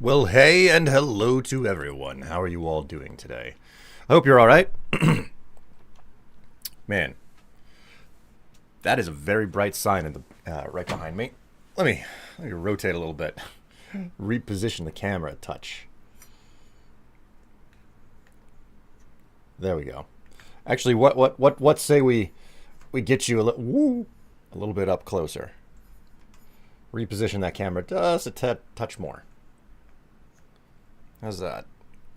Well, hey and hello to everyone. How are you all doing today? I hope you're all right. Man, that is a very bright sign in the right behind me. Let me rotate a little bit. Reposition the camera a touch. There we go. Actually, what say we get you a little bit up closer. Reposition that camera just a touch more. How's that?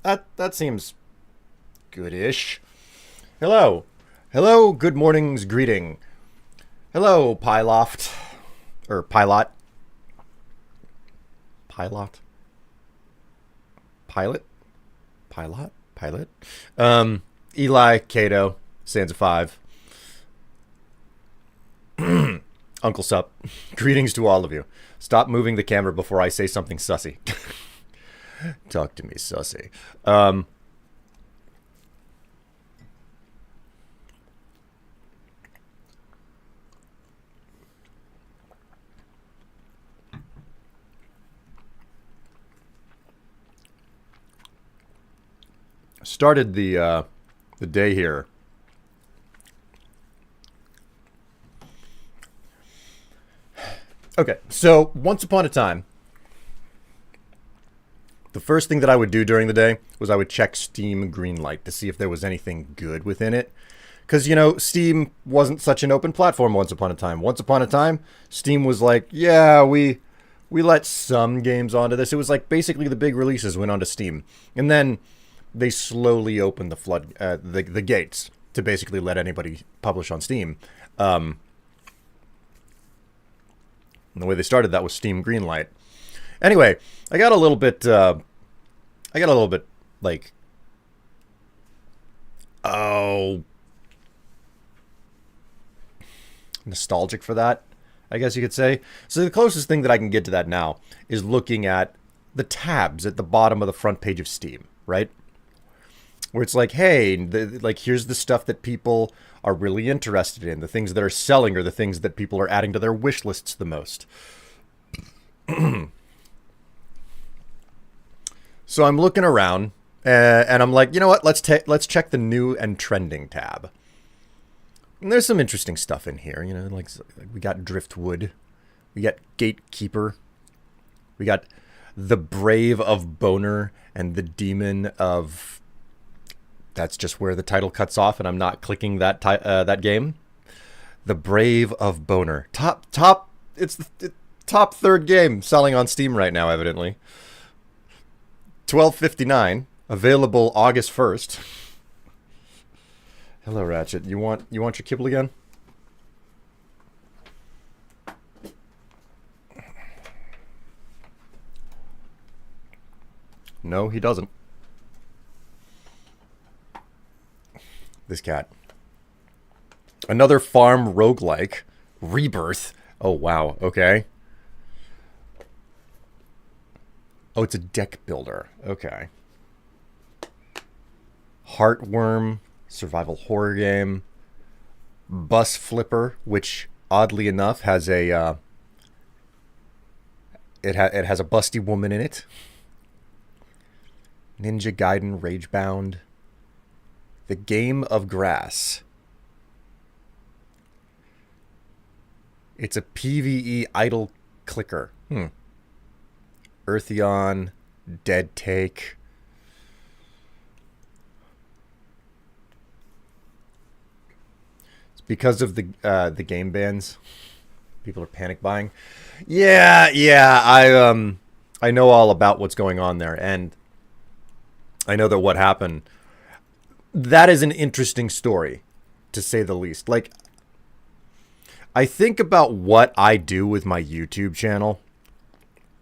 That seems good-ish. Hello. Hello, good morning's greeting. Hello, Pyloft. Or Pilot. Pilot? Pilot? Pilot? Pilot? Eli, Cato, Sansa 5. Uncle Sup. Greetings to all of you. Stop moving the camera before I say something sussy. Talk to me, sussy. Started the day here. Okay, so once upon a time, the first thing that I would do during the day was I would check Steam Greenlight to see if there was anything good within it. Because, you know, Steam wasn't such an open platform once upon a time. Once upon a time, Steam was like, yeah, we let some games onto this. It was like basically the big releases went onto Steam. And then they slowly opened the gates to basically let anybody publish on Steam. And the way they started that was Steam Greenlight. Anyway, I got a little bit like, nostalgic for that, I guess you could say. So the closest thing that I can get to that now is looking at the tabs at the bottom of the front page of Steam, right? Where it's like, hey, here's the stuff that people are really interested in. The things that are selling are the things that people are adding to their wish lists the most. So I'm looking around, and I'm like, you know what? Let's check the new and trending tab. And there's some interesting stuff in here. You know, like we got Driftwood, we got Gatekeeper, we got the Brave of Boner and the Demon of. That's just where the title cuts off, and I'm not clicking that game. The Brave of Boner, top. It's the top third game selling on Steam right now, evidently. $12.59, available August 1st. Hello, Ratchet. You want your kibble again? No, he doesn't. This cat. Another farm roguelike. Rebirth. Oh, wow. Okay. Oh, it's a deck builder. Okay. Heartworm. Survival horror game. Bus Flipper, which oddly enough has a it has a busty woman in it. Ninja Gaiden Ragebound. The Game of Grass. It's a PvE idle clicker. Eartheon, Dead Take. It's because of the game bans. People are panic buying. Yeah, I know all about what's going on there, and I know that what happened. That is an interesting story, to say the least. Like, I think about what I do with my YouTube channel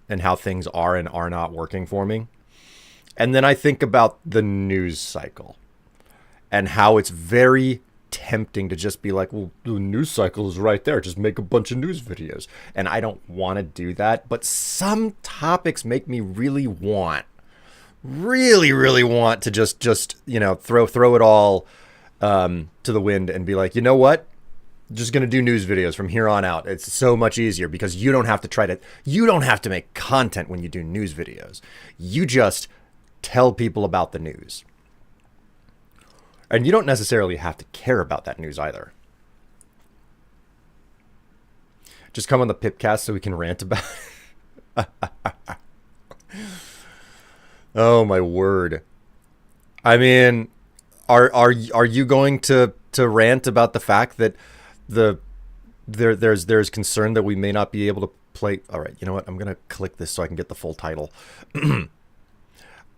and how things are and are not working for me. And then I think about the news cycle and how it's very tempting to just be like, well, the news cycle is right there. Just make a bunch of news videos. And I don't want to do that. But some topics make me really want to just throw it all to the wind and be like, you know what? Just going to do news videos from here on out. It's so much easier because you don't have to make content when you do news videos. You just tell people about the news. And you don't necessarily have to care about that news either. Just come on the Pipcast so we can rant about it. Oh my word. I mean, are you going to rant about the fact that there's concern that we may not be able to play? All right, you know what? I'm gonna click this so I can get the full title.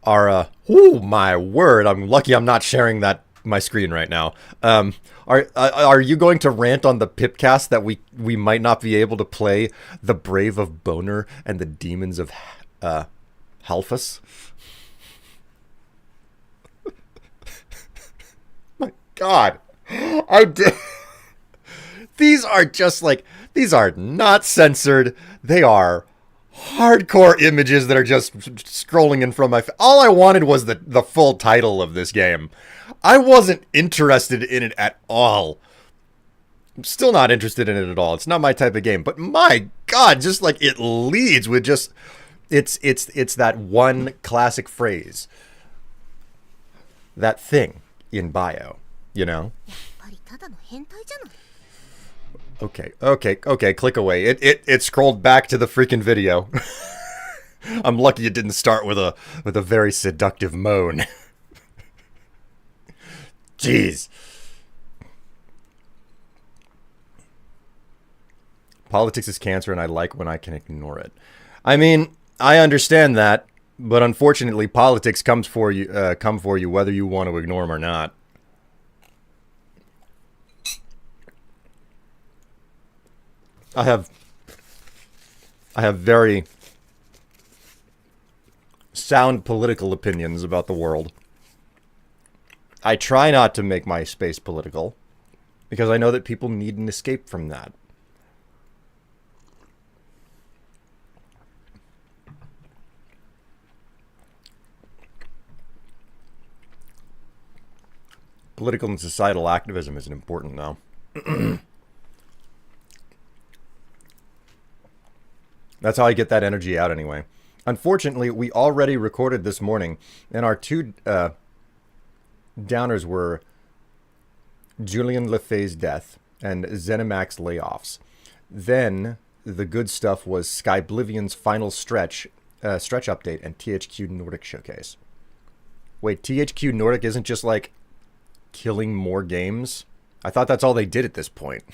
Oh my word! I'm lucky I'm not sharing my screen right now. Are you going to rant on the Pipcast that we might not be able to play The Brave of Boner and the Demons of Halphus? My God, I did. These are not censored. They are hardcore images that are just scrolling in from my... All I wanted was the full title of this game. I wasn't interested in it at all. I'm still not interested in it at all. It's not my type of game. But my God, just like it leads with just... It's that one classic phrase. That thing in bio, you know? Okay, click away. It scrolled back to the freaking video. I'm lucky it didn't start with a very seductive moan. Jeez. Politics is cancer and I like when I can ignore it. I mean, I understand that, but unfortunately politics come for you whether you want to ignore them or not. I have very sound political opinions about the world. I try not to make my space political because I know that people need an escape from that. Political and societal activism isn't important now. That's how I get that energy out anyway. Unfortunately, we already recorded this morning, and our two downers were Julian Lefay's death and ZeniMax layoffs. Then the good stuff was Skyblivion's final stretch update and THQ Nordic showcase. Wait, THQ Nordic isn't just like killing more games? I thought that's all they did at this point.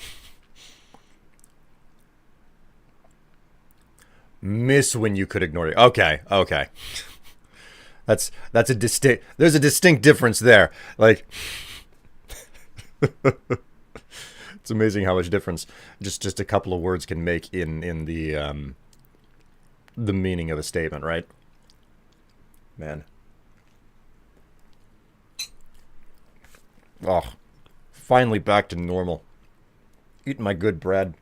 Miss when you could ignore it. Okay. That's a distinct. There's a distinct difference there. Like, it's amazing how much difference just a couple of words can make in the meaning of a statement, right? Man. Oh, finally back to normal. Eating my good bread.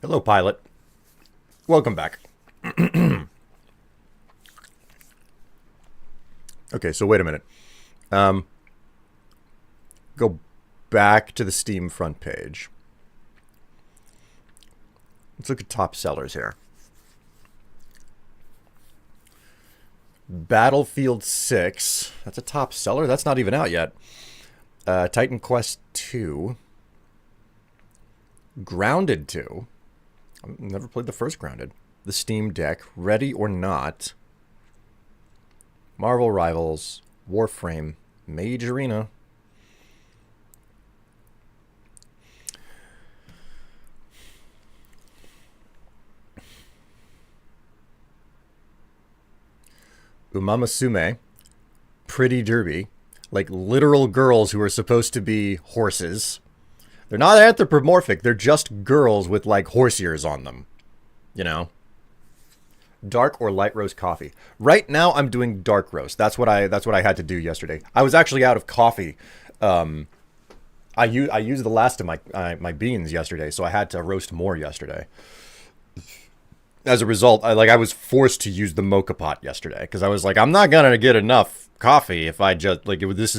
Hello, pilot. Welcome back. Okay, so wait a minute. Go back to the Steam front page. Let's look at top sellers here. Battlefield 6. That's a top seller. That's not even out yet. Titan Quest 2. Grounded 2. I've never played the first Grounded. The Steam Deck. Ready or Not. Marvel Rivals. Warframe. Mage Arena. Umamasume. Pretty Derby. Like literal girls who are supposed to be horses. They're not anthropomorphic. They're just girls with like horse ears on them. You know? Dark or light roast coffee. Right now I'm doing dark roast. That's what I had to do yesterday. I was actually out of coffee. I used the last of my beans yesterday, so I had to roast more yesterday. as a result, I was forced to use the mocha pot yesterday because I was like, I'm not gonna get enough coffee if I just like this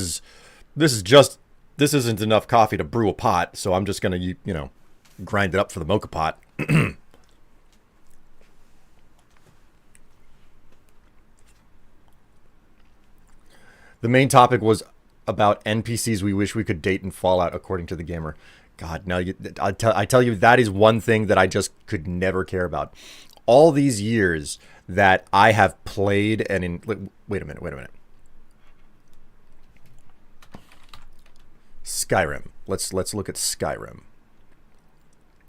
isn't enough coffee to brew a pot, so I'm just gonna grind it up for the mocha pot. The main topic was about NPCs we wish we could date in Fallout, according to the gamer. God, no, I tell you, that is one thing that I just could never care about. All these years that I have played wait a minute. Skyrim. Let's look at Skyrim.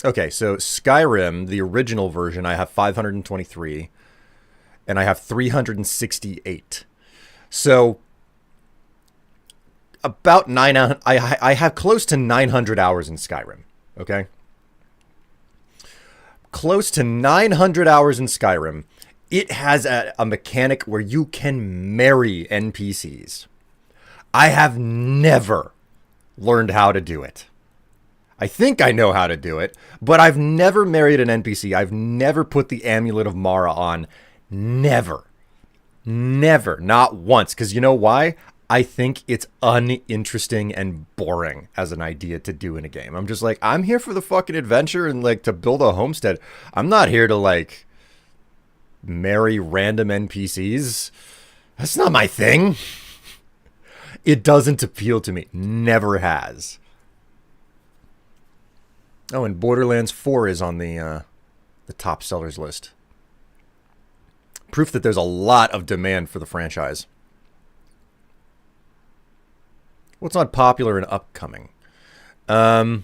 Okay, so Skyrim, the original version, I have 523, and I have 368. So about I have close to 900 hours in Skyrim. Okay, close to 900 hours in Skyrim. It has a mechanic where you can marry NPCs. I have never learned how to do it. I think I know how to do it, but I've never married an NPC. I've never put the Amulet of Mara on. Never. Never. Not once. Because you know why? I think it's uninteresting and boring as an idea to do in a game. I'm just like, I'm here for the fucking adventure and like to build a homestead. I'm not here to like marry random NPCs. That's not my thing. It doesn't appeal to me. Never has. Oh, and Borderlands 4 is on the top sellers list. Proof that there's a lot of demand for the franchise. What's not popular and upcoming? Well,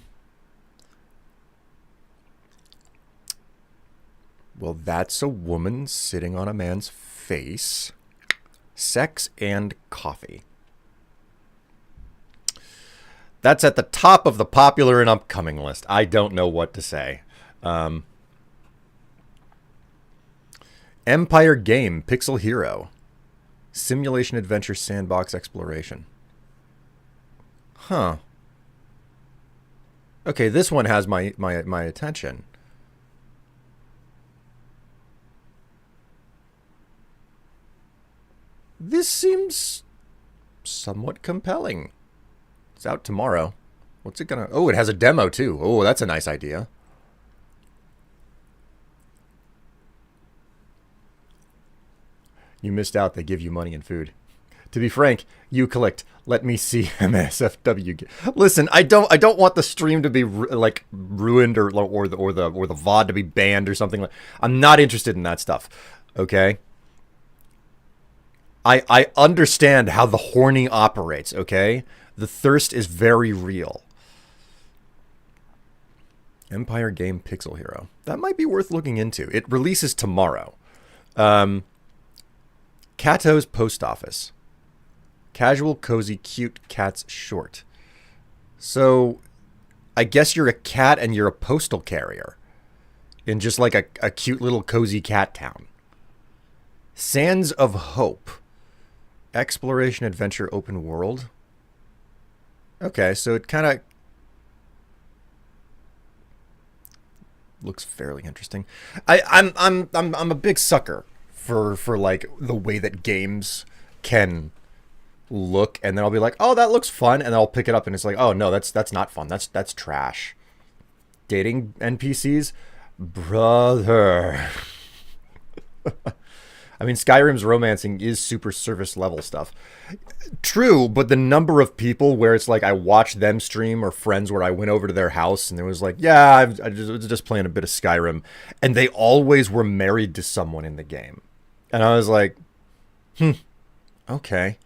that's a woman sitting on a man's face. Sex and coffee. That's at the top of the popular and upcoming list. I don't know what to say. Empire Game, Pixel Hero. Simulation Adventure Sandbox Exploration. Huh. Okay, this one has my attention. This seems somewhat compelling. It's out tomorrow. What's it gonna... Oh, it has a demo too. Oh, that's a nice idea. You missed out. They give you money and food. To be frank, you collect. Let me see MSFW. Listen, I don't want the stream to be like ruined or the VOD to be banned or something like. I'm not interested in that stuff. Okay. I understand how the horny operates. Okay. The thirst is very real. Empire Game Pixel Hero. That might be worth looking into. It releases tomorrow. Cato's Post Office. Casual, cozy, cute cats short. So, I guess you're a cat and you're a postal carrier. In just like a cute little cozy cat town. Sands of Hope. Exploration, adventure, open world. Okay, so it kind of looks fairly interesting. I'm a big sucker for like the way that games can look, and then I'll be like, oh, that looks fun, and then I'll pick it up and it's like, oh no, that's not fun. That's trash. Dating NPCs, brother. I mean, Skyrim's romancing is super surface level stuff. True, but the number of people where it's like I watched them stream or friends where I went over to their house and it was like, yeah, I was just playing a bit of Skyrim. And they always were married to someone in the game. And I was like, okay.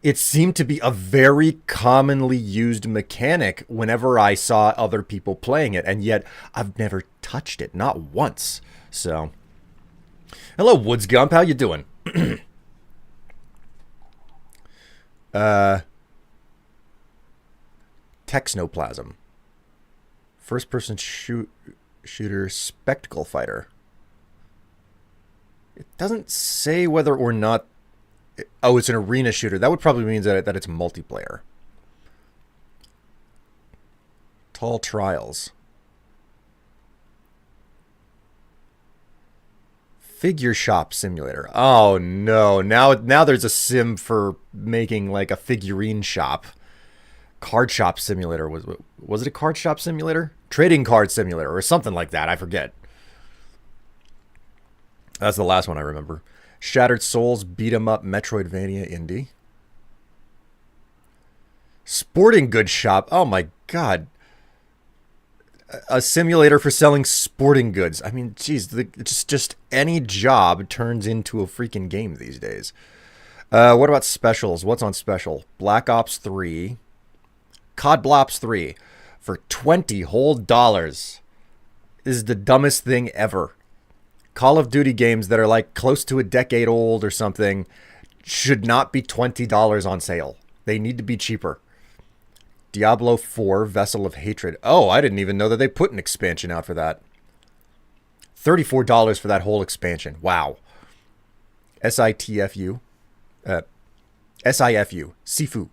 It seemed to be a very commonly used mechanic whenever I saw other people playing it. And yet I've never touched it, not once. So... Hello, Woods Gump. How you doing? Technoplasm. First-person shooter spectacle fighter. It doesn't say whether or not... Oh, it's an arena shooter. That would probably mean that it's multiplayer. Tall Trials. Figure shop simulator. Oh no. Now there's a sim for making like a figurine shop. Card shop simulator. Was it a card shop simulator? Trading card simulator or something like that. I forget. That's the last one I remember. Shattered Souls beat 'em up Metroidvania indie. Sporting goods shop. Oh my god. A simulator for selling sporting goods. I mean, geez, just any job turns into a freaking game these days. What about specials? What's on special? Black Ops 3. COD Blops 3 for $20 whole dollars. This is the dumbest thing ever. Call of Duty games that are like close to a decade old or something should not be $20 on sale. They need to be cheaper. Diablo 4, Vessel of Hatred. Oh, I didn't even know that they put an expansion out for that. $34 for that whole expansion. Wow. SITFU. SIFU. Sifu.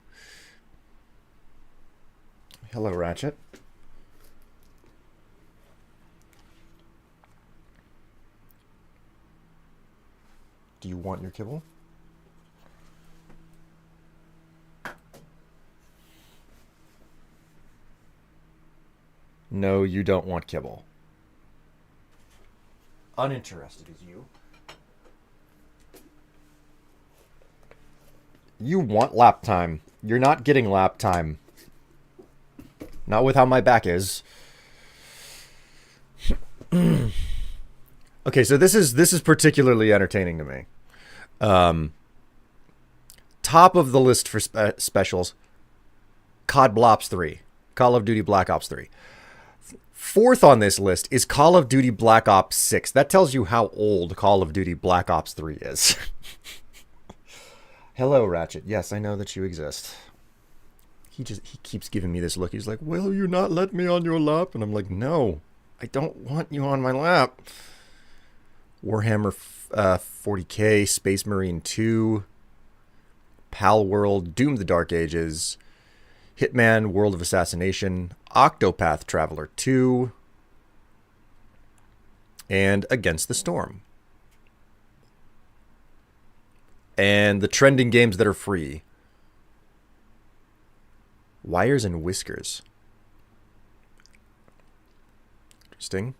Hello, Ratchet. Do you want your kibble? No, you don't want kibble. Uninterested is you. You want lap time. You're not getting lap time. Not with how my back is. Okay, so this is particularly entertaining to me. Top of the list for specials. COD Blops 3. Call of Duty Black Ops 3. Fourth on this list is Call of Duty Black Ops 6. That tells you how old Call of Duty Black Ops 3 is. Hello, Ratchet. Yes, I know that you exist. He keeps giving me this look. He's like, will you not let me on your lap? And I'm like, no, I don't want you on my lap. Warhammer 40k, Space Marine 2, Pal World, Doom the Dark Ages, Hitman, World of Assassination, Octopath Traveler 2, and Against the Storm. And the trending games that are free. Wires and Whiskers. Interesting.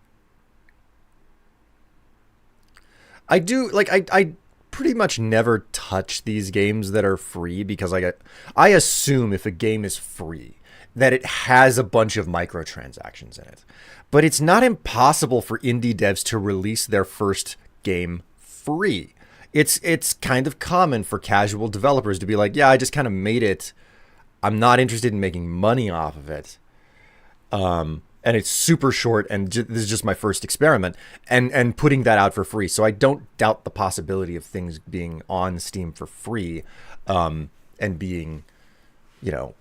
I do, like, I pretty much never touch these games that are free because I assume if a game is free that it has a bunch of microtransactions in it. But it's not impossible for indie devs to release their first game free. It's kind of common for casual developers to be like, yeah, I just kind of made it. I'm not interested in making money off of it. And it's super short, and this is just my first experiment, and putting that out for free. So I don't doubt the possibility of things being on Steam for free, and being, you know,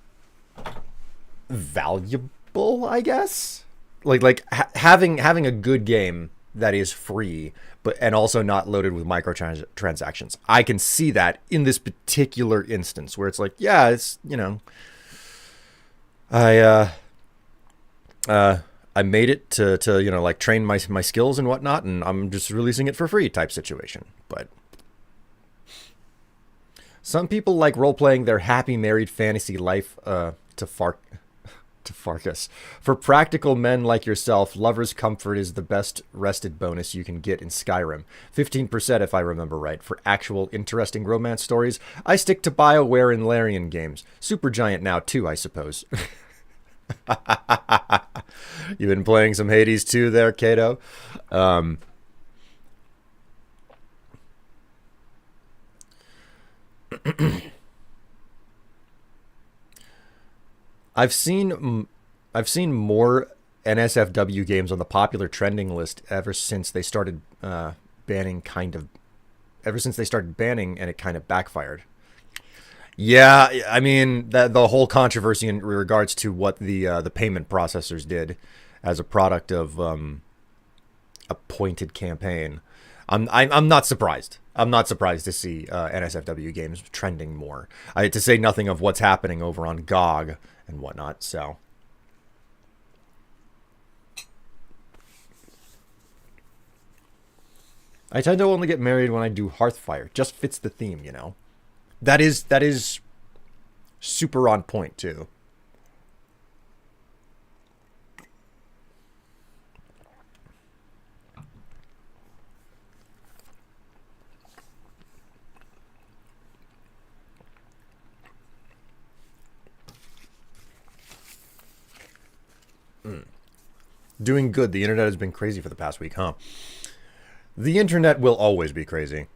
valuable, I guess. Like having a good game that is free, and also not loaded with microtransactions. I can see that in this particular instance where it's like, yeah, it's, you know, I made it to you know, like, train my skills and whatnot, and I'm just releasing it for free type situation. But some people like role-playing their happy married fantasy life to Farkas. For practical men like yourself, lover's comfort is the best rested bonus you can get in Skyrim. 15% if I remember right. For actual interesting romance stories, I stick to BioWare and Larian games. Supergiant now too, I suppose. You've been playing some Hades 2 there, Kato. I've seen more NSFW games on the popular trending list ever since they started banning, and it kind of backfired. Yeah, I mean, the whole controversy in regards to what the payment processors did as a product of a pointed campaign. I'm not surprised. I'm not surprised to see NSFW games trending more. To say nothing of what's happening over on GOG and whatnot. So. I tend to only get married when I do Hearthfire. Just fits the theme, you know. That is super on point too. Doing good. The internet has been crazy for the past week, huh? The internet will always be crazy.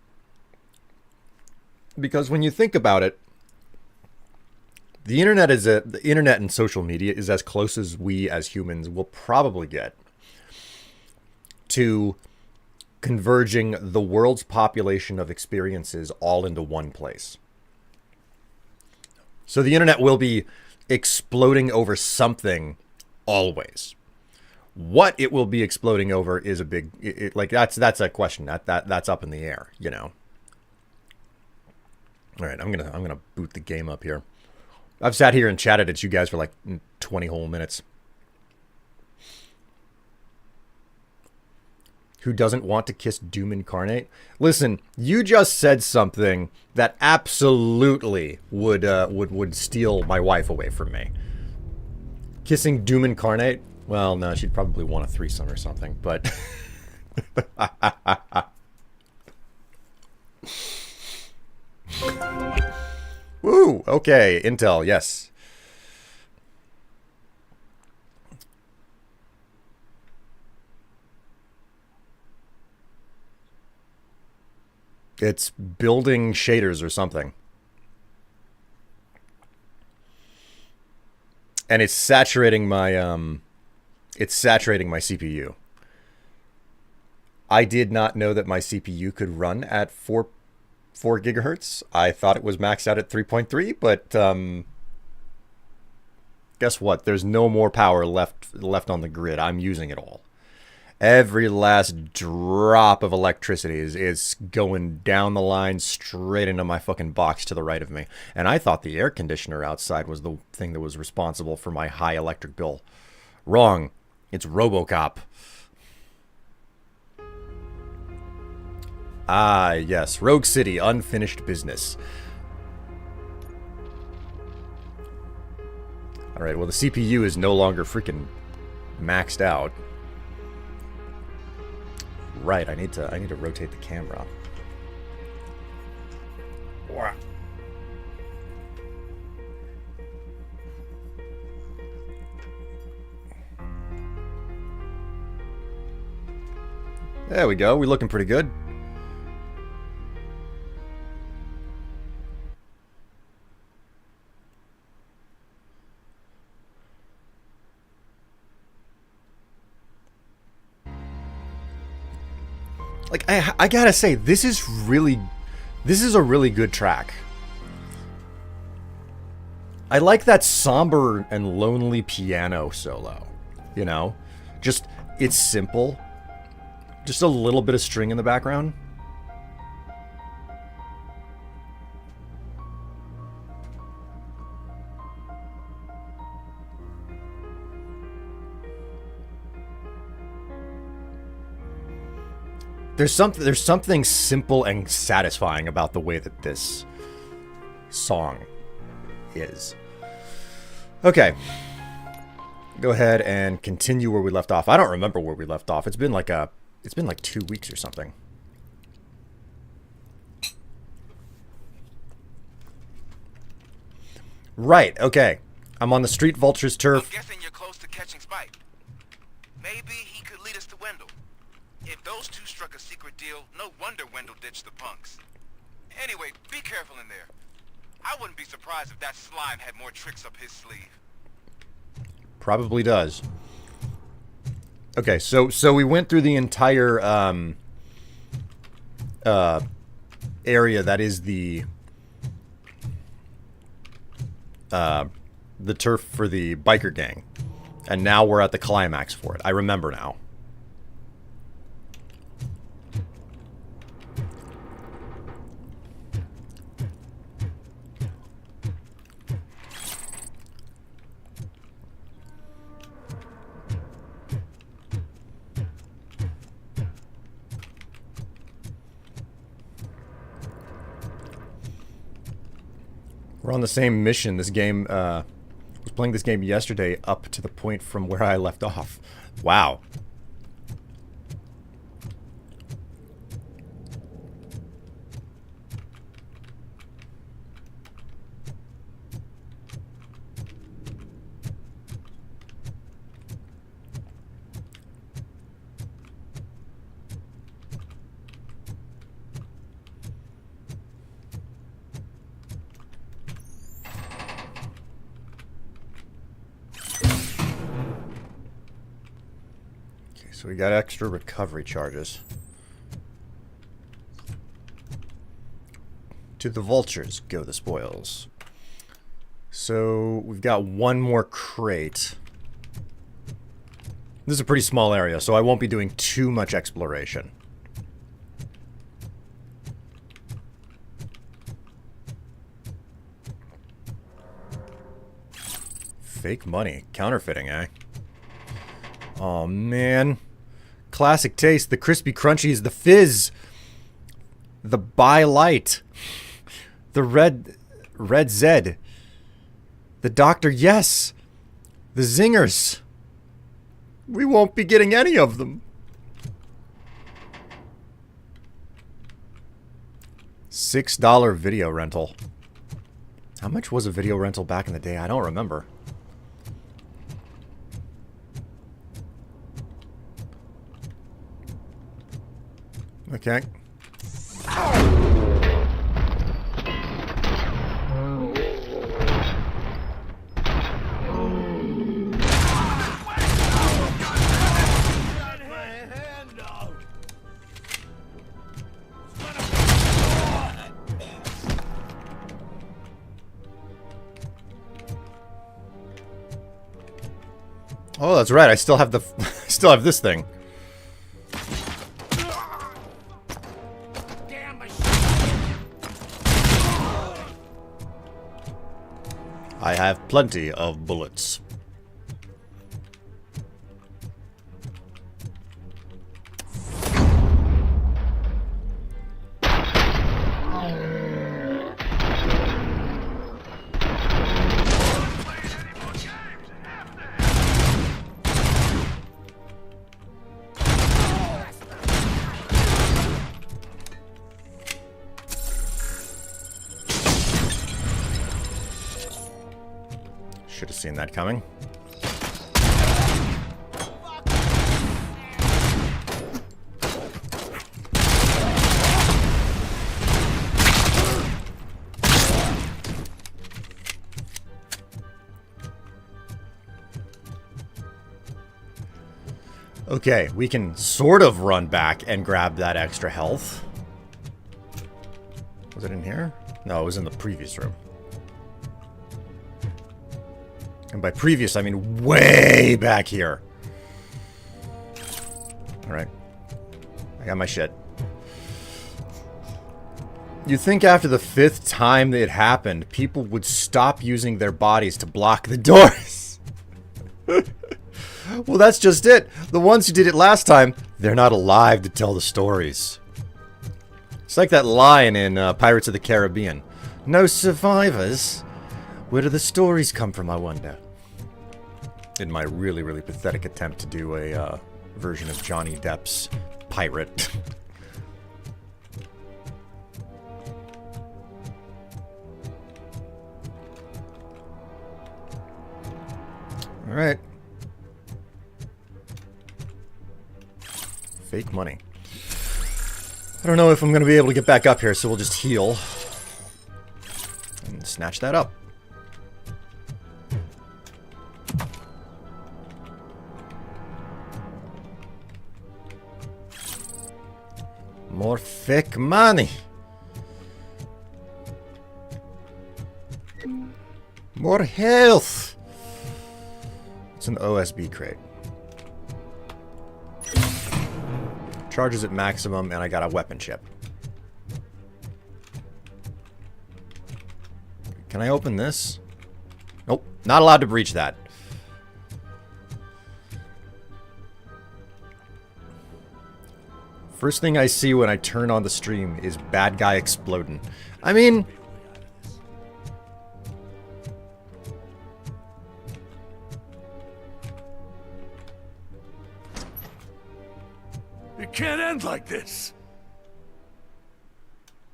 Because when you think about it, the internet and social media is as close as we as humans will probably get to converging the world's population of experiences all into one place. So the internet will be exploding over something always. What it will be exploding over is a big like that's a question that's up in the air, you know. All right, I'm gonna boot the game up here. I've sat here and chatted at you guys for like 20 whole minutes. Who doesn't want to kiss Doom Incarnate? Listen, you just said something that absolutely would steal my wife away from me. Kissing Doom Incarnate? Well, no, she'd probably want a threesome or something, but... Woo! Okay, Intel, yes. It's building shaders or something. And it's saturating my CPU. I did not know that my CPU could run at 4 gigahertz. I thought it was maxed out at 3.3, but guess what? There's no more power left on the grid. I'm using it all. Every last drop of electricity is going down the line straight into my fucking box to the right of me. And I thought the air conditioner outside was the thing that was responsible for my high electric bill. Wrong. It's RoboCop. Ah, yes. Rogue City, unfinished business. Alright, well the CPU is no longer freaking maxed out. Right, I need to rotate the camera. Wow. There we go. We're looking pretty good. Like, I gotta say, this is a really good track. I like that somber and lonely piano solo, you know? Just, it's simple. Just a little bit of string in the background. There's something simple and satisfying about the way that this song is. Okay. Go ahead and continue where we left off. I don't remember where we left off. It's been like 2 weeks or something. Right, okay. I'm on the Street Vulture's turf. I'm guessing you're close to catching Spike. Maybe he could lead us to Wendell. If those two struck a secret deal, no wonder Wendell ditched the punks. Anyway, be careful in there. I wouldn't be surprised if that slime had more tricks up his sleeve. Probably does. Okay, so we went through the entire area that is the turf for the biker gang. And now we're at the climax for it. I remember now. We're on the same mission. This game, I was playing this game yesterday up to the point from where I left off. Wow. So we got extra recovery charges. To the vultures go the spoils. So we've got one more crate. This is a pretty small area, so I won't be doing too much exploration. Fake money. Counterfeiting, eh? Oh man. Classic taste, the crispy crunchies, the fizz, the Buy Light, the red Zed, the Dr. Yes, the Zingers. We won't be getting any of them. $6 video rental. How much was a video rental back in the day? I don't remember. Okay. Oh, that's right. I still have the still have this thing. I have plenty of bullets. Should have seen that coming. Okay, we can sort of run back and grab that extra health. Was it in here? No, it was in the previous room. And by previous, I mean way back here. Alright. I got my shit. You'd think after the 5th time that it happened, people would stop using their bodies to block the doors. Well, that's just it. The ones who did it last time, they're not alive to tell the stories. It's like that line in Pirates of the Caribbean. No survivors. Where do the stories come from, I wonder? In my really, really pathetic attempt to do a version of Johnny Depp's Pirate. Alright. Fake money. I don't know if I'm going to be able to get back up here, so we'll just heal. And snatch that up. More fake money. More health. It's an OSB crate. Charges at maximum, and I got a weapon chip. Can I open this? Nope, not allowed to breach that. First thing I see when I turn on the stream is bad guy exploding. I mean, It can't end like this.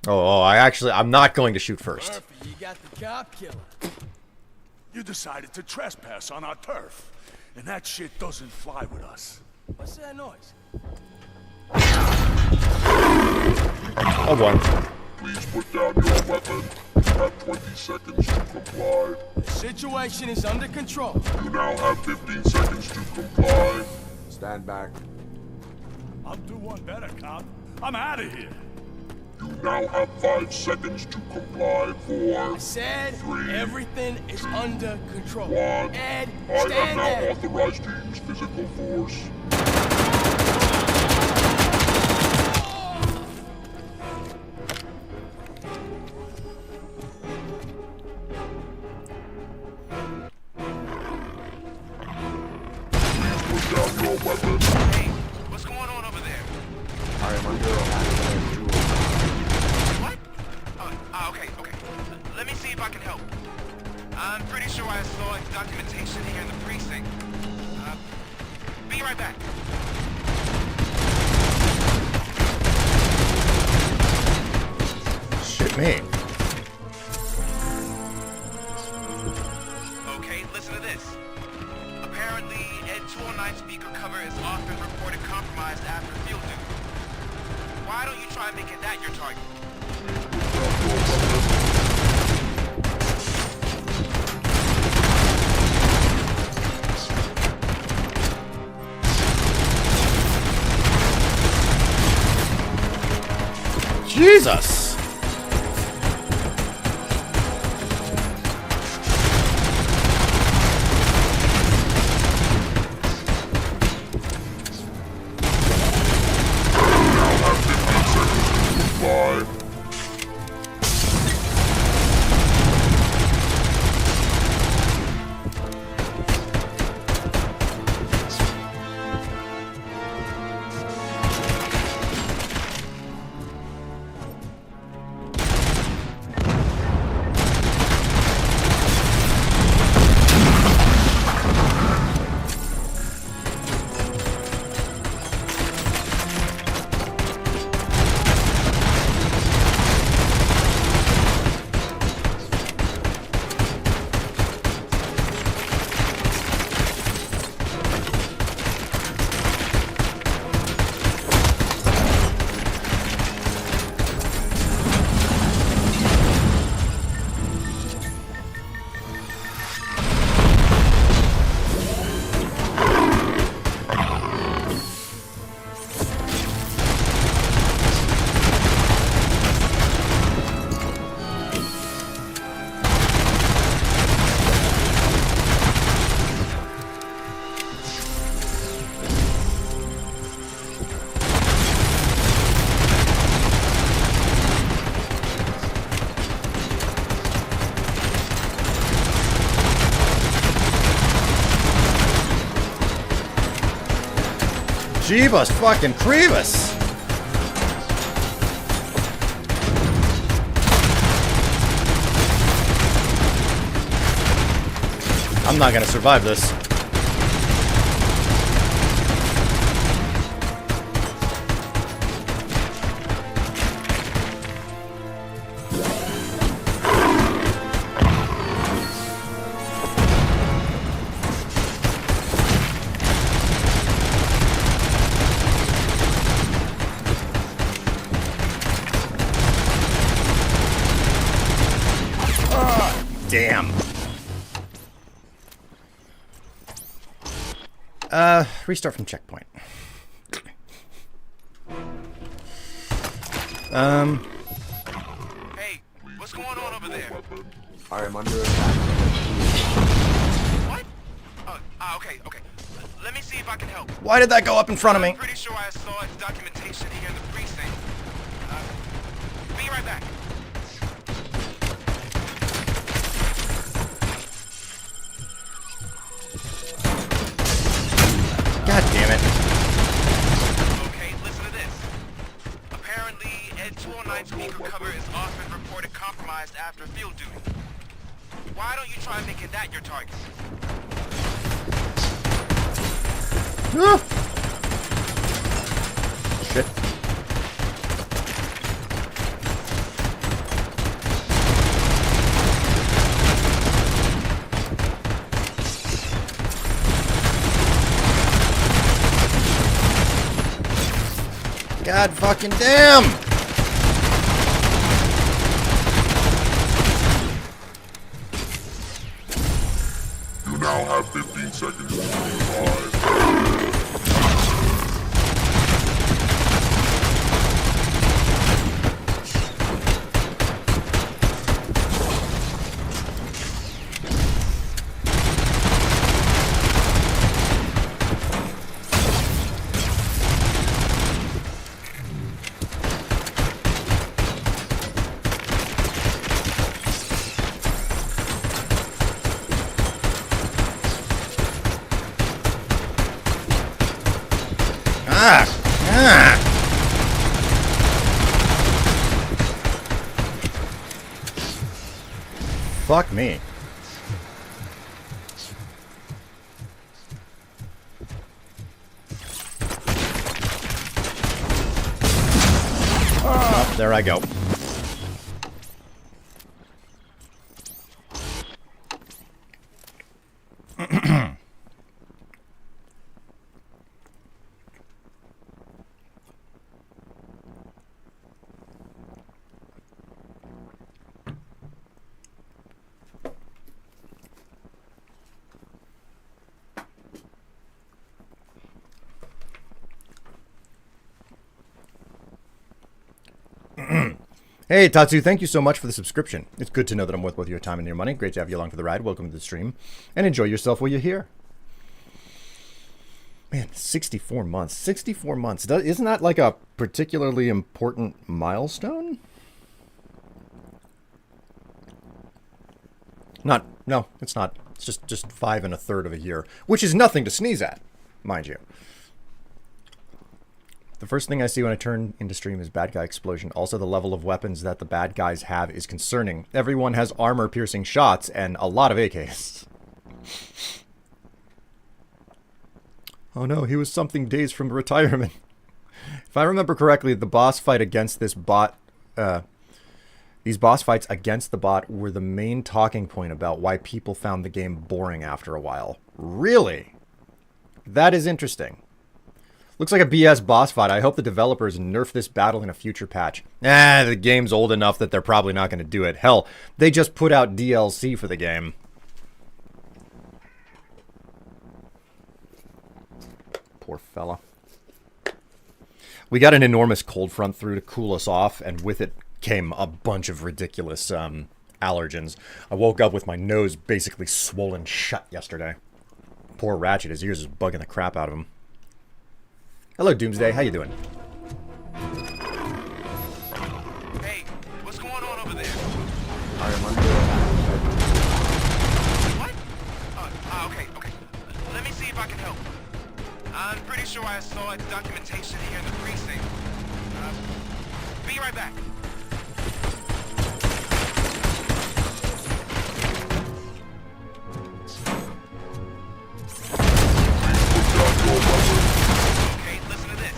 I'm not going to shoot first. Murphy, you got the cop killer. You decided to trespass on our turf, and that shit doesn't fly with us. What's that noise? Oh, one. Please put down your weapon. You have 20 seconds to comply. The situation is under control. You now have 15 seconds to comply. Stand back. I'll do one better, cop. I'm out of here. You now have 5 seconds to comply. 4, I said 3, everything is under control. 1. Ed, I am stand now there. authorized to use physical force. Please put down your weapon. Hey, what's going on over there? I am under arrest. What? Okay. Let me see if I can help. I'm pretty sure I saw documentation here in the precinct. Be right back. Shit me. Okay, listen to this. Apparently, Ed 209 speaker cover is often reported compromised after field duty. Why don't you try making that your target? Jesus! Comply. Jeebus fucking Creevus! I'm not gonna survive this. Damn. Restart from checkpoint. Hey, what's going on over there? I am under attack. What? Okay. Let me see if I can help. Why did that go up in front of me? I'm pretty sure I saw documentation here in the precinct. Be right back. God damn it. Okay, listen to this. Apparently, Ed 209 speaker cover is often reported compromised after field duty. Why don't you try making that your target? shit. God fucking damn! You now have 15 seconds to comply. Ah! Ah! Fuck me. Oh, there I go. Hey, Tatsu, thank you so much for the subscription. It's good to know that I'm worth both your time and your money. Great to have you along for the ride. Welcome to the stream. And enjoy yourself while you're here. Man, 64 months. 64 months. Isn't that like a particularly important milestone? No, it's not. It's just 5 1/3 of a year, which is nothing to sneeze at, mind you. The first thing I see when I turn into stream is bad guy explosion. Also, the level of weapons that the bad guys have is concerning. Everyone has armor-piercing shots and a lot of AKs. Oh no, he was something days from retirement. If I remember correctly, the boss fight against this bot... these boss fights against the bot were the main talking point about why people found the game boring after a while. Really? That is interesting. Looks like a BS boss fight. I hope the developers nerf this battle in a future patch. The game's old enough that they're probably not going to do it. Hell, they just put out DLC for the game. Poor fella. We got an enormous cold front through to cool us off, and with it came a bunch of ridiculous allergens. I woke up with my nose basically swollen shut yesterday. Poor Ratchet, his ears is bugging the crap out of him. Hello, Doomsday. How you doing? Hey, what's going on over there? I am under attack. What? Okay. Let me see if I can help. I'm pretty sure I saw documentation here in the precinct. Be right back. Okay, listen to this.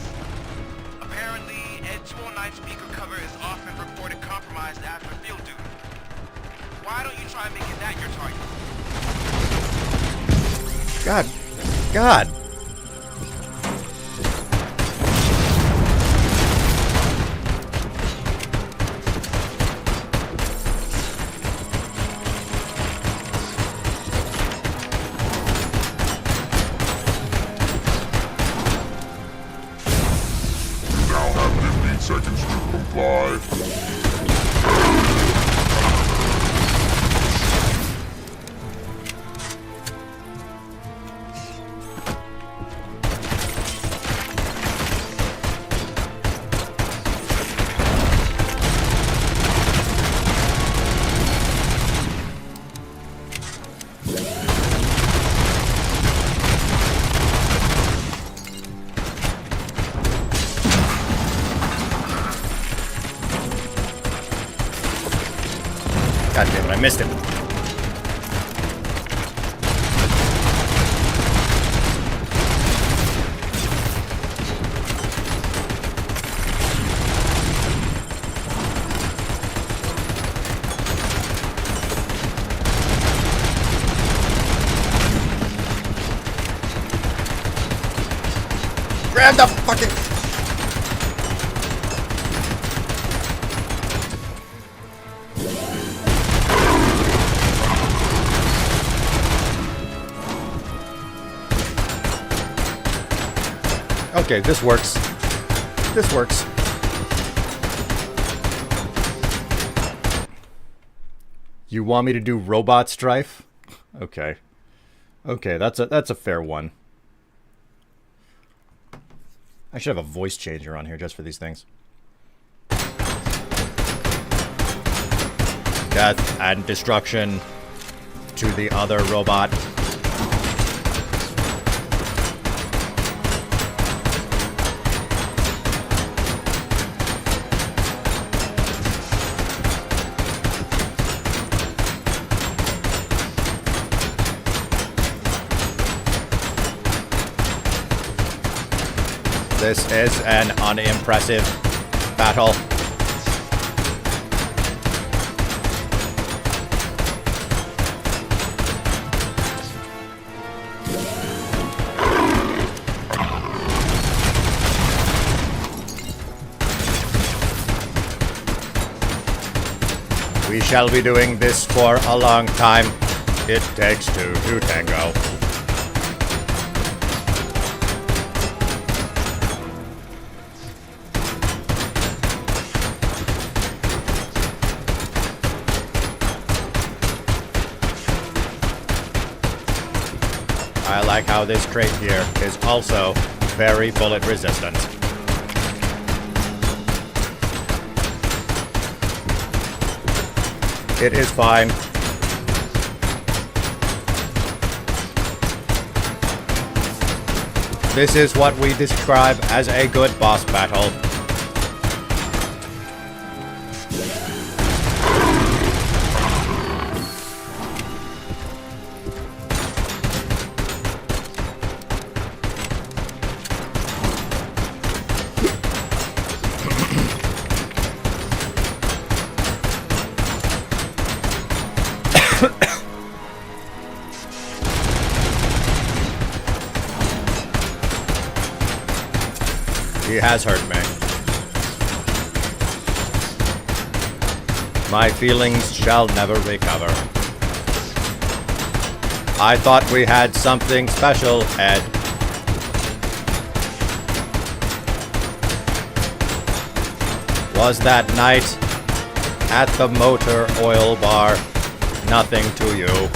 Apparently, Ed 209 speaker cover is often reported compromised after field duty. Why don't you try making that your target? God. You now have 15 seconds to comply. God damn it, I missed him. Okay, this works. This works. You want me to do robot Strife? Okay. Okay, that's a fair one. I should have a voice changer on here just for these things. Death and destruction to the other robot. This is an unimpressive battle. We shall be doing this for a long time. It takes two to tango. I like how this crate here is also very bullet resistant. It is fine. This is what we describe as a good boss battle. He has hurt me. My feelings shall never recover. I thought we had something special, Ed. Was that night at the motor oil bar nothing to you?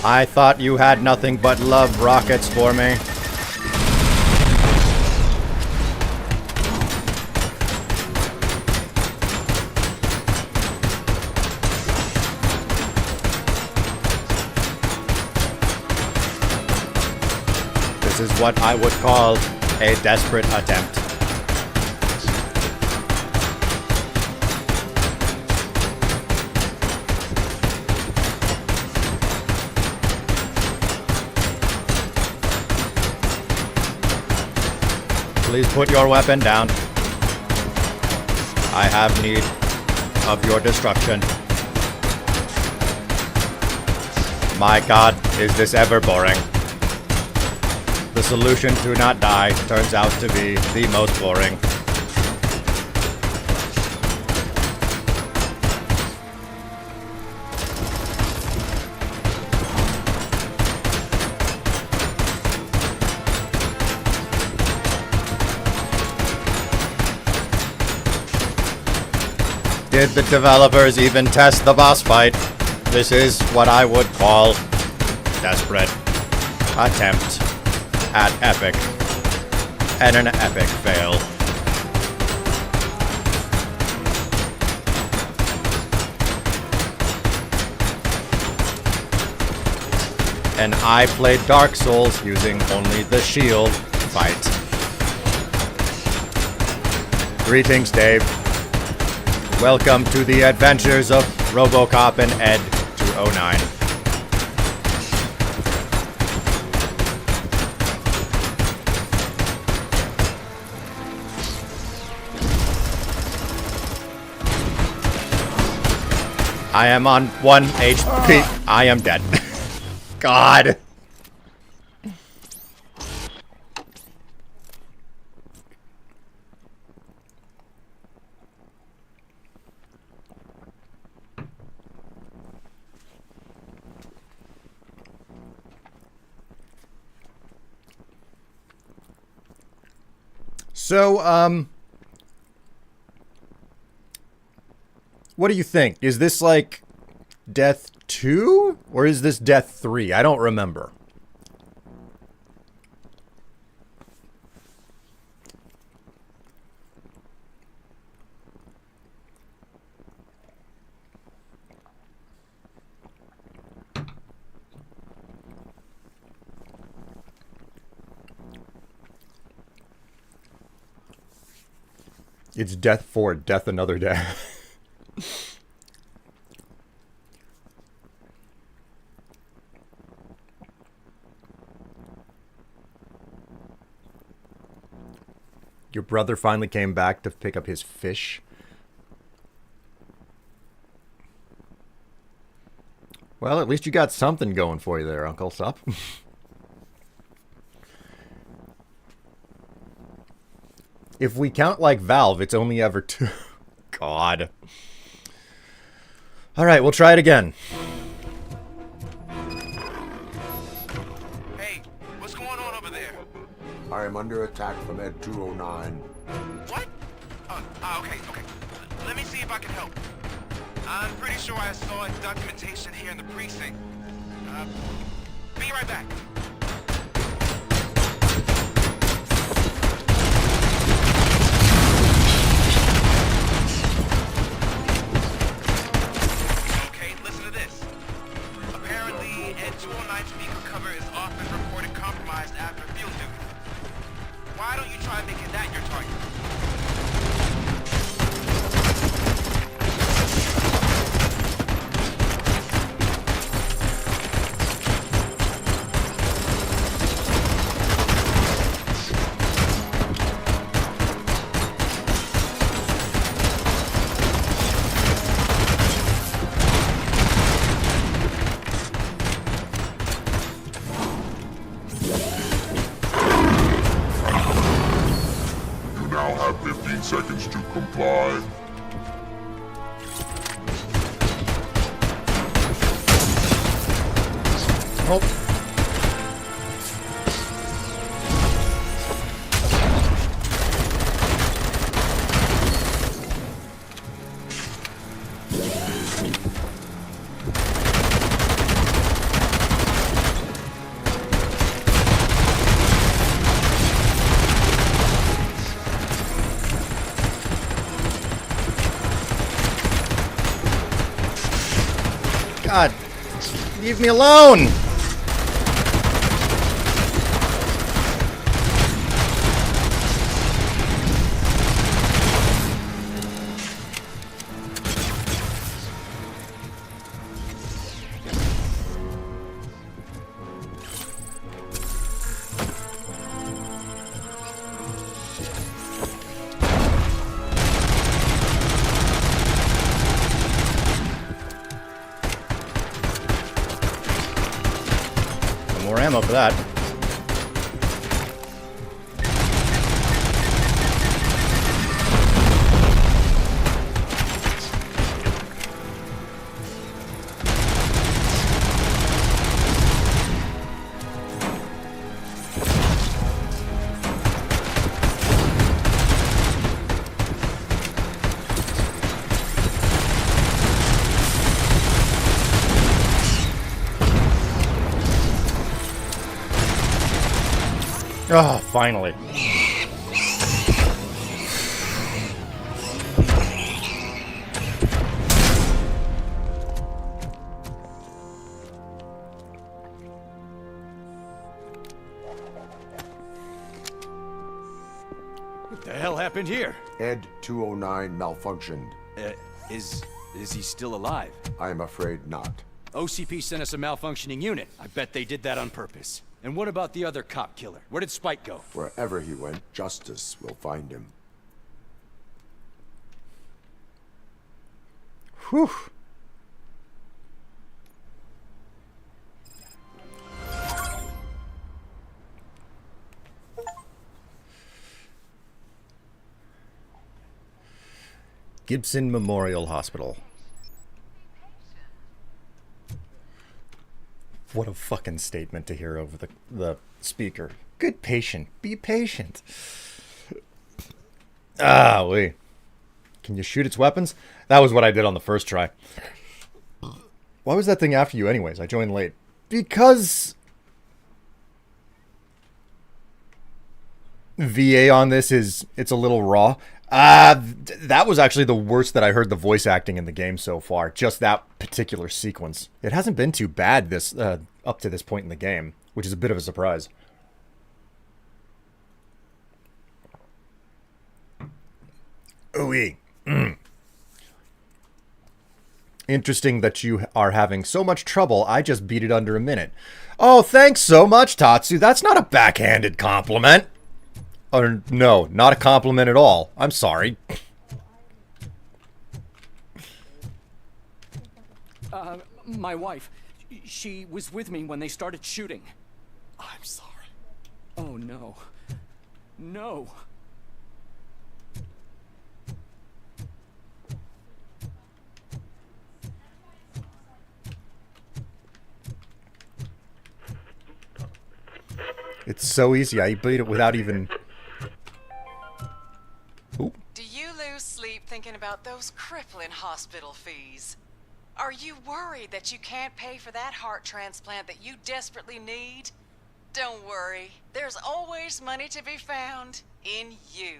I thought you had nothing but love rockets for me. This is what I would call a desperate attempt. Please put your weapon down. I have need of your destruction. My God, is this ever boring. The solution to not die turns out to be the most boring. Did the developers even test the boss fight? This is what I would call desperate attempt at epic and an epic fail. And I played Dark Souls using only the shield fight. Greetings, Dave. Welcome to the adventures of RoboCop and Ed 209. I am on 1 HP. I am dead. God. So, what do you think? Is this like Death 2 or is this Death 3? I don't remember. It's Death 4, Death Another Day. Your brother finally came back to pick up his fish. Well, at least you got something going for you there, Uncle Sup. If we count like Valve, it's only ever 2. God. Alright, we'll try it again. Hey, what's going on over there? I am under attack from Ed 209. What? Okay. Let me see if I can help. I'm pretty sure I saw its documentation here in the precinct. Be right back. Okay, listen to this. Apparently, Ed 209 speaker cover is often reported compromised after field duty. Why don't you try making that your target? You now have 15 seconds to comply. Oh. God, leave me alone! More ammo for that. Oh, finally. What the hell happened here? Ed 209 malfunctioned. Is he still alive? I am afraid not. OCP sent us a malfunctioning unit. I bet they did that on purpose. And what about the other cop killer? Where did Spike go? Wherever he went, justice will find him. Whew. Gibson Memorial Hospital. What a fucking statement to hear over the speaker. Good patient. Be patient. Ah, wait. Can you shoot its weapons? That was what I did on the first try. Why was that thing after you anyways? I joined late. Because VA on this it's a little raw. That was actually the worst that I heard the voice acting in the game so far. Just that particular sequence. It hasn't been too bad this up to this point in the game, which is a bit of a surprise. Ooh-wee. Interesting that you are having so much trouble. I just beat it under a minute. Oh, thanks so much, Tatsu. That's not a backhanded compliment. Or no, not a compliment at all. I'm sorry. My wife. She was with me when they started shooting. I'm sorry. Oh, no. No. It's so easy. I beat it without even... Ooh. Do you lose sleep thinking about those crippling hospital fees? Are you worried that you can't pay for that heart transplant that you desperately need? Don't worry. There's always money to be found in you.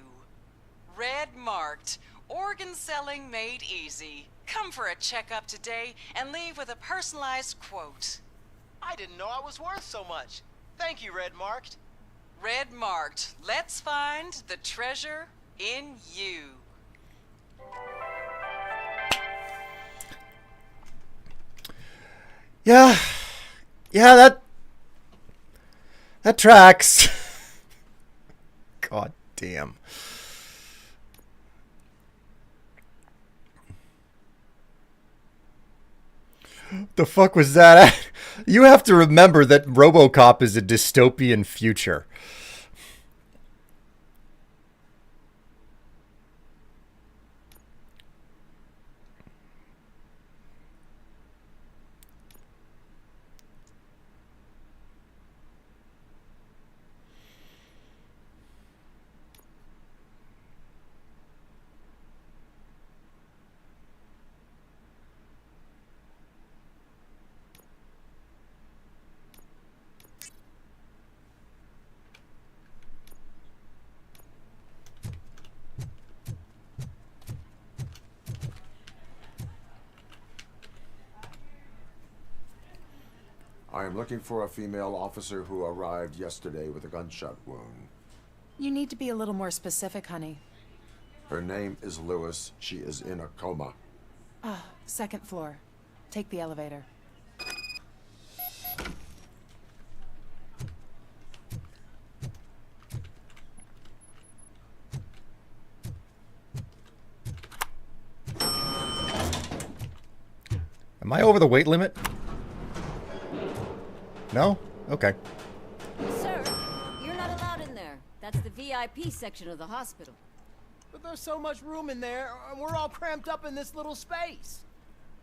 Red marked, organ selling made easy. Come for a checkup today and leave with a personalized quote. I didn't know I was worth so much. Thank you, Red Marked. Red marked. Let's find the treasure in you. Yeah, that tracks. God damn. The fuck was that? You have to remember that RoboCop is a dystopian future. I am looking for a female officer who arrived yesterday with a gunshot wound. You need to be a little more specific, honey. Her name is Lewis. She is in a coma. Ah, second floor. Take the elevator. Am I over the weight limit? No? Okay. Sir, you're not allowed in there. That's the VIP section of the hospital. But there's so much room in there, and we're all cramped up in this little space.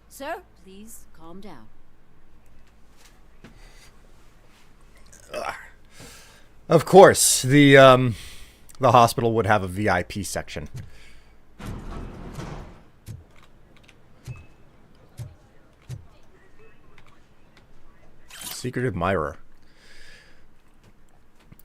Sir, please calm down. Of course, the hospital would have a VIP section. Secret admirer.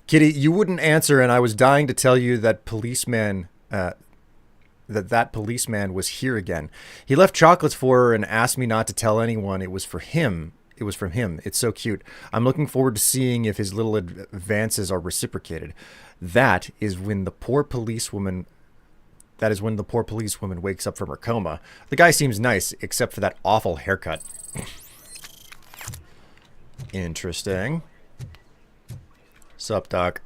Kitty, you wouldn't answer, and I was dying to tell you that policeman, that policeman was here again. He left chocolates for her and asked me not to tell anyone it was for him. It was from him. It's so cute. I'm looking forward to seeing if his little advances are reciprocated. That is when the poor policewoman wakes up from her coma. The guy seems nice, except for that awful haircut. Interesting. Sup, Doc?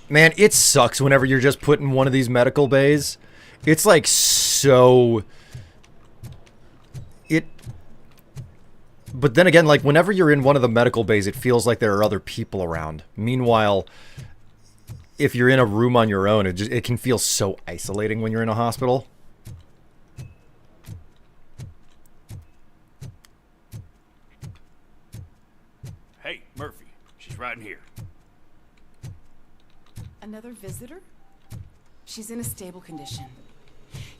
Man, it sucks whenever you're just put in one of these medical bays. It's like so... But then again, like, whenever you're in one of the medical bays, it feels like there are other people around. Meanwhile, if you're in a room on your own, it can feel so isolating when you're in a hospital. Hey, Murphy. She's right in here. Another visitor? She's in a stable condition.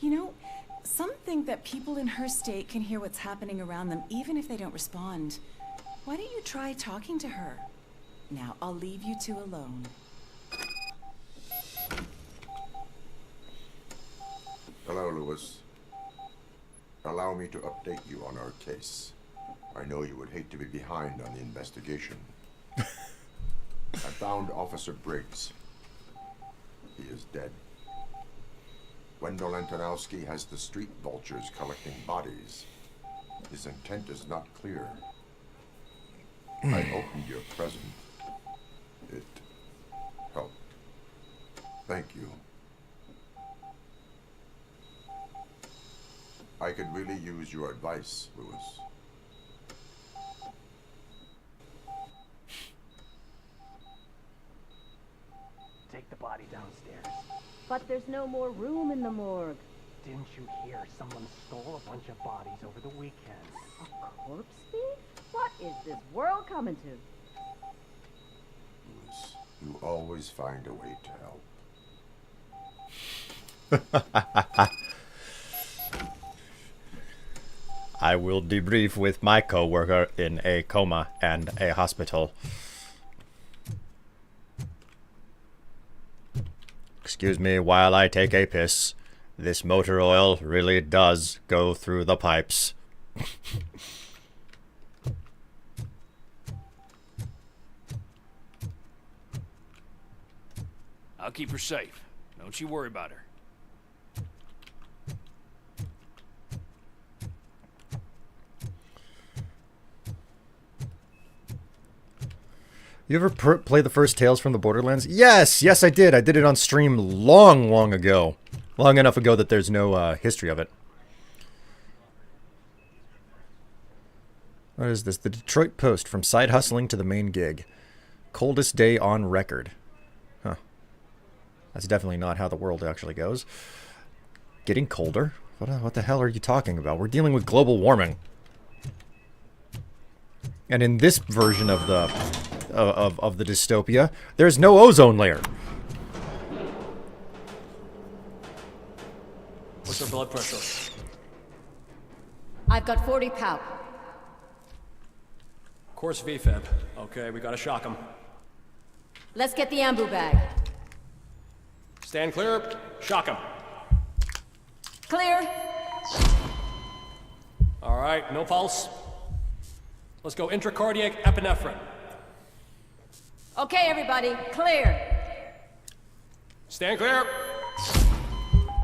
You know, some think that people in her state can hear what's happening around them even if they don't respond. Why don't you try talking to her? Now, I'll leave you two alone. Hello, Lewis. Allow me to update you on our case. I know you would hate to be behind on the investigation. I found Officer Briggs. He is dead. Wendell Antonowski has the street vultures collecting bodies. His intent is not clear. I opened your present. It helped. Thank you. I could really use your advice, Lewis. Take the body downstairs. But there's no more room in the morgue. Didn't you hear someone stole a bunch of bodies over the weekend? A corpse thief? What is this world coming to? Lewis, you always find a way to help. I will debrief with my coworker in a coma and a hospital. Excuse me while I take a piss. This motor oil really does go through the pipes. I'll keep her safe. Don't you worry about her. You ever play the first Tales from the Borderlands? Yes, I did. I did it on stream long ago. Long enough ago that there's no history of it. What is this? The Detroit Post, from side hustling to the main gig. Coldest day on record. Huh. That's definitely not how the world actually goes. Getting colder? What the hell are you talking about? We're dealing with global warming. And in this version of the of the dystopia, there's no ozone layer. What's her blood pressure? I've got 40 pow. Course VFib. Okay, we gotta shock him. Let's get the ambu bag. Stand clear. Shock him. Clear. All right, no pulse. Let's go intracardiac epinephrine. Okay, everybody, clear. Stand clear.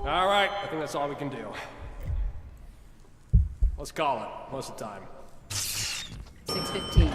All right, I think that's all we can do. Let's call it, most of the time. 6:15.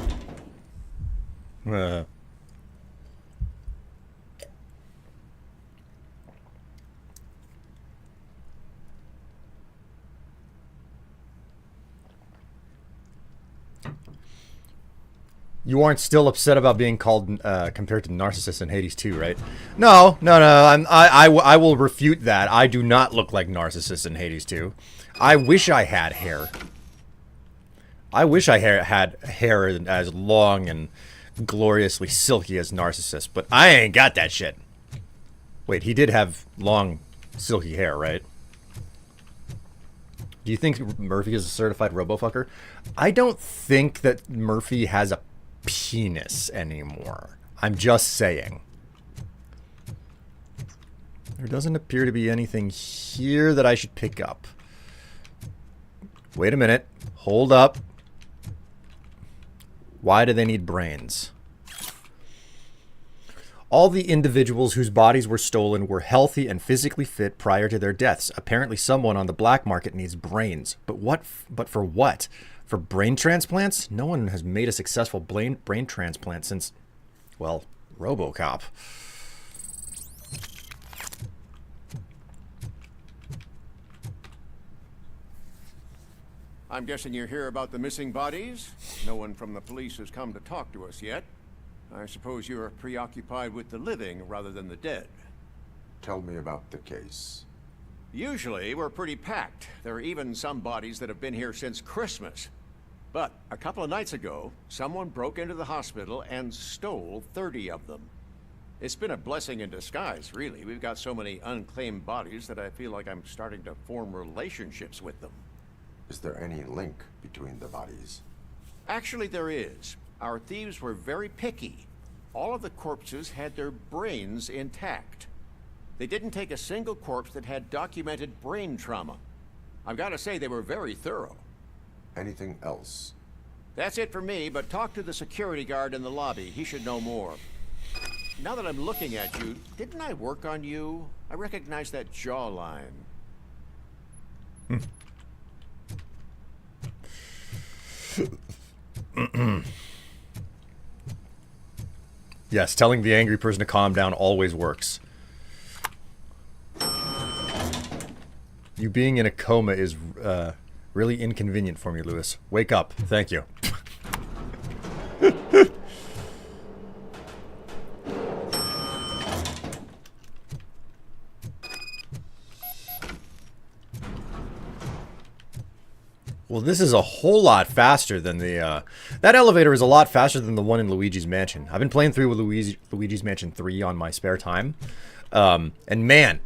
You aren't still upset about being called compared to Narcissus in Hades 2, right? No. I will refute that. I do not look like Narcissus in Hades 2. I wish I had hair. I wish I had hair as long and gloriously silky as Narcissus, but I ain't got that shit. Wait, he did have long, silky hair, right? Do you think Murphy is a certified robofucker? I don't think that Murphy has a penis anymore. I'm just saying. There doesn't appear to be anything here that I should pick up. Wait a minute. Hold up. Why do they need brains? All the individuals whose bodies were stolen were healthy and physically fit prior to their deaths. Apparently someone on the black market needs brains. But for what? For brain transplants? No one has made a successful brain transplant since, well, RoboCop. I'm guessing you're here about the missing bodies? No one from the police has come to talk to us yet. I suppose you're preoccupied with the living rather than the dead. Tell me about the case. Usually, we're pretty packed. There are even some bodies that have been here since Christmas. But a couple of nights ago, someone broke into the hospital and stole 30 of them. It's been a blessing in disguise, really. We've got so many unclaimed bodies that I feel like I'm starting to form relationships with them. Is there any link between the bodies? Actually, there is. Our thieves were very picky. All of the corpses had their brains intact. They didn't take a single corpse that had documented brain trauma. I've got to say, they were very thorough. Anything else? That's it for me, but talk to the security guard in the lobby. He should know more. Now that I'm looking at you, didn't I work on you? I recognize that jawline. Yes, telling the angry person to calm down always works. You being in a coma is really inconvenient for me, Lewis. Wake up. Thank you. Well, this is a whole lot faster than the, that elevator is a lot faster than the one in Luigi's Mansion. I've been playing through with Luigi's Mansion 3 on my spare time. And man,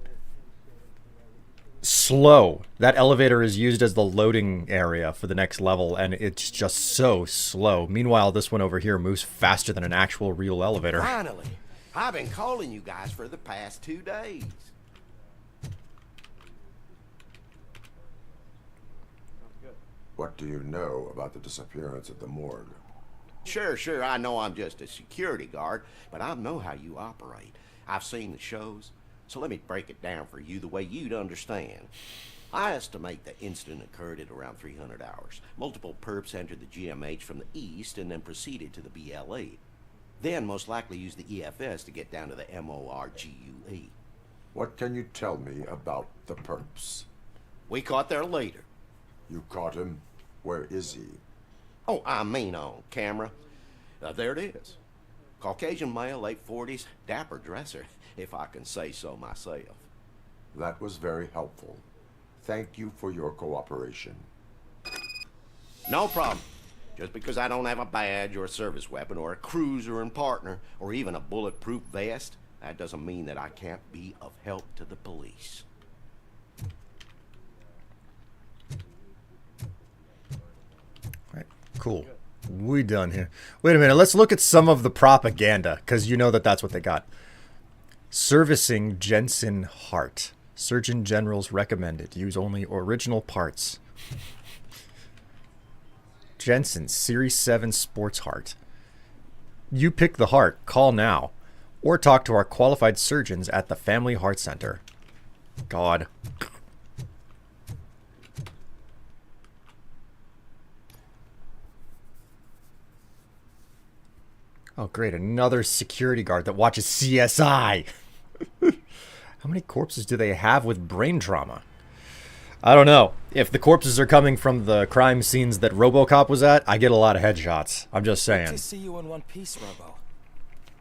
slow. That elevator is used as the loading area for the next level, and it's just so slow. Meanwhile, this one over here moves faster than an actual real elevator. Finally, I've been calling you guys for the past 2 days. What do you know about the disappearance at the morgue? Sure, I know I'm just a security guard, but I know how you operate. I've seen the shows, so let me break it down for you the way you'd understand. I estimate the incident occurred at around 300 hours. Multiple perps entered the GMH from the east and then proceeded to the BLE. Then most likely used the EFS to get down to the MORGUE. What can you tell me about the perps? We caught their leader. You caught him? Where is he? Oh, I mean on camera. There it is. Caucasian male, late 40s, dapper dresser, if I can say so myself. That was very helpful. Thank you for your cooperation. No problem. Just because I don't have a badge or a service weapon or a cruiser and partner or even a bulletproof vest, that doesn't mean that I can't be of help to the police. Cool. We done here. Wait a minute. Let's look at some of the propaganda, because you know that that's what they got. Servicing Jensen Heart. Surgeon General's recommended. Use only original parts. Jensen, Series 7 Sports Heart. You pick the heart. Call now. Or talk to our qualified surgeons at the Family Heart Center. God. Oh, great. Another security guard that watches CSI. How many corpses do they have with brain trauma? I don't know. If the corpses are coming from the crime scenes that RoboCop was at, I get a lot of headshots. I'm just saying. Good to see you in one piece, Robo.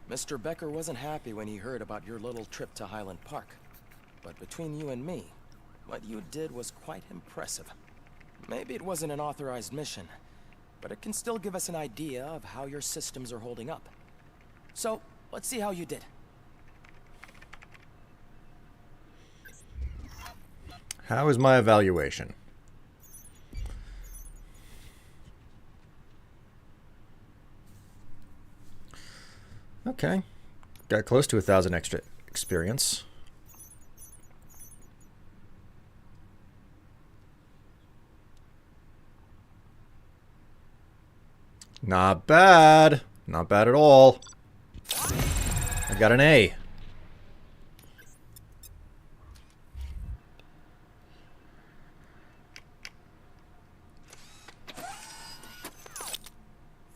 Mr. Becker wasn't happy when he heard about your little trip to Highland Park. But between you and me, what you did was quite impressive. Maybe it wasn't an authorized mission, but it can still give us an idea of how your systems are holding up. So, let's see how you did. How is my evaluation? Okay. Got close to 1,000 extra experience. Not bad. Not bad at all. I got an A.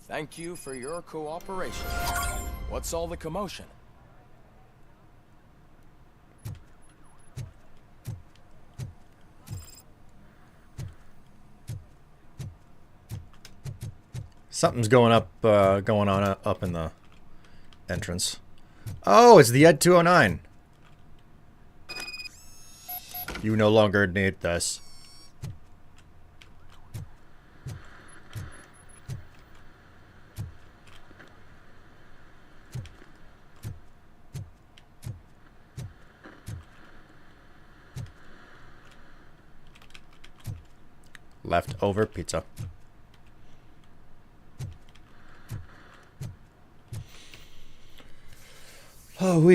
Thank you for your cooperation. What's all the commotion? Something's going on up in the entrance. Oh, it's the Ed 209. You no longer need this. Leftover pizza. Oh,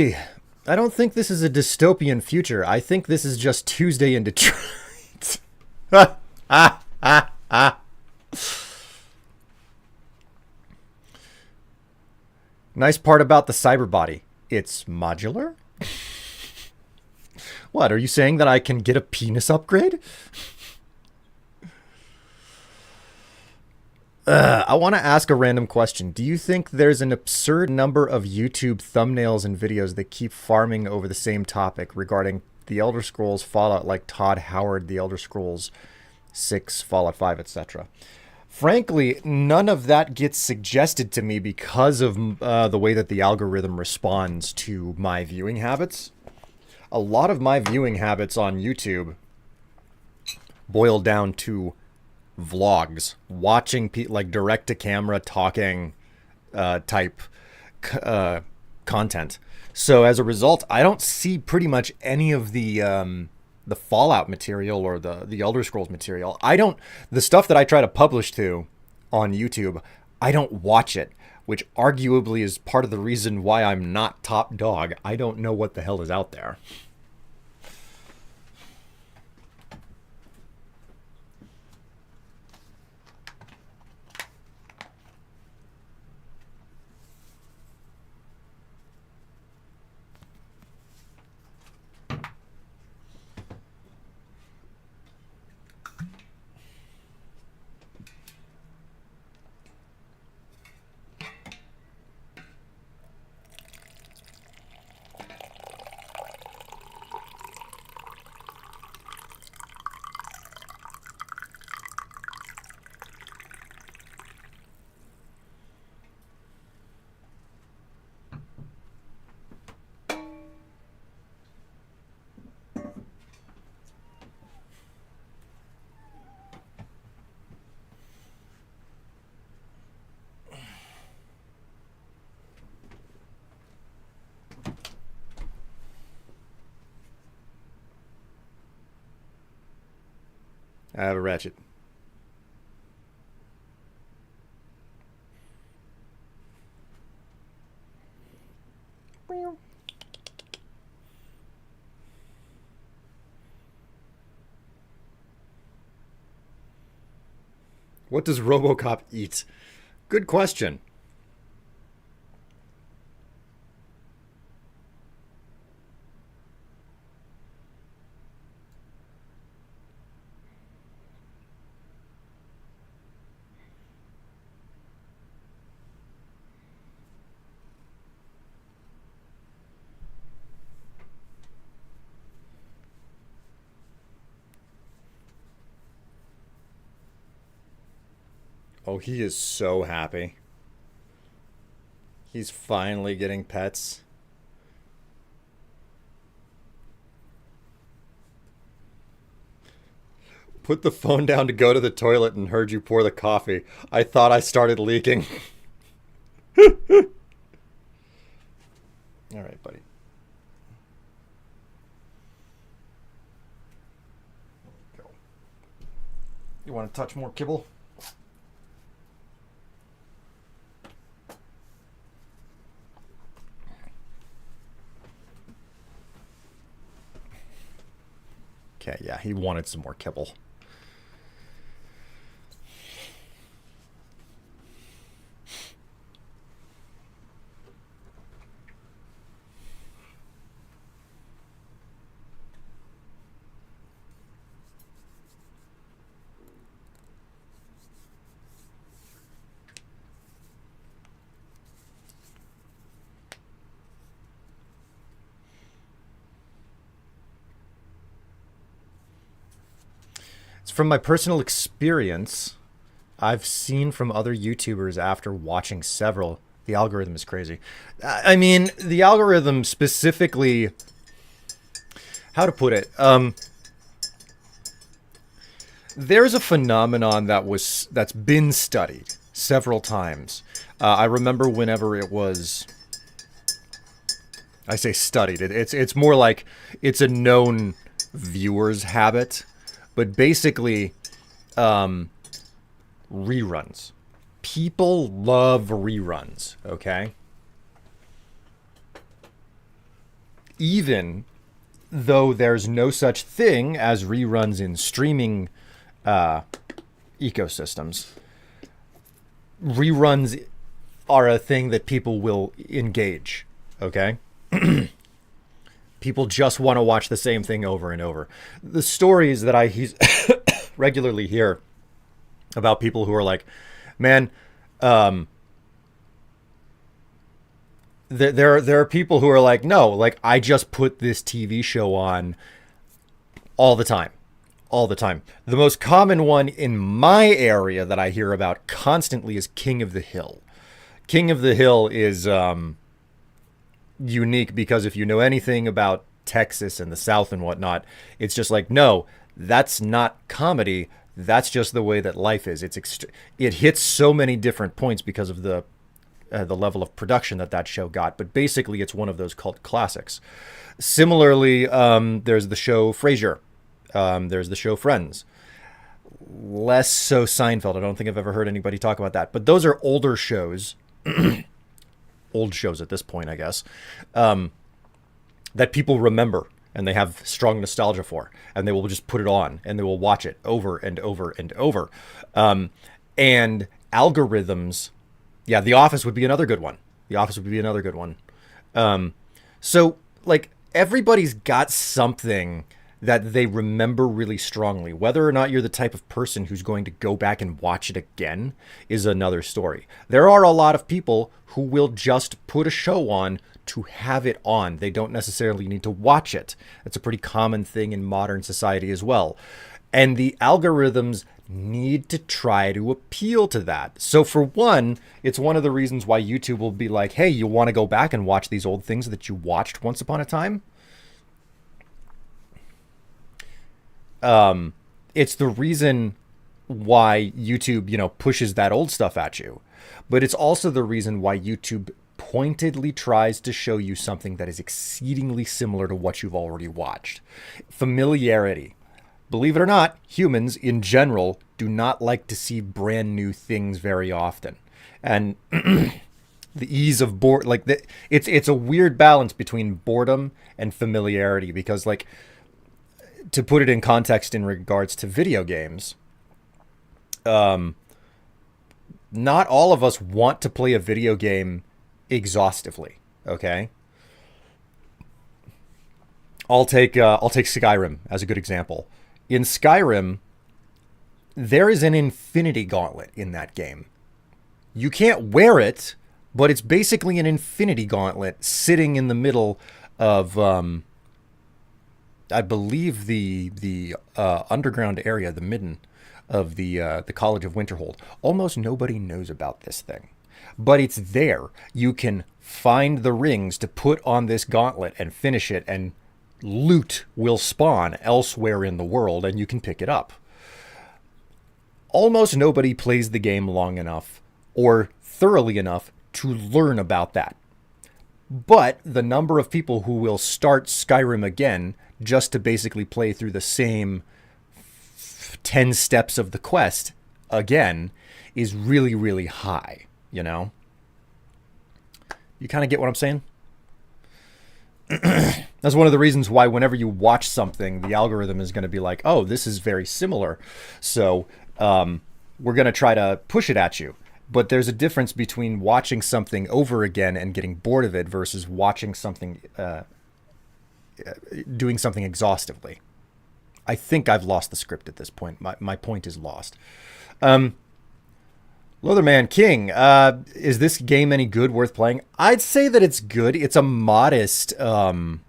I don't think this is a dystopian future. I think this is just Tuesday in Detroit. Nice part about the cyber body. It's modular? What, are you saying that I can get a penis upgrade? I want to ask a random question. Do you think there's an absurd number of YouTube thumbnails and videos that keep farming over the same topic regarding the Elder Scrolls, Fallout, like Todd Howard, the Elder Scrolls 6, Fallout 5, etc.? Frankly, none of that gets suggested to me because of the way that the algorithm responds to my viewing habits. A lot of my viewing habits on YouTube boil down to vlogs, watching like direct to camera talking type content. So as a result, I don't see pretty much any of the Fallout material or the Elder Scrolls material. The stuff that I try to publish to on YouTube, I don't watch it, which arguably is part of the reason why I'm not top dog. I don't know what the hell is out there. I have a ratchet. What does RoboCop eat? Good question. Oh, he is so happy. He's finally getting pets. Put the phone down to go to the toilet and heard you pour the coffee. I thought I started leaking. All right, buddy. Go. You want to touch more kibble? Okay, yeah, he wanted some more kibble. From my personal experience, I've seen from other YouTubers after watching several. The algorithm is crazy. I mean, the algorithm specifically, how to put it? There's a phenomenon that's been studied several times. I remember whenever it was, I say studied. It's more like it's a known viewer's habit, but basically, reruns. People love reruns, okay? Even though there's no such thing as reruns in streaming ecosystems, reruns are a thing that people will engage, okay? People just want to watch the same thing over and over. The stories that I regularly hear about people who are like, man, there are people who are like, no, like I just put this TV show on all the time. The most common one in my area that I hear about constantly is King of the Hill. King of the Hill is unique because if you know anything about Texas and the South and whatnot, it's just like, no, that's not comedy. That's just the way that life is. It hits so many different points because of the level of production that show got. But basically, it's one of those cult classics. Similarly, there's the show Frasier. There's the show Friends. Less so Seinfeld. I don't think I've ever heard anybody talk about that. But those are older shows. Old shows at this point, I guess. That people remember. And they have strong nostalgia for, and they will just put it on, and they will watch it over and over and over. And algorithms, yeah, The Office would be another good one. So, like, everybody's got something that they remember really strongly. Whether or not you're the type of person who's going to go back and watch it again is another story. There are a lot of people who will just put a show on to have it on. They don't necessarily need to watch it. That's a pretty common thing in modern society as well. And the algorithms need to try to appeal to that. So for one, it's one of the reasons why YouTube will be like, hey, you want to go back and watch these old things that you watched once upon a time? It's the reason why YouTube, pushes that old stuff at you. But it's also the reason why YouTube pointedly tries to show you something that is exceedingly similar to what you've already watched. Familiarity. Believe it or not, humans in general do not like to see brand new things very often. And the ease of it's a weird balance between boredom and familiarity, because, like, to put it in context in regards to video games, not all of us want to play a video game exhaustively, okay? I'll take Skyrim as a good example. In Skyrim, there is an infinity gauntlet in that game. You can't wear it, but it's basically an infinity gauntlet sitting in the middle of, I believe the underground area, the midden of the College of Winterhold. Almost nobody knows about this thing. But it's there. You can find the rings to put on this gauntlet and finish it, and loot will spawn elsewhere in the world, and you can pick it up. Almost nobody plays the game long enough or thoroughly enough to learn about that. But the number of people who will start Skyrim again just to basically play through the same 10 steps of the quest again is really, really high. You know? You kind of get what I'm saying? That's one of the reasons why whenever you watch something, the algorithm is going to be like, oh, this is very similar. So we're going to try to push it at you. But there's a difference between watching something over again and getting bored of it versus watching something, doing something exhaustively. I think I've lost the script at this point. My point is lost. Leatherman King, is this game any good, worth playing? I'd say that it's good. It's a modest game.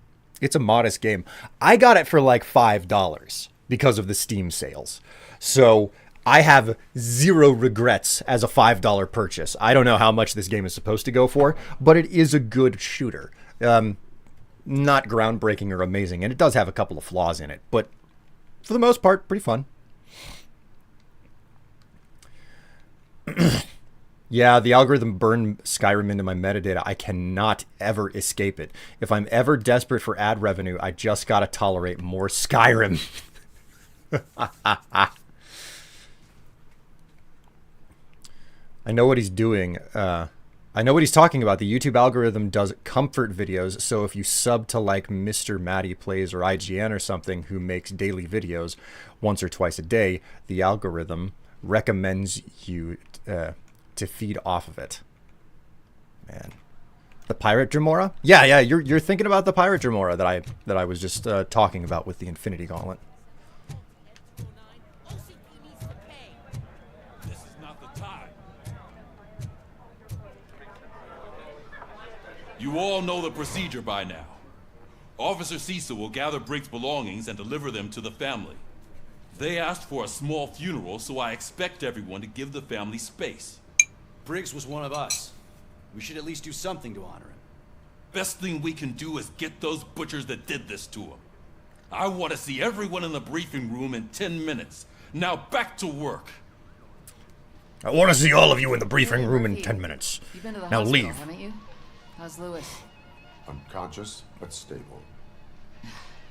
I got it for like $5 because of the Steam sales. So I have zero regrets as a $5 purchase. I don't know how much this game is supposed to go for, but it is a good shooter. Not groundbreaking or amazing, and it does have a couple of flaws in it, but for the most part, pretty fun. Yeah, the algorithm burned Skyrim into my metadata. I cannot ever escape it. If I'm ever desperate for ad revenue, I just gotta tolerate more Skyrim. I know what he's doing. I know what he's talking about. The YouTube algorithm does comfort videos, so if you sub to like Mr. Matty Plays or IGN or something who makes daily videos once or twice a day, the algorithm recommends you to feed off of it. Man. The Pirate Dremora? Yeah, you're thinking about the Pirate Dremora that I was just talking about with the Infinity Gauntlet. This is not the time. You all know the procedure by now. Officer Cecil will gather Briggs' belongings and deliver them to the family. They asked for a small funeral, so I expect everyone to give the family space. Briggs was one of us. We should at least do something to honor him. Best thing we can do is get those butchers that did this to him. I want to see everyone in the briefing room in 10 minutes. Now back to work. I want to see all of you in the briefing room in 10 minutes. You've been to the Now hospital, leave. haven't you? How's Lewis? Unconscious, but stable.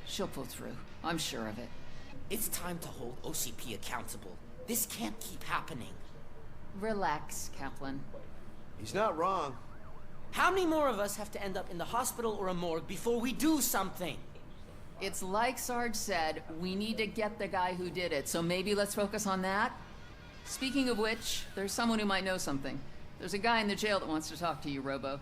She'll pull through. I'm sure of it. It's time to hold OCP accountable. This can't keep happening. Relax, Kaplan. He's not wrong. How many more of us have to end up in the hospital or a morgue before we do something? It's like Sarge said, we need to get the guy who did it, so maybe let's focus on that. Speaking of which, there's someone who might know something. There's a guy in the jail that wants to talk to you, Robo.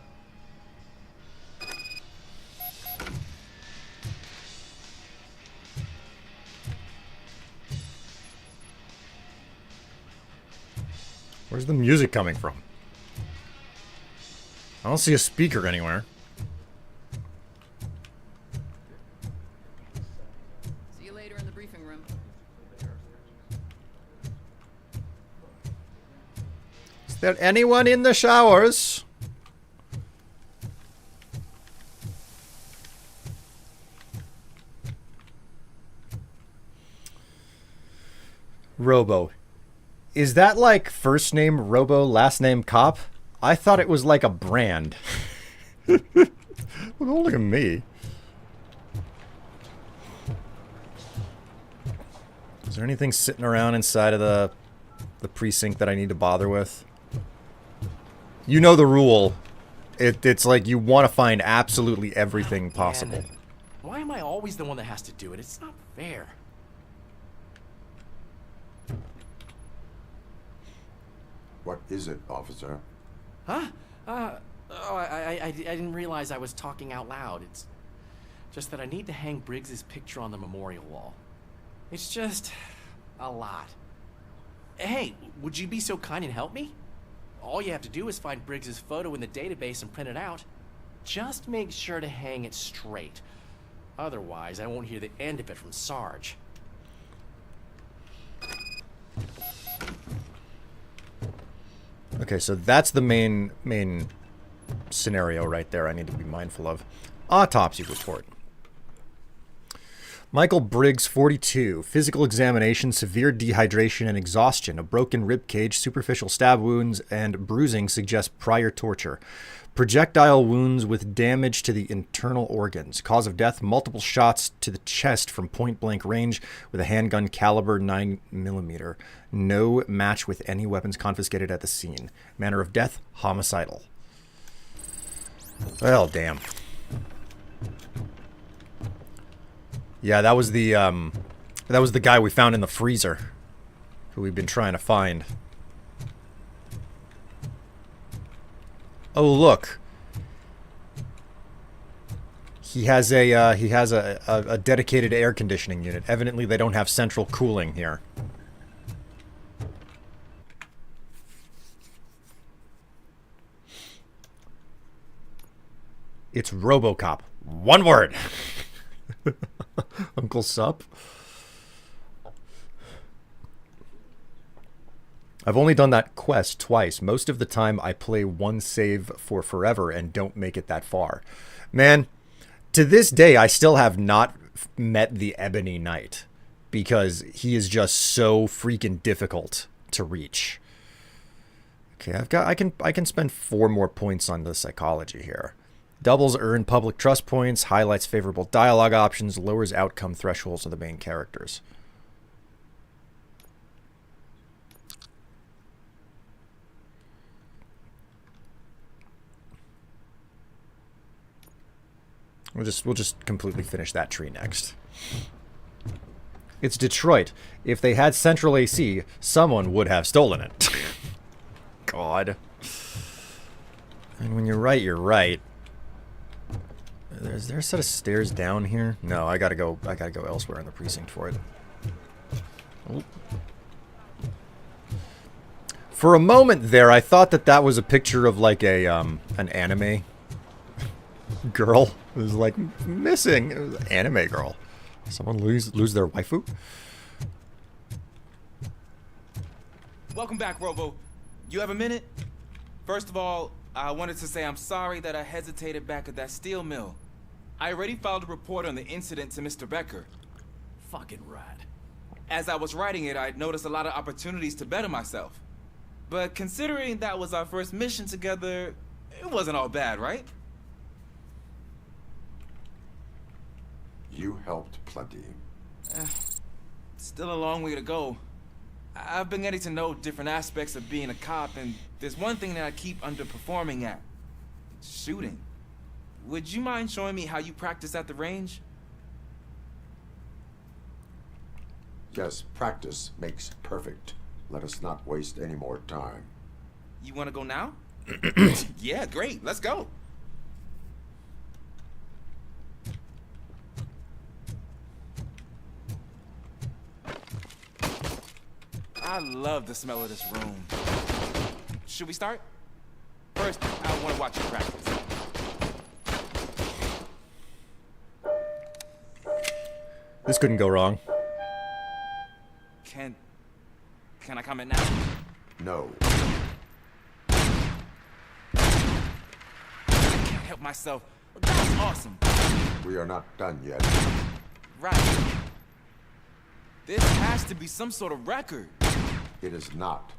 Where's the music coming from? I don't see a speaker anywhere. See you later in the briefing room. Is there anyone in the showers? Robo. Is that like first name Robo, last name Cop? I thought it was like a brand. Well, don't look at me. Is there anything sitting around inside of the precinct that I need to bother with? You know the rule. It's like you want to find absolutely everything possible. Man, why am I always the one that has to do it? It's not fair. What is it, officer? Huh? I didn't realize I was talking out loud. It's just that I need to hang Briggs's picture on the memorial wall. It's just a lot. Hey, would you be so kind and help me? All you have to do is find Briggs's photo in the database and print it out. Just make sure to hang it straight. Otherwise, I won't hear the end of it from Sarge. Okay, so that's the main scenario right there I need to be mindful of. Autopsy report. Michael Briggs, 42. Physical examination, severe dehydration and exhaustion. A broken rib cage, superficial stab wounds, and bruising suggest prior torture. Projectile wounds with damage to the internal organs. Cause of death, multiple shots to the chest from point-blank range with a handgun caliber 9mm. No match with any weapons confiscated at the scene. Manner of death, homicidal. Well, damn. Yeah, that was the guy we found in the freezer, who we've been trying to find. Oh, look. He has a dedicated air conditioning unit. Evidently, they don't have central cooling here. It's RoboCop. One word. Uncle Sup. I've only done that quest twice. Most of the time I play one save for forever and don't make it that far. Man, to this day, I still have not met the Ebony Knight because he is just so freaking difficult to reach. Okay, I can spend 4 more points on the psychology here. Doubles earn public trust points, highlights favorable dialogue options, lowers outcome thresholds of the main characters. We'll just completely finish that tree next. It's Detroit. If they had central AC, someone would have stolen it. God. And when you're right, you're right. Is there a set of stairs down here? No, I gotta go elsewhere in the precinct for it. Oh. For a moment there, I thought that was a picture of like a an anime girl. It was like missing. It was an anime girl. Someone lose their waifu? Welcome back, Robo. You have a minute? First of all, I wanted to say I'm sorry that I hesitated back at that steel mill. I already filed a report on the incident to Mr. Becker. Fucking rad. As I was writing it, I noticed a lot of opportunities to better myself. But considering that was our first mission together, it wasn't all bad, right? You helped plenty. Still a long way to go. I've been getting to know different aspects of being a cop, and there's one thing that I keep underperforming at. Shooting. Would you mind showing me how you practice at the range? Yes, practice makes perfect. Let us not waste any more time. You want to go now? Yeah, great. Let's go. I love the smell of this room. Should we start? First, I want to watch you practice. This couldn't go wrong. Can I comment now? No. I can't help myself. That's awesome. We are not done yet. Right. This has to be some sort of record. It is not.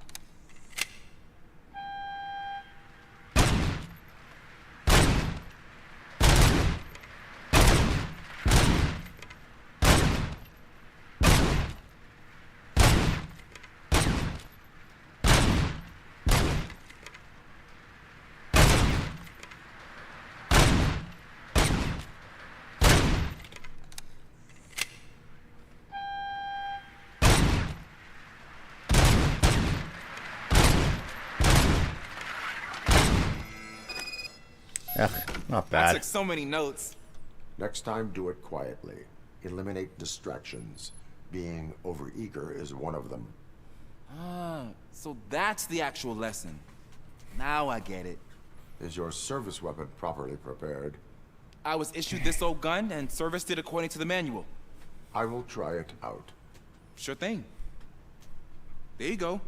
Ugh, not bad. I took so many notes. Next time, do it quietly. Eliminate distractions. Being overeager is one of them. Ah, so that's the actual lesson. Now I get it. Is your service weapon properly prepared? I was issued this old gun and serviced it according to the manual. I will try it out. Sure thing. There you go.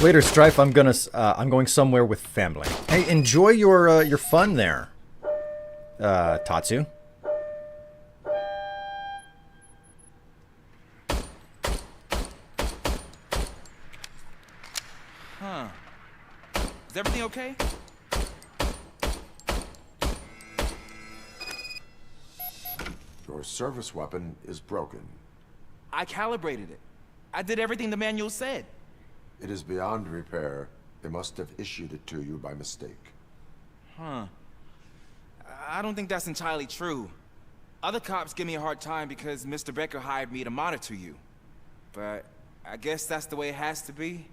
Later, Strife. I'm going somewhere with family. Hey, enjoy your fun there, Tatsu. Huh. Is everything okay? Your service weapon is broken. I calibrated it. I did everything the manual said. It is beyond repair. They must have issued it to you by mistake. Huh. I don't think that's entirely true. Other cops give me a hard time because Mr. Becker hired me to monitor you. But I guess that's the way it has to be.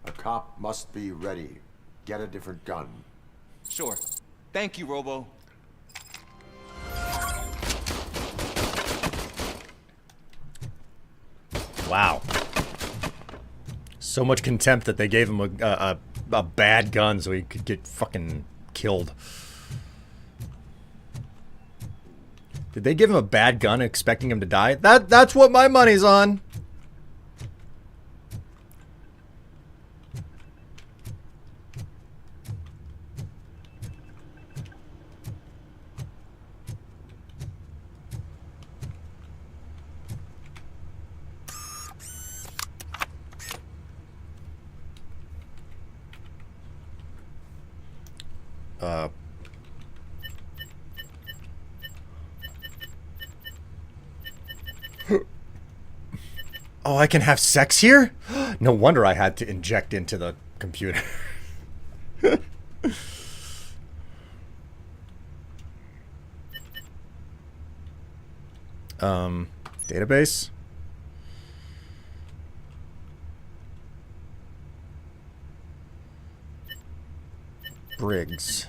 A cop must be ready. Get a different gun. Sure. Thank you, Robo. Wow. So much contempt that they gave him a a bad gun so he could get fucking killed. Did they give him a bad gun expecting him to die? That's what my money's on. Oh, I can have sex here? No wonder I had to inject into the computer. Database? Briggs.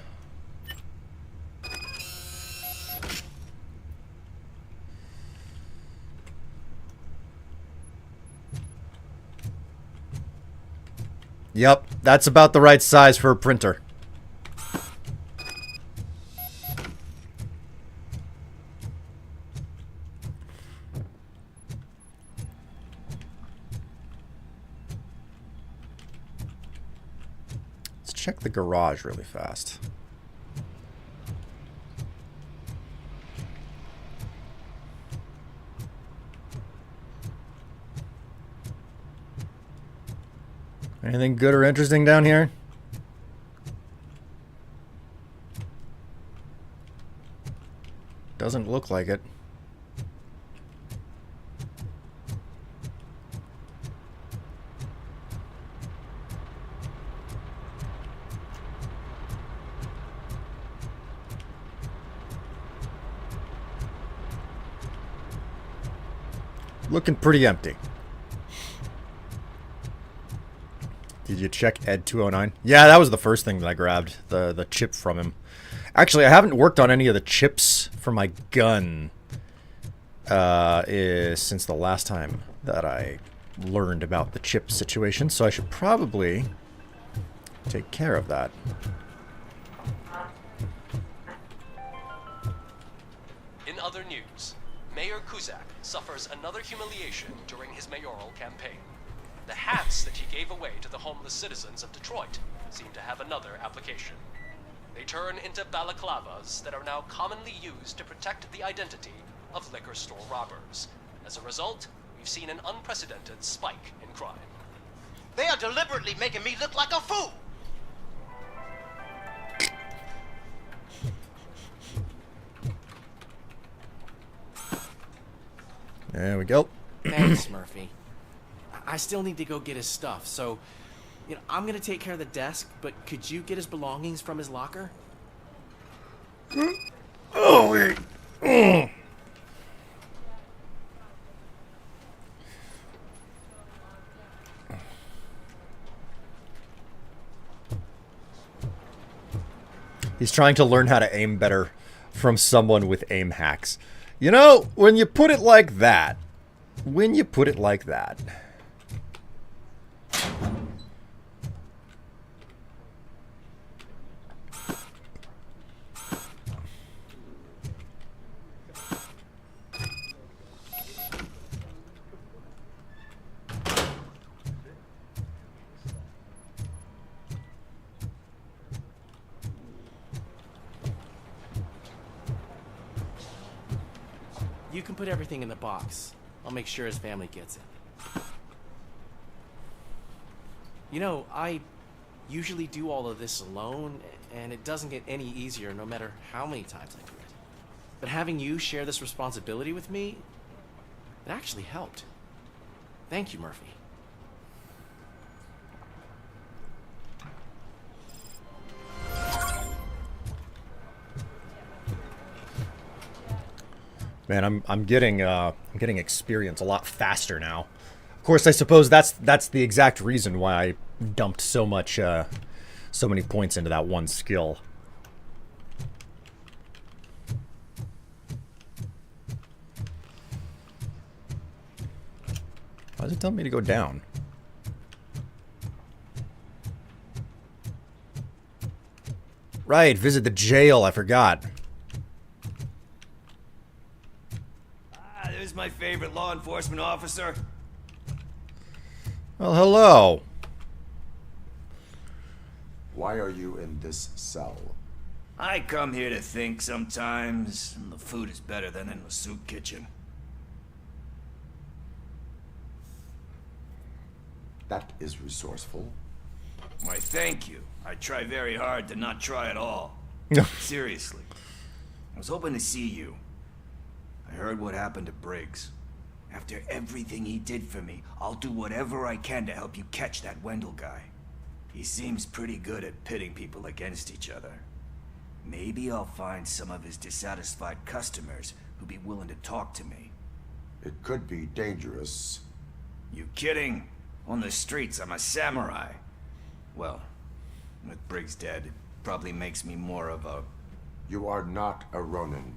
Yep, that's about the right size for a printer. Let's check the garage really fast. Anything good or interesting down here? Doesn't look like it. Looking pretty empty. Did you check Ed 209? Yeah, that was the first thing that I grabbed, the chip from him. Actually, I haven't worked on any of the chips for my gun since the last time that I learned about the chip situation, so I should probably take care of that. In other news, Mayor Kuzak suffers another humiliation during his mayoral campaign. The hats that he gave away to the homeless citizens of Detroit seem to have another application. They turn into balaclavas that are now commonly used to protect the identity of liquor store robbers. As a result, we've seen an unprecedented spike in crime. They are deliberately making me look like a fool! There we go. Thanks, Murphy. I still need to go get his stuff, so, I'm gonna take care of the desk, but could you get his belongings from his locker? Oh, wait. He's trying to learn how to aim better from someone with aim hacks. You know, when you put it like that, You can put everything in the box. I'll make sure his family gets it. I usually do all of this alone, and it doesn't get any easier no matter how many times I do it. But having you share this responsibility with me, it actually helped. Thank you, Murphy. Man, I'm getting experience a lot faster now. Of course, I suppose that's the exact reason why I dumped so many points into that one skill. Why is it telling me to go down? Right, visit the jail. I forgot. There's my favorite law enforcement officer. Well, hello. Why are you in this cell? I come here to think sometimes, and the food is better than in the soup kitchen. That is resourceful. Why, thank you. I try very hard to not try at all. Seriously. I was hoping to see you. I heard what happened to Briggs. After everything he did for me, I'll do whatever I can to help you catch that Wendell guy. He seems pretty good at pitting people against each other. Maybe I'll find some of his dissatisfied customers who'd be willing to talk to me. It could be dangerous. You kidding? On the streets, I'm a samurai. Well, with Briggs dead, it probably makes me more of a... You are not a Ronin.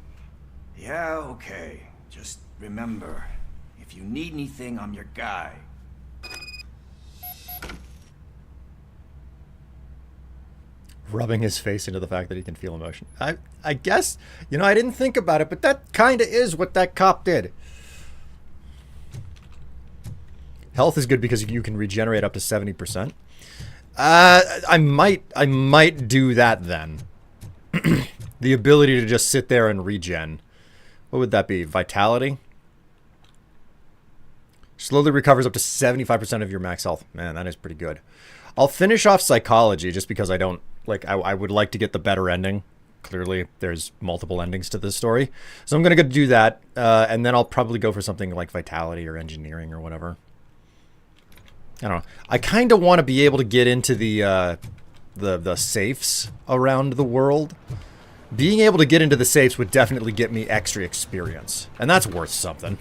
Yeah, okay. Just remember, if you need anything, I'm your guy. Rubbing his face into the fact that he can feel emotion. I guess, you know, I didn't think about it, but that kind of is what that cop did. Health is good because you can regenerate up to 70%. I might do that then. The ability to just sit there and regen. What would that be? Vitality? Slowly recovers up to 75% of your max health. Man, that is pretty good. I'll finish off psychology just because I don't... Like, I would like to get the better ending. Clearly, there's multiple endings to this story. So I'm going to go do that. And then I'll probably go for something like vitality or engineering or whatever. I don't know. I kind of want to be able to get into the safes around the world. Being able to get into the safes would definitely get me extra experience. And that's worth something.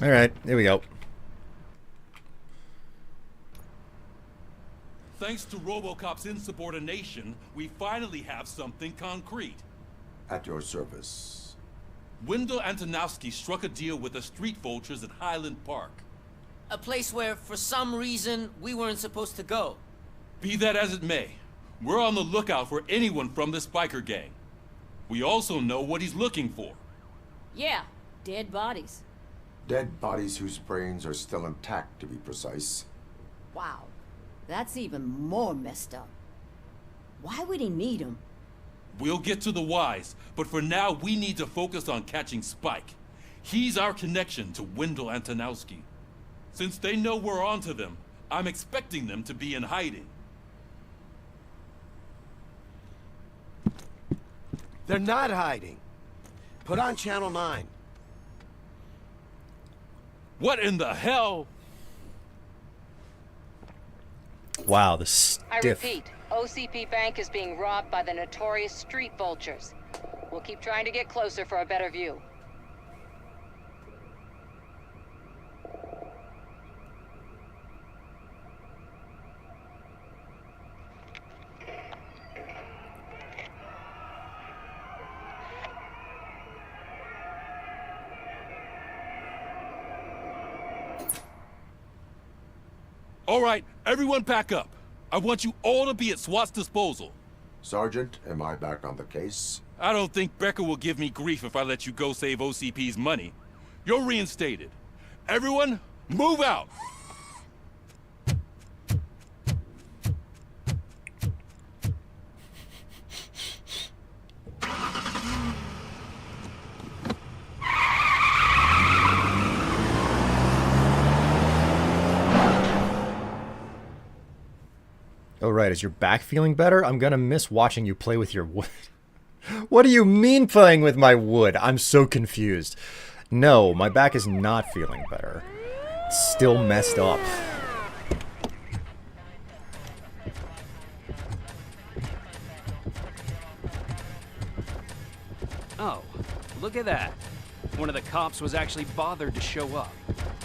Alright, here we go. Thanks to RoboCop's insubordination, we finally have something concrete. At your service. Wendell Antonowski struck a deal with the street vultures at Highland Park. A place where, for some reason, we weren't supposed to go. Be that as it may, we're on the lookout for anyone from this biker gang. We also know what he's looking for. Yeah, dead bodies. Dead bodies whose brains are still intact, to be precise. Wow, that's even more messed up. Why would he need them? We'll get to the whys, but for now we need to focus on catching Spike. He's our connection to Wendell Antonowski. Since they know we're onto them, I'm expecting them to be in hiding. They're not hiding. Put on Channel 9. What in the hell? Wow, the I stiff. repeat, OCP Bank is being robbed by the notorious street vultures. We'll keep trying to get closer for a better view. All right, everyone pack up. I want you all to be at SWAT's disposal. Sergeant, am I back on the case? I don't think Becker will give me grief if I let you go save OCP's money. You're reinstated. Everyone, move out! Oh, right. Is your back feeling better? I'm gonna miss watching you play with your wood. What do you mean playing with my wood? I'm so confused. No, my back is not feeling better. It's still messed up. Oh, look at that. One of the cops was actually bothered to show up.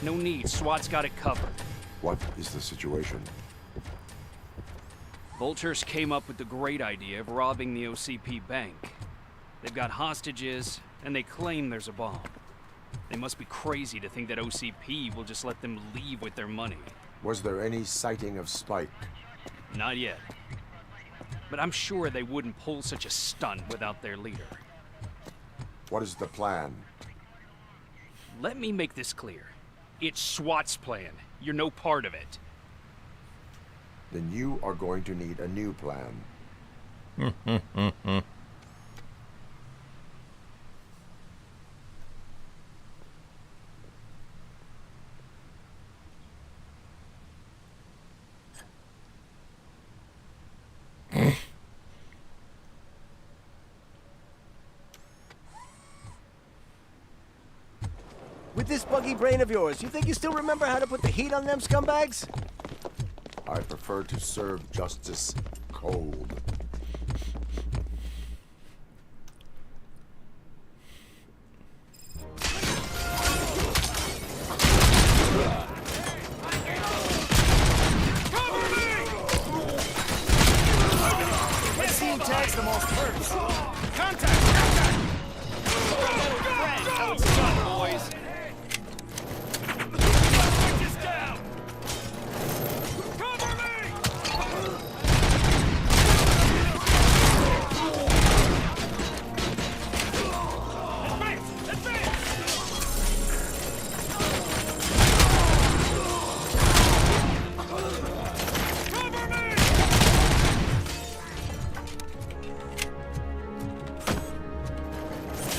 No need, SWAT's got it covered. What is the situation? Vultures came up with the great idea of robbing the OCP bank. They've got hostages, and they claim there's a bomb. They must be crazy to think that OCP will just let them leave with their money. Was there any sighting of Spike? Not yet. But I'm sure they wouldn't pull such a stunt without their leader. What is the plan? Let me make this clear. It's SWAT's plan. You're no part of it. Then you are going to need a new plan. With this buggy brain of yours, you think you still remember how to put the heat on them scumbags? I prefer to serve justice cold. Let's see him tags the most first. Contact! How it's done, boys.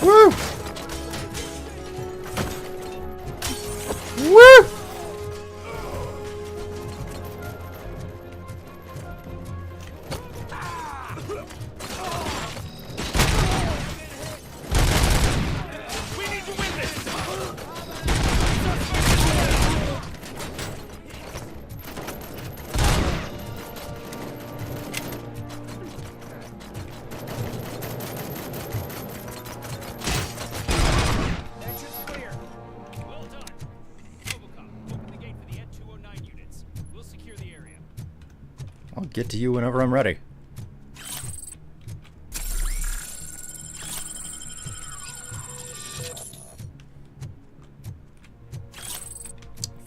Woo! Woo! I'll get to you whenever I'm ready.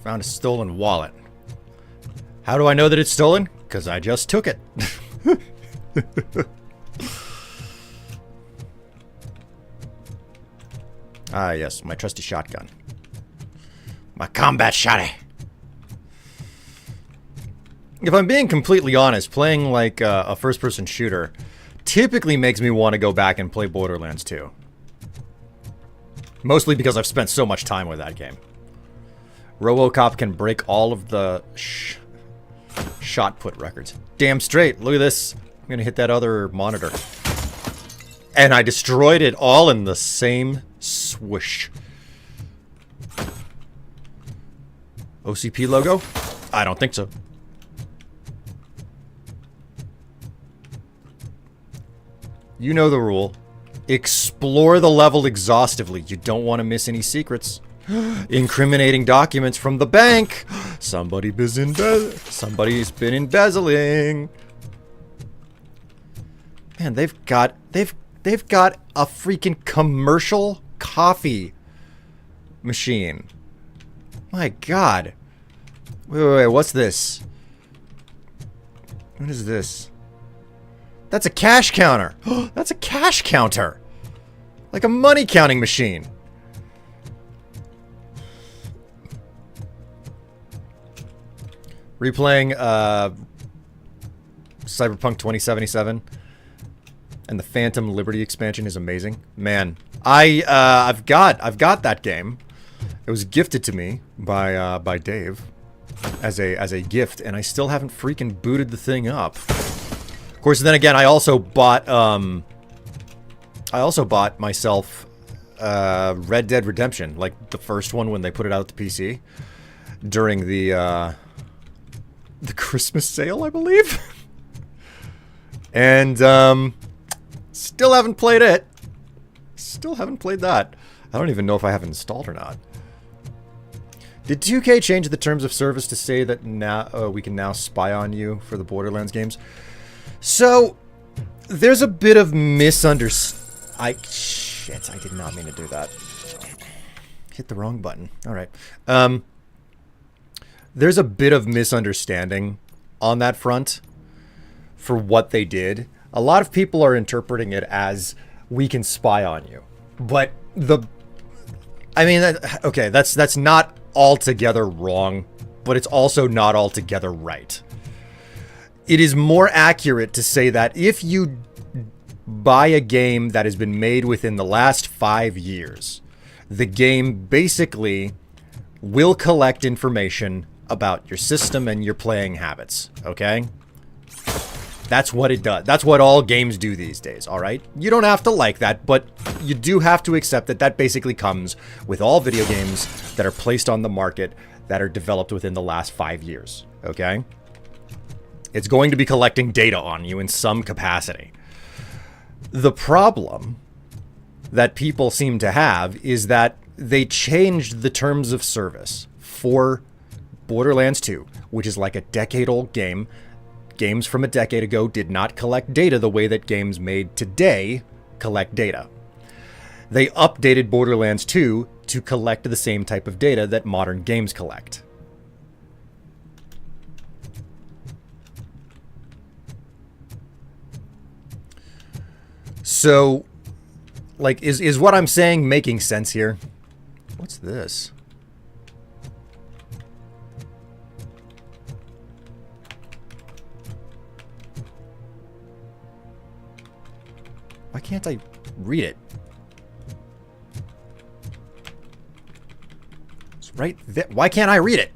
Found a stolen wallet. How do I know that it's stolen? Because I just took it. Ah, yes, my trusty shotgun. My combat shotty. If I'm being completely honest, playing like a first-person shooter typically makes me want to go back and play Borderlands 2. Mostly because I've spent so much time with that game. RoboCop can break all of the shot put records. Damn straight, look at this. I'm gonna hit that other monitor. And I destroyed it all in the same swoosh. OCP logo? I don't think so. You know the rule. Explore the level exhaustively. You don't want to miss any secrets. Incriminating documents from the bank. Somebody's been embezzling. Man, they've got a freaking commercial coffee machine. My God. Wait, what's this? What is this? That's a cash counter. That's a cash counter. Like a money counting machine. Replaying Cyberpunk 2077 and the Phantom Liberty expansion is amazing. Man, I've got that game. It was gifted to me by Dave as a gift, and I still haven't freaking booted the thing up. Of course, then again, I also bought myself Red Dead Redemption, like the first one when they put it out to PC during the Christmas sale, I believe. And still haven't played it. Still haven't played that. I don't even know if I have it installed or not. Did 2K change the terms of service to say that now we can now spy on you for the Borderlands games? So, there's a bit of shit, I did not mean to do that. Hit the wrong button. Alright. there's a bit of misunderstanding on that front for what they did. A lot of people are interpreting it as we can spy on you. But okay, that's not altogether wrong, but it's also not altogether right. It is more accurate to say that if you buy a game that has been made within the last 5 years, the game basically will collect information about your system and your playing habits, okay? That's what it does. That's what all games do these days, all right? You don't have to like that, but you do have to accept that that basically comes with all video games that are placed on the market that are developed within the last 5 years, okay? It's going to be collecting data on you in some capacity. The problem that people seem to have is that they changed the terms of service for Borderlands 2, which is like a decade-old game. Games from a decade ago did not collect data the way that games made today collect data. They updated Borderlands 2 to collect the same type of data that modern games collect. So, like, is what I'm saying making sense here? What's this? Why can't I read it? It's right there. Why can't I read it?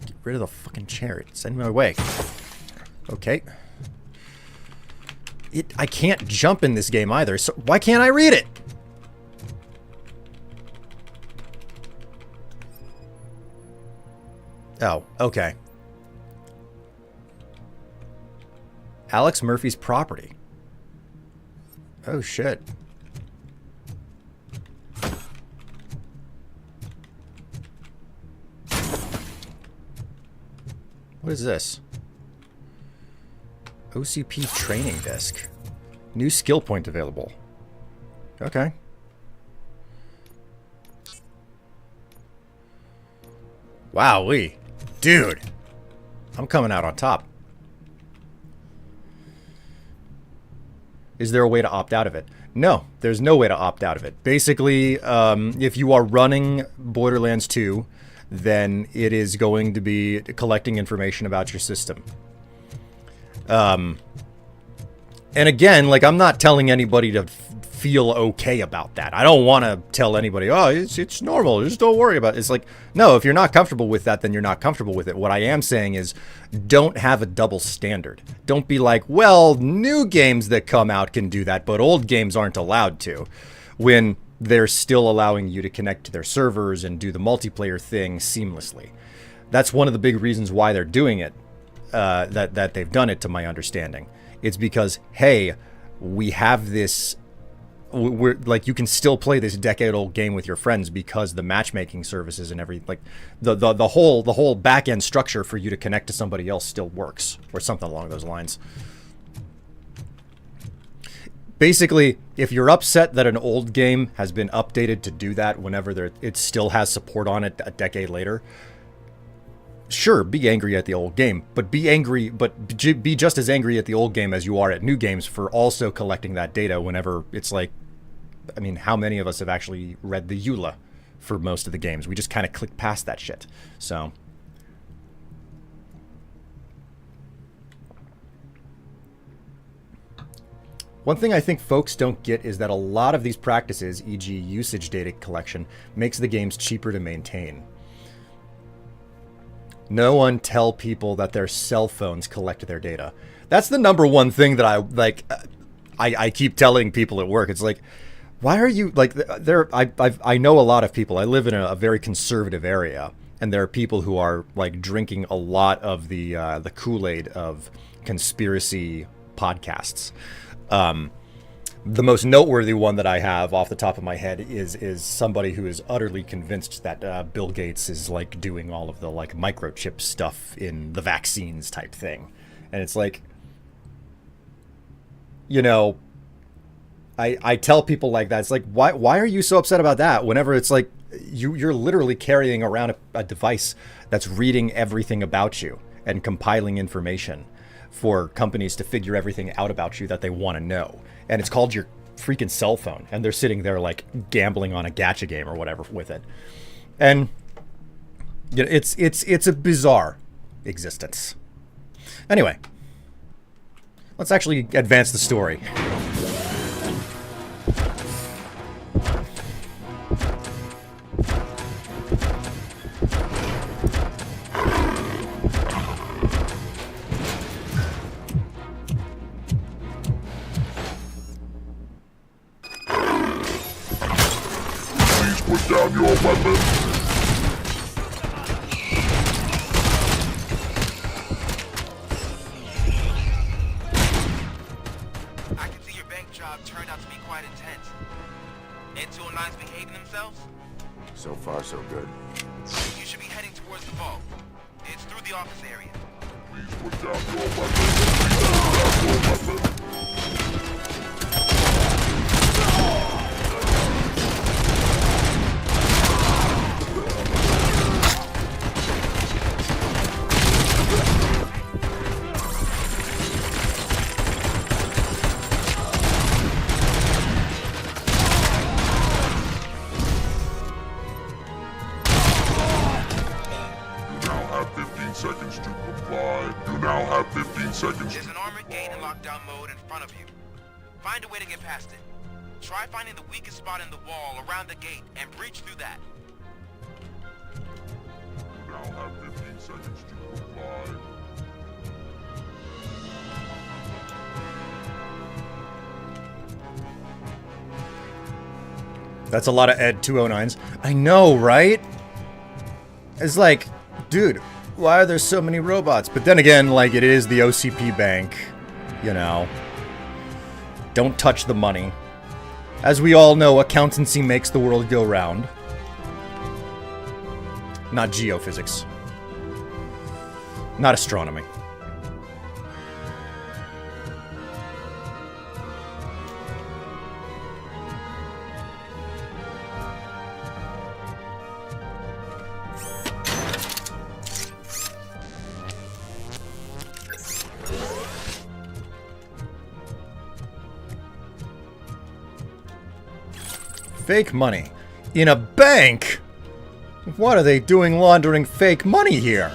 Get rid of the fucking chair. It's in my way. Okay. I can't jump in this game either, so why can't I read it? Oh, okay. Alex Murphy's property. Oh, shit. What is this? OCP training disc. New skill point available. Okay. Wowee. Dude. I'm coming out on top. Is there a way to opt out of it? No, there's no way to opt out of it. Basically, if you are running Borderlands 2, then it is going to be collecting information about your system. And again, like, I'm not telling anybody to feel okay about that. I don't want to tell anybody, oh, it's normal, just don't worry about it. It's like, no, if you're not comfortable with that, then you're not comfortable with it. What I am saying is, don't have a double standard. Don't be like, well, new games that come out can do that, but old games aren't allowed to, when they're still allowing you to connect to their servers and do the multiplayer thing seamlessly. That's one of the big reasons why they're doing it, that they've done it, to my understanding. It's because, hey, we have this, we're like, you can still play this decade-old game with your friends because the matchmaking services and everything, like the whole back-end structure for you to connect to somebody else still works, or something along those lines. Basically, if you're upset that an old game has been updated to do that whenever it still has support on it a decade later, sure, be angry at the old game, but be just as angry at the old game as you are at new games for also collecting that data whenever it's like, I mean, how many of us have actually read the EULA for most of the games? We just kind of click past that shit. So, one thing I think folks don't get is that a lot of these practices, e.g. usage data collection, makes the games cheaper to maintain. No one tell people that their cell phones collect their data. That's the number one thing that I keep telling people at work. It's like, why are you like I know a lot of people. I live in a very conservative area, and there are people who are like drinking a lot of the Kool-Aid of conspiracy podcasts. The most noteworthy one that I have off the top of my head is somebody who is utterly convinced that Bill Gates is like doing all of the like microchip stuff in the vaccines type thing. And it's like, you know, I tell people like that, it's like, why are you so upset about that? Whenever it's like, you're literally carrying around a device that's reading everything about you and compiling information for companies to figure everything out about you that they want to know. And it's called your freaking cell phone. And they're sitting there like gambling on a gacha game or whatever with it. And you know, it's a bizarre existence. Anyway, let's actually advance the story. Put down your weapon. I can see your bank job turned out to be quite intense. N209's behaving themselves? So far, so good. You should be heading towards the vault. It's through the office area. Please put down your weapon. Please put down your weapon. Seconds to comply. You now have 15 seconds. There's an armored gate in lockdown mode in front of you. Find a way to get past it. Try finding the weakest spot in the wall around the gate and breach through that. You now have 15 seconds to comply. That's a lot of Ed 209s. I know, right? It's like, dude, why are there so many robots? But then again, like, it is the OCP bank, you know. Don't touch the money. As we all know, accountancy makes the world go round. Not geophysics. Not astronomy. Fake money. In a bank? What are they doing laundering fake money here?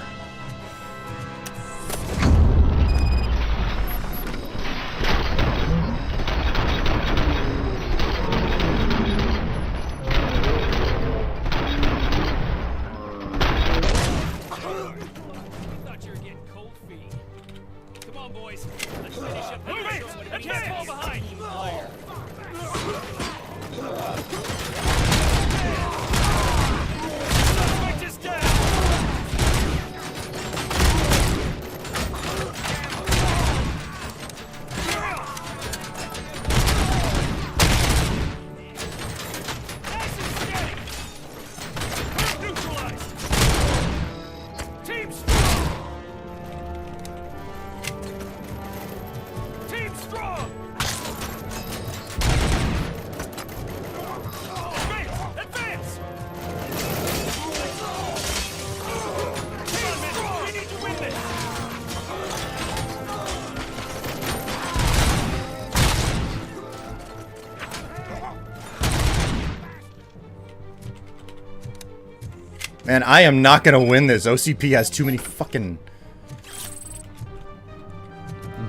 Man, I am not gonna win this. OCP has too many fucking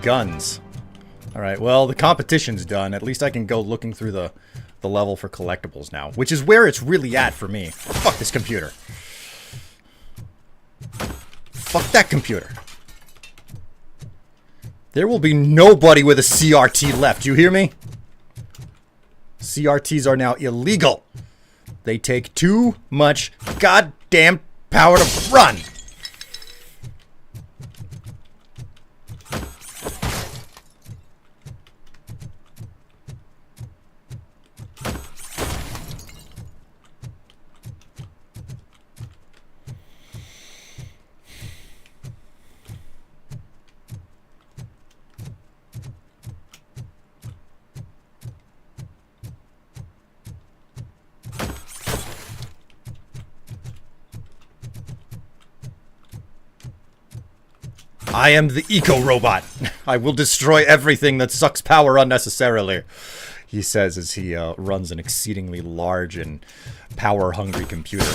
guns. Alright, well, the competition's done. At least I can go looking through the level for collectibles now. Which is where it's really at for me. Fuck this computer. Fuck that computer. There will be nobody with a CRT left. You hear me? CRTs are now illegal. They take too much goddamn power to run. I am the eco-robot. I will destroy everything that sucks power unnecessarily, he says as he runs an exceedingly large and power-hungry computer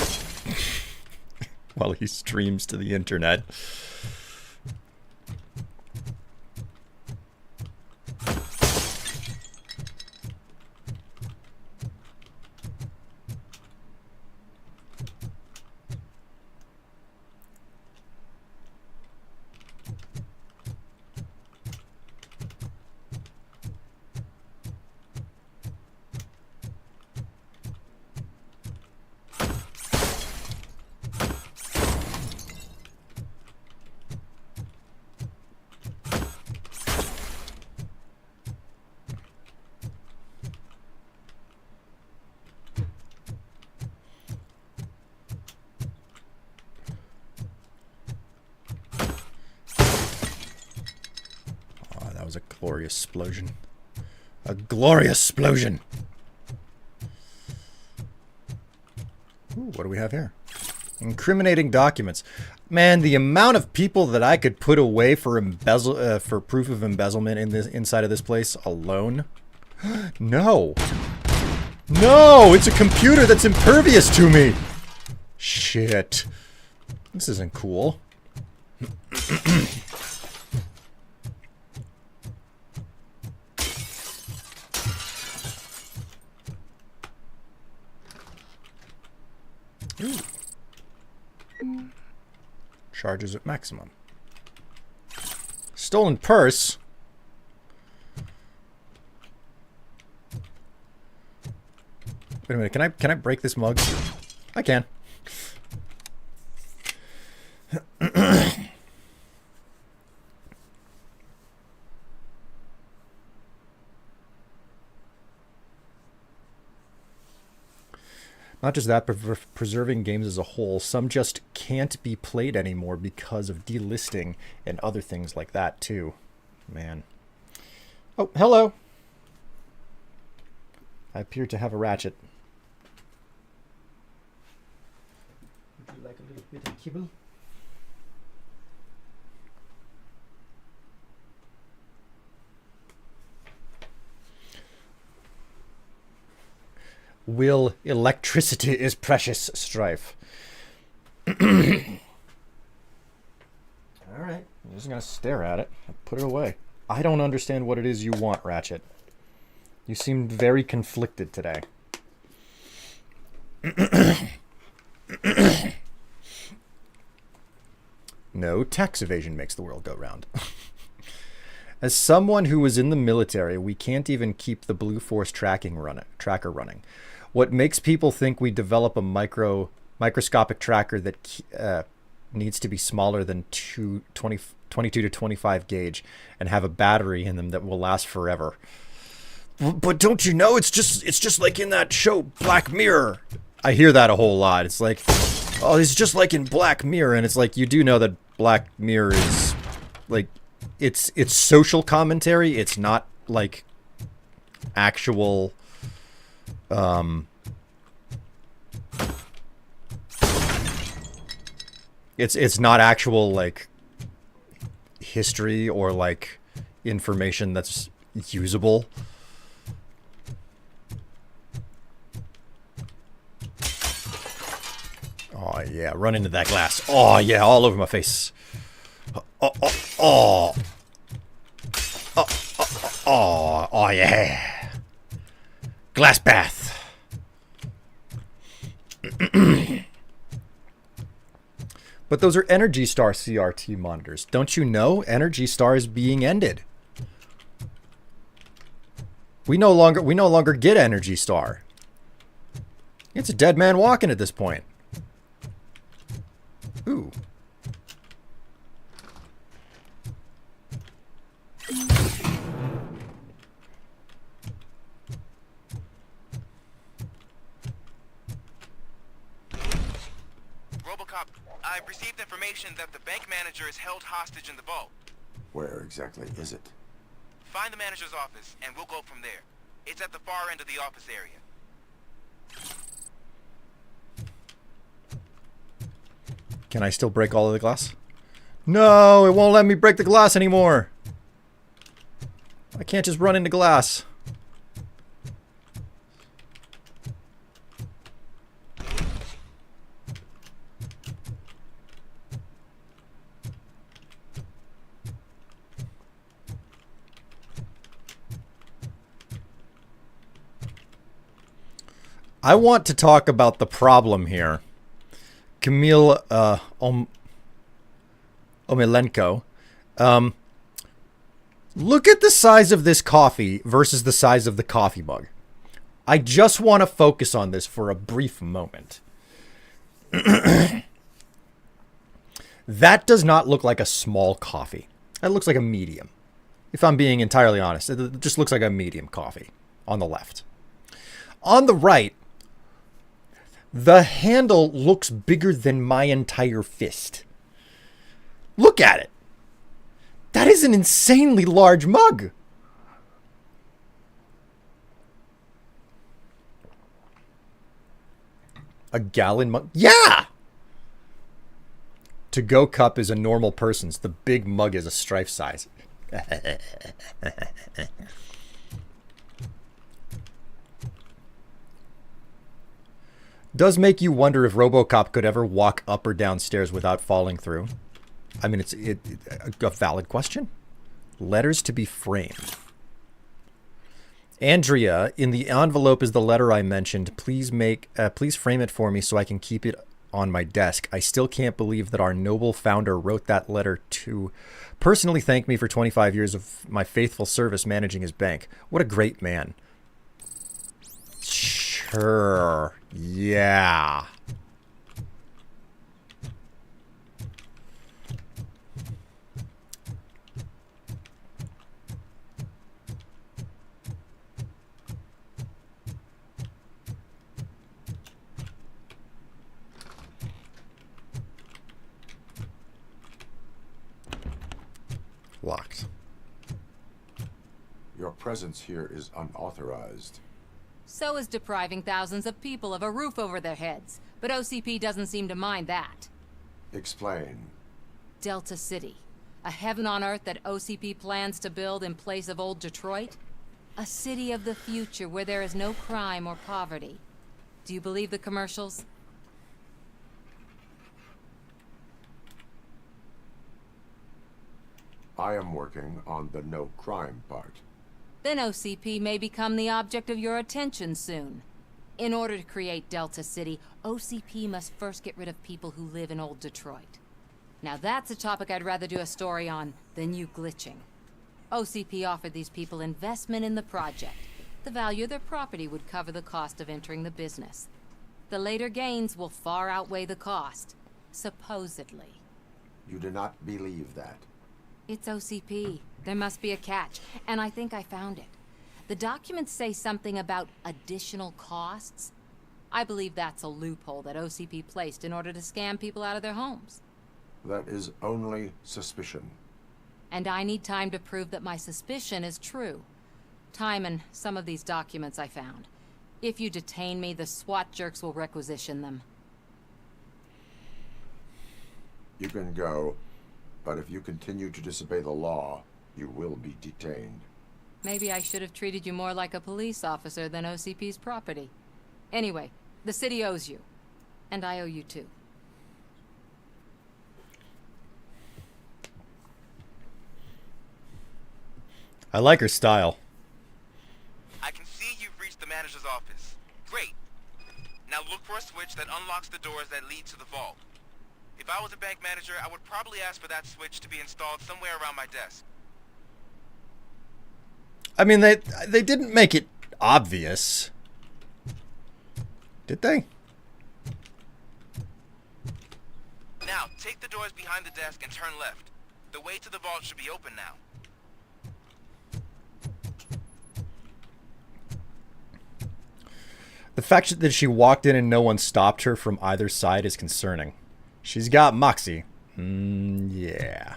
while he streams to the internet. Was a glorious explosion. A glorious explosion. Ooh, what do we have here? Incriminating documents. Man, the amount of people that I could put away for for proof of embezzlement in this inside of this place alone. No. No, it's a computer that's impervious to me. Shit. This isn't cool. Ooh. Charges at maximum. Stolen purse. Wait a minute, can I break this mug? I can. Not just that, but for preserving games as a whole, some just can't be played anymore because of delisting and other things like that, too. Man. Oh, hello! I appear to have a ratchet. Would you like a little bit of kibble? Will electricity is precious, Strife. Alright, I'm just gonna stare at it and put it away. I don't understand what it is you want, Ratchet. You seem very conflicted today. No, tax evasion makes the world go round. As someone who was in the military, we can't even keep the Blue Force tracker running. What makes people think we develop a microscopic tracker that needs to be smaller than 22 to 25 gauge and have a battery in them that will last forever? But don't you know, it's just like in that show Black Mirror. I hear that a whole lot. It's like, oh, it's just like in Black Mirror, and it's like, you do know that Black Mirror is like, it's social commentary. It's not like actual it's not actual like history or like information that's usable. Oh yeah, run into that glass. Oh yeah, all over my face. Oh yeah. Glass bath. But those are Energy Star CRT monitors. Don't you know Energy Star is being ended? We no longer get Energy Star. It's a dead man walking at this point. Ooh. RoboCop, I've received information that the bank manager is held hostage in the vault. Where exactly is it? Find the manager's office, and we'll go from there. It's at the far end of the office area. Can I still break all of the glass? No, it won't let me break the glass anymore. I can't just run into glass. I want to talk about the problem here. Camille Omelenko. Look at the size of this coffee versus the size of the coffee mug. I just want to focus on this for a brief moment. That does not look like a small coffee. That looks like a medium. If I'm being entirely honest, it just looks like a medium coffee on the left. On the right, the handle looks bigger than my entire fist. Look at it. That is an insanely large mug. A gallon mug? Yeah! To-go cup is a normal person's. The big mug is a Strife size. Does make you wonder if RoboCop could ever walk up or down stairs without falling through. I mean, it's a valid question. Letters to be framed. Andrea, in the envelope is the letter I mentioned. Please frame it for me so I can keep it on my desk. I still can't believe that our noble founder wrote that letter to personally thank me for 25 years of my faithful service managing his bank. What a great man. Sure. Yeah. Locked. Your presence here is unauthorized. So is depriving thousands of people of a roof over their heads. But OCP doesn't seem to mind that. Explain. Delta City. A heaven on earth that OCP plans to build in place of old Detroit? A city of the future where there is no crime or poverty. Do you believe the commercials? I am working on the no crime part. Then OCP may become the object of your attention soon. In order to create Delta City, OCP must first get rid of people who live in old Detroit. Now that's a topic I'd rather do a story on than you glitching. OCP offered these people investment in the project. The value of their property would cover the cost of entering the business. The later gains will far outweigh the cost, supposedly. You do not believe that. It's OCP. There must be a catch, and I think I found it. The documents say something about additional costs. I believe that's a loophole that OCP placed in order to scam people out of their homes. That is only suspicion. And I need time to prove that my suspicion is true. Time and some of these documents I found. If you detain me, the SWAT jerks will requisition them. You can go, but if you continue to disobey the law, you will be detained. Maybe I should have treated you more like a police officer than OCP's property. Anyway, the city owes you. And I owe you too. I like her style. I can see you've reached the manager's office. Great. Now look for a switch that unlocks the doors that lead to the vault. If I was a bank manager, I would probably ask for that switch to be installed somewhere around my desk. I mean, they didn't make it obvious. Did they? Now, take the doors behind the desk and turn left. The way to the vault should be open now. The fact that she walked in and no one stopped her from either side is concerning. She's got moxie. Yeah.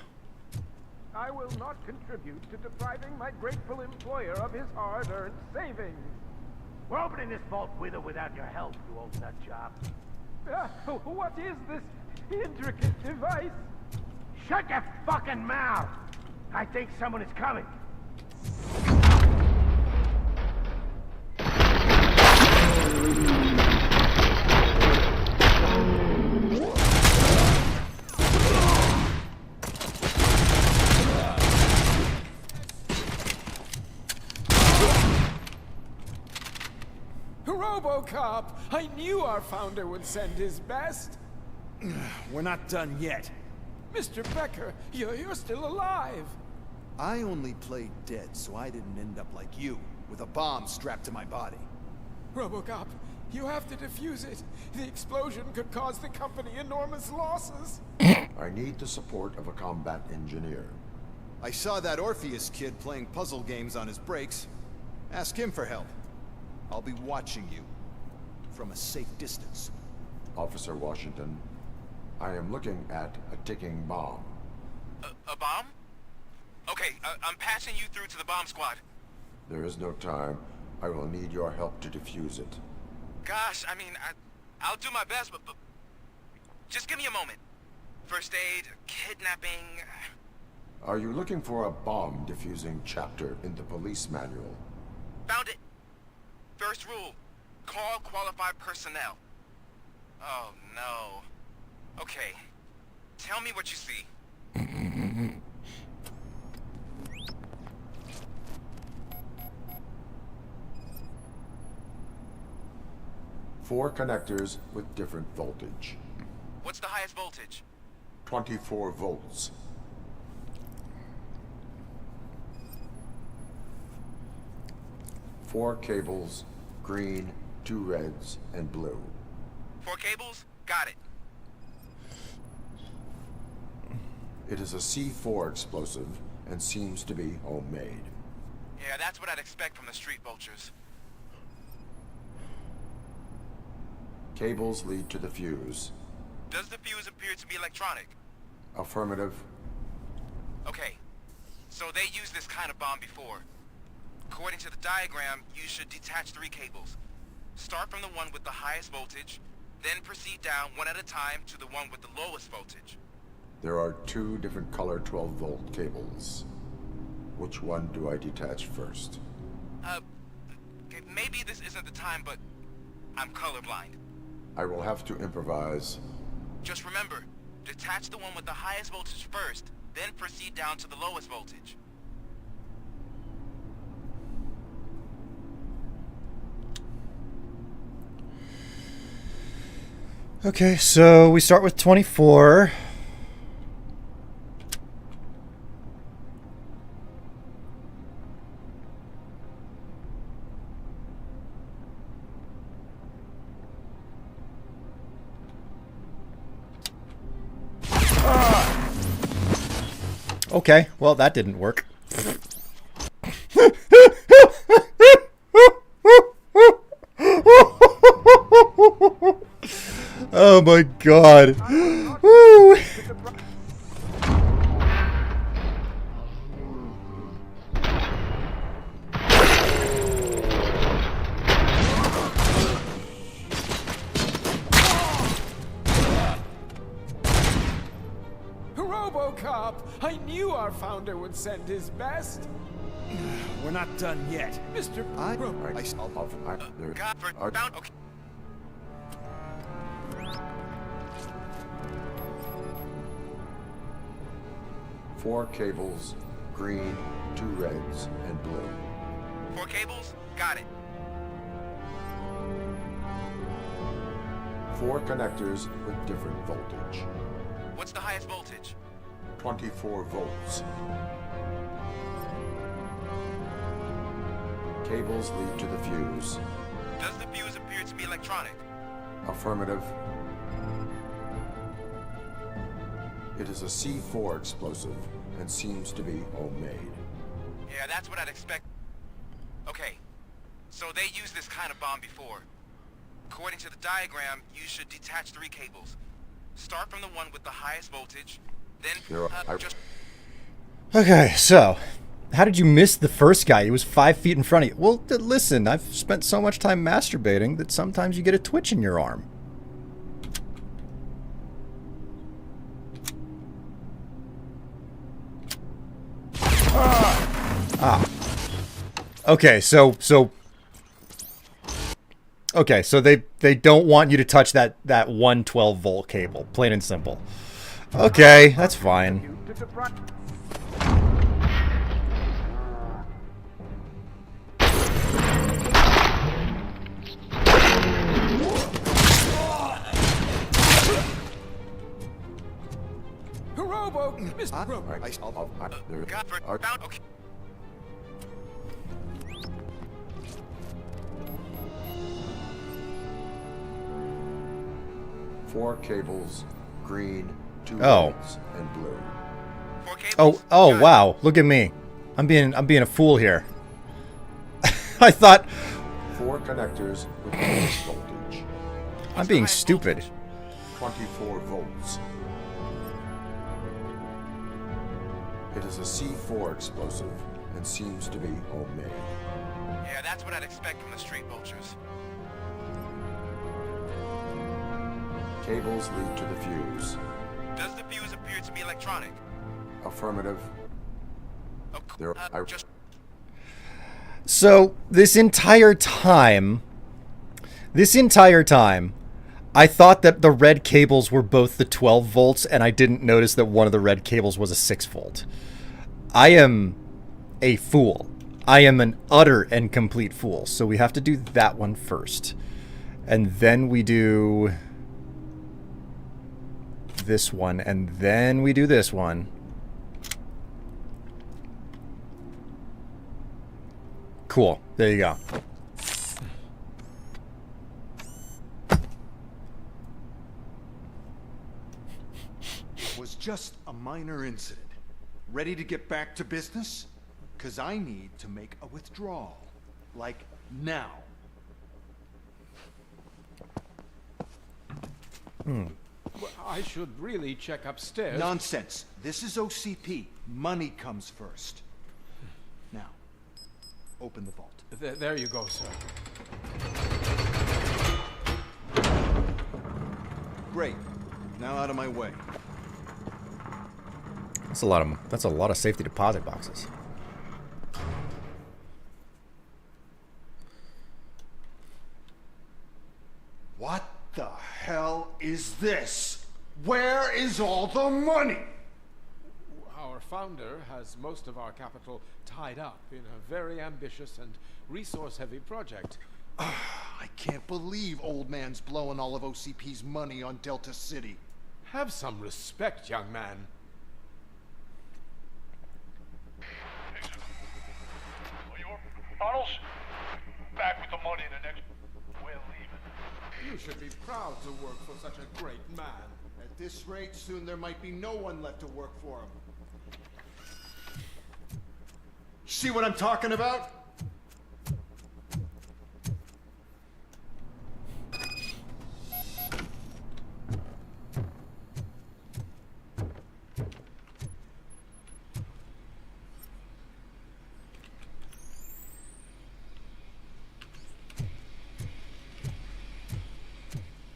I will not contribute to depriving my grateful employer of his hard-earned savings. We're opening this vault with or without your help, you old nut job. What is this intricate device? Shut your fucking mouth! I think someone is coming. RoboCop! I knew our founder would send his best. We're not done yet. Mr. Becker, you're still alive. I only played dead so I didn't end up like you, with a bomb strapped to my body. RoboCop, you have to defuse it. The explosion could cause the company enormous losses. I need the support of a combat engineer. I saw that Orpheus kid playing puzzle games on his breaks. Ask him for help. I'll be watching you from a safe distance. Officer Washington, I am looking at a ticking bomb. A bomb? Okay, I'm passing you through to the bomb squad. There is no time. I will need your help to defuse it. Gosh, I mean, I'll do my best, but just give me a moment. First aid, kidnapping... Are you looking for a bomb defusing chapter in the police manual? Found it. First rule, call qualified personnel. Oh, no. Okay, tell me what you see. 4 connectors with different voltage. What's the highest voltage? 24 volts. Four cables, green, 2 reds, and blue. 4 cables? Got it. It is a C4 explosive and seems to be homemade. Yeah, that's what I'd expect from the street vultures. Cables lead to the fuse. Does the fuse appear to be electronic? Affirmative. Okay, so they used this kind of bomb before. According to the diagram, you should detach 3 cables. Start from the one with the highest voltage, then proceed down one at a time to the one with the lowest voltage. There are 2 different color 12-volt cables. Which one do I detach first? Okay, maybe this isn't the time, but I'm colorblind. I will have to improvise. Just remember, detach the one with the highest voltage first, then proceed down to the lowest voltage. Okay, so we start with 24. Okay, well that didn't work. Oh my god. Woo. RoboCop! I knew our founder would send his best. We're not done yet. Mr. Okay. Four cables, green, 2 reds, and blue. 4 cables? Got it. 4 connectors with different voltage. What's the highest voltage? 24 volts. Cables lead to the fuse. Does the fuse appear to be electronic? Affirmative. It is a C4 explosive and seems to be homemade. Yeah, that's what I'd expect. Okay, so they used this kind of bomb before. According to the diagram, you should detach 3 cables. Start from the one with the highest voltage, then just... Okay, so how did you miss the first guy? He was 5 feet in front of you. Well, listen, I've spent so much time masturbating that sometimes you get a twitch in your arm. Ah. Okay, so they don't want you to touch that 112 volt cable, plain and simple. Okay, that's fine. Robo, Mr. Robo. Okay. Four cables, green, two Oh. reds, and blue. Oh, wow. Look at me. I'm being a fool here. I thought Four connectors with lowest voltage. I'm being stupid. 24 volts. It is a C4 explosive and seems to be homemade. Yeah, that's what I'd expect from the street vultures. Cables lead to the fuse. Does the fuse appear to be electronic? Affirmative. There, Just So, this entire time, I thought that the red cables were both the 12 volts, and I didn't notice that one of the red cables was a 6 volt. I am a fool. I am an utter and complete fool. So we have to do that one first. And then we do this one, and then we do this one. Cool. There you go. It was just a minor incident. Ready to get back to business? Because I need to make a withdrawal. Like, now. Well, I should really check upstairs. Nonsense. This is OCP. Money comes first. Now, open the vault. There you go, sir. Great. Now out of my way. That's a lot of safety deposit boxes. What the hell is this? Where is all the money? Our founder has most of our capital tied up in a very ambitious and resource-heavy project. I can't believe old man's blowing all of OCP's money on Delta City. Have some respect, young man. Tunnels, back with the money in the next. We're leaving. You should be proud to work for such a great man. At this rate, soon there might be no one left to work for him. See what I'm talking about?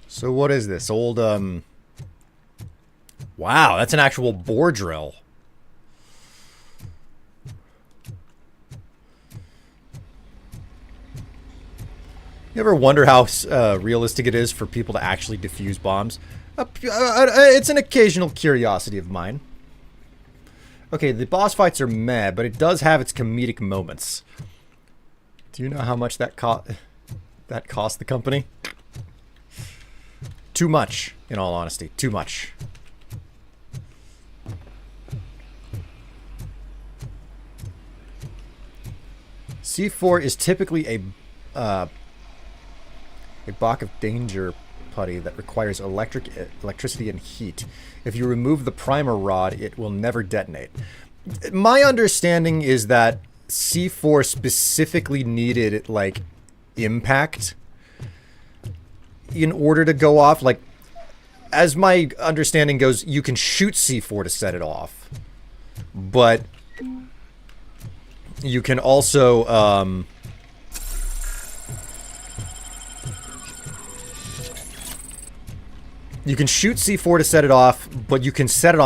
So what is this? Old, wow, that's an actual bore drill. You ever wonder how realistic it is for people to actually defuse bombs? It's an occasional curiosity of mine. Okay, the boss fights are meh, but it does have its comedic moments. Do you know how much that cost the company? Too much, in all honesty. Too much. C4 is typically a block of danger putty that requires electricity and heat. If you remove the primer rod, it will never detonate. My understanding is that C4 specifically needed, like, impact in order to go off. Like, as my understanding goes, you can shoot C4 to set it off, but you can also you can shoot C4 to set it off, but you can set it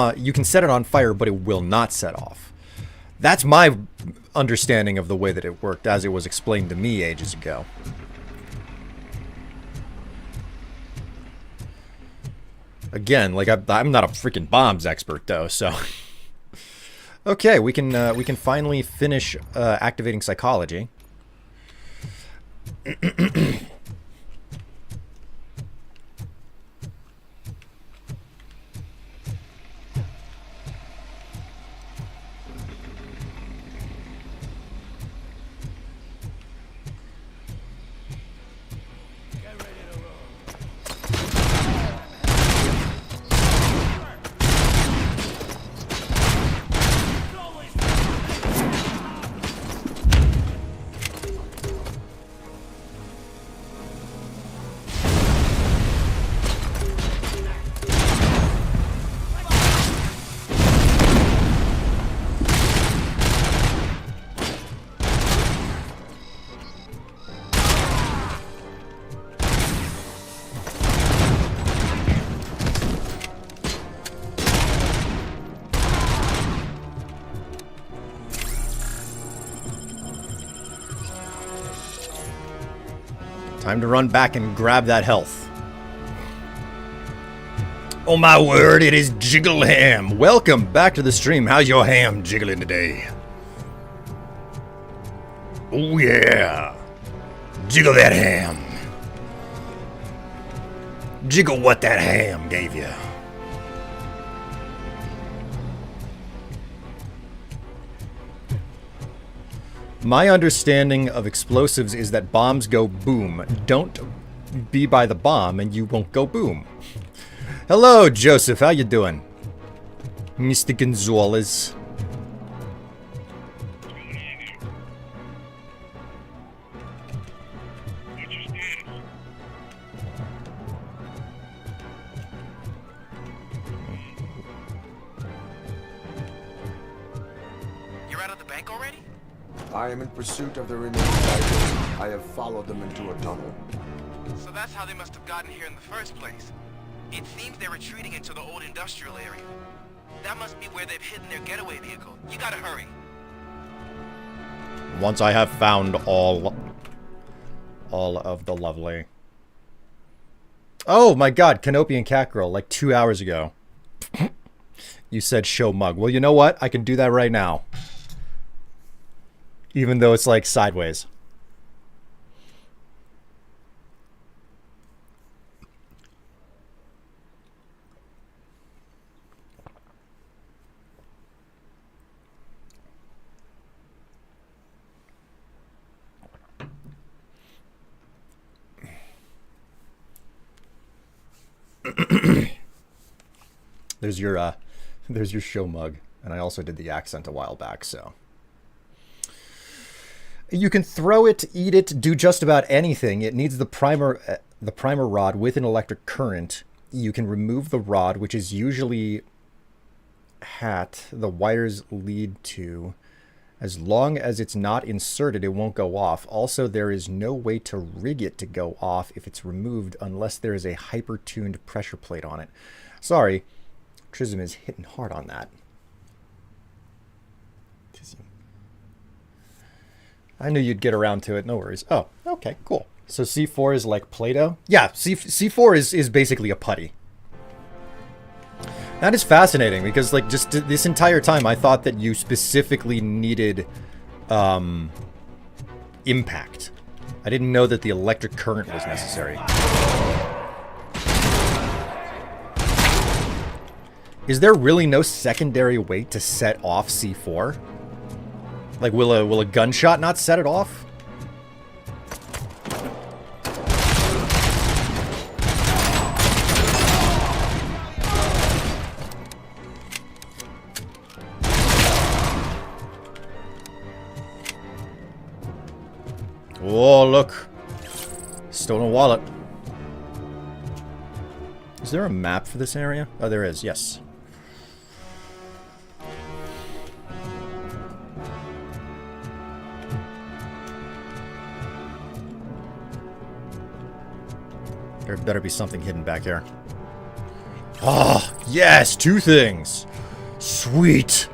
on fire, but it will not set off. That's my understanding of the way that it worked as it was explained to me ages ago. Again, like I'm not a freaking bombs expert though, so okay, we can finally finish activating psychology. Time to run back and grab that health. Oh my word, it is Jiggle Ham. Welcome back to the stream. How's your ham jiggling today? Oh yeah. Jiggle that ham. Jiggle what that ham gave you. My understanding of explosives is that bombs go boom. Don't be by the bomb and you won't go boom. Hello, Joseph. How you doing? Mr. Gonzalez. You're out of the bank already? I am in pursuit of the remaining fighters. I have followed them into a tunnel. So that's how they must have gotten here in the first place. It seems they're retreating into the old industrial area. That must be where they've hidden their getaway vehicle. You gotta hurry. Once I have found all of the lovely. Oh my god, Canopy and Catgirl, like 2 hours ago. You said show mug. Well, you know what? I can do that right now. Even though it's like sideways. There's your show mug, and I also did the accent a while back, so. You can throw it, eat it, do just about anything. It needs the primer rod with an electric current. You can remove the rod, which is usually the wires lead to. As long as it's not inserted, it won't go off. Also, there is no way to rig it to go off if it's removed unless there is a hyper-tuned pressure plate on it. Sorry, Trism is hitting hard on that. I knew you'd get around to it. No worries. Oh, okay, cool. So C4 is like Play-Doh? Yeah, C4 is basically a putty. That is fascinating because like just this entire time I thought that you specifically needed impact. I didn't know that the electric current was necessary. Is there really no secondary way to set off C4? Like, will a gunshot not set it off? Oh, look. Stolen wallet. Is there a map for this area? Oh, there is, yes. There better be something hidden back here. Oh, yes! 2 things! Sweet!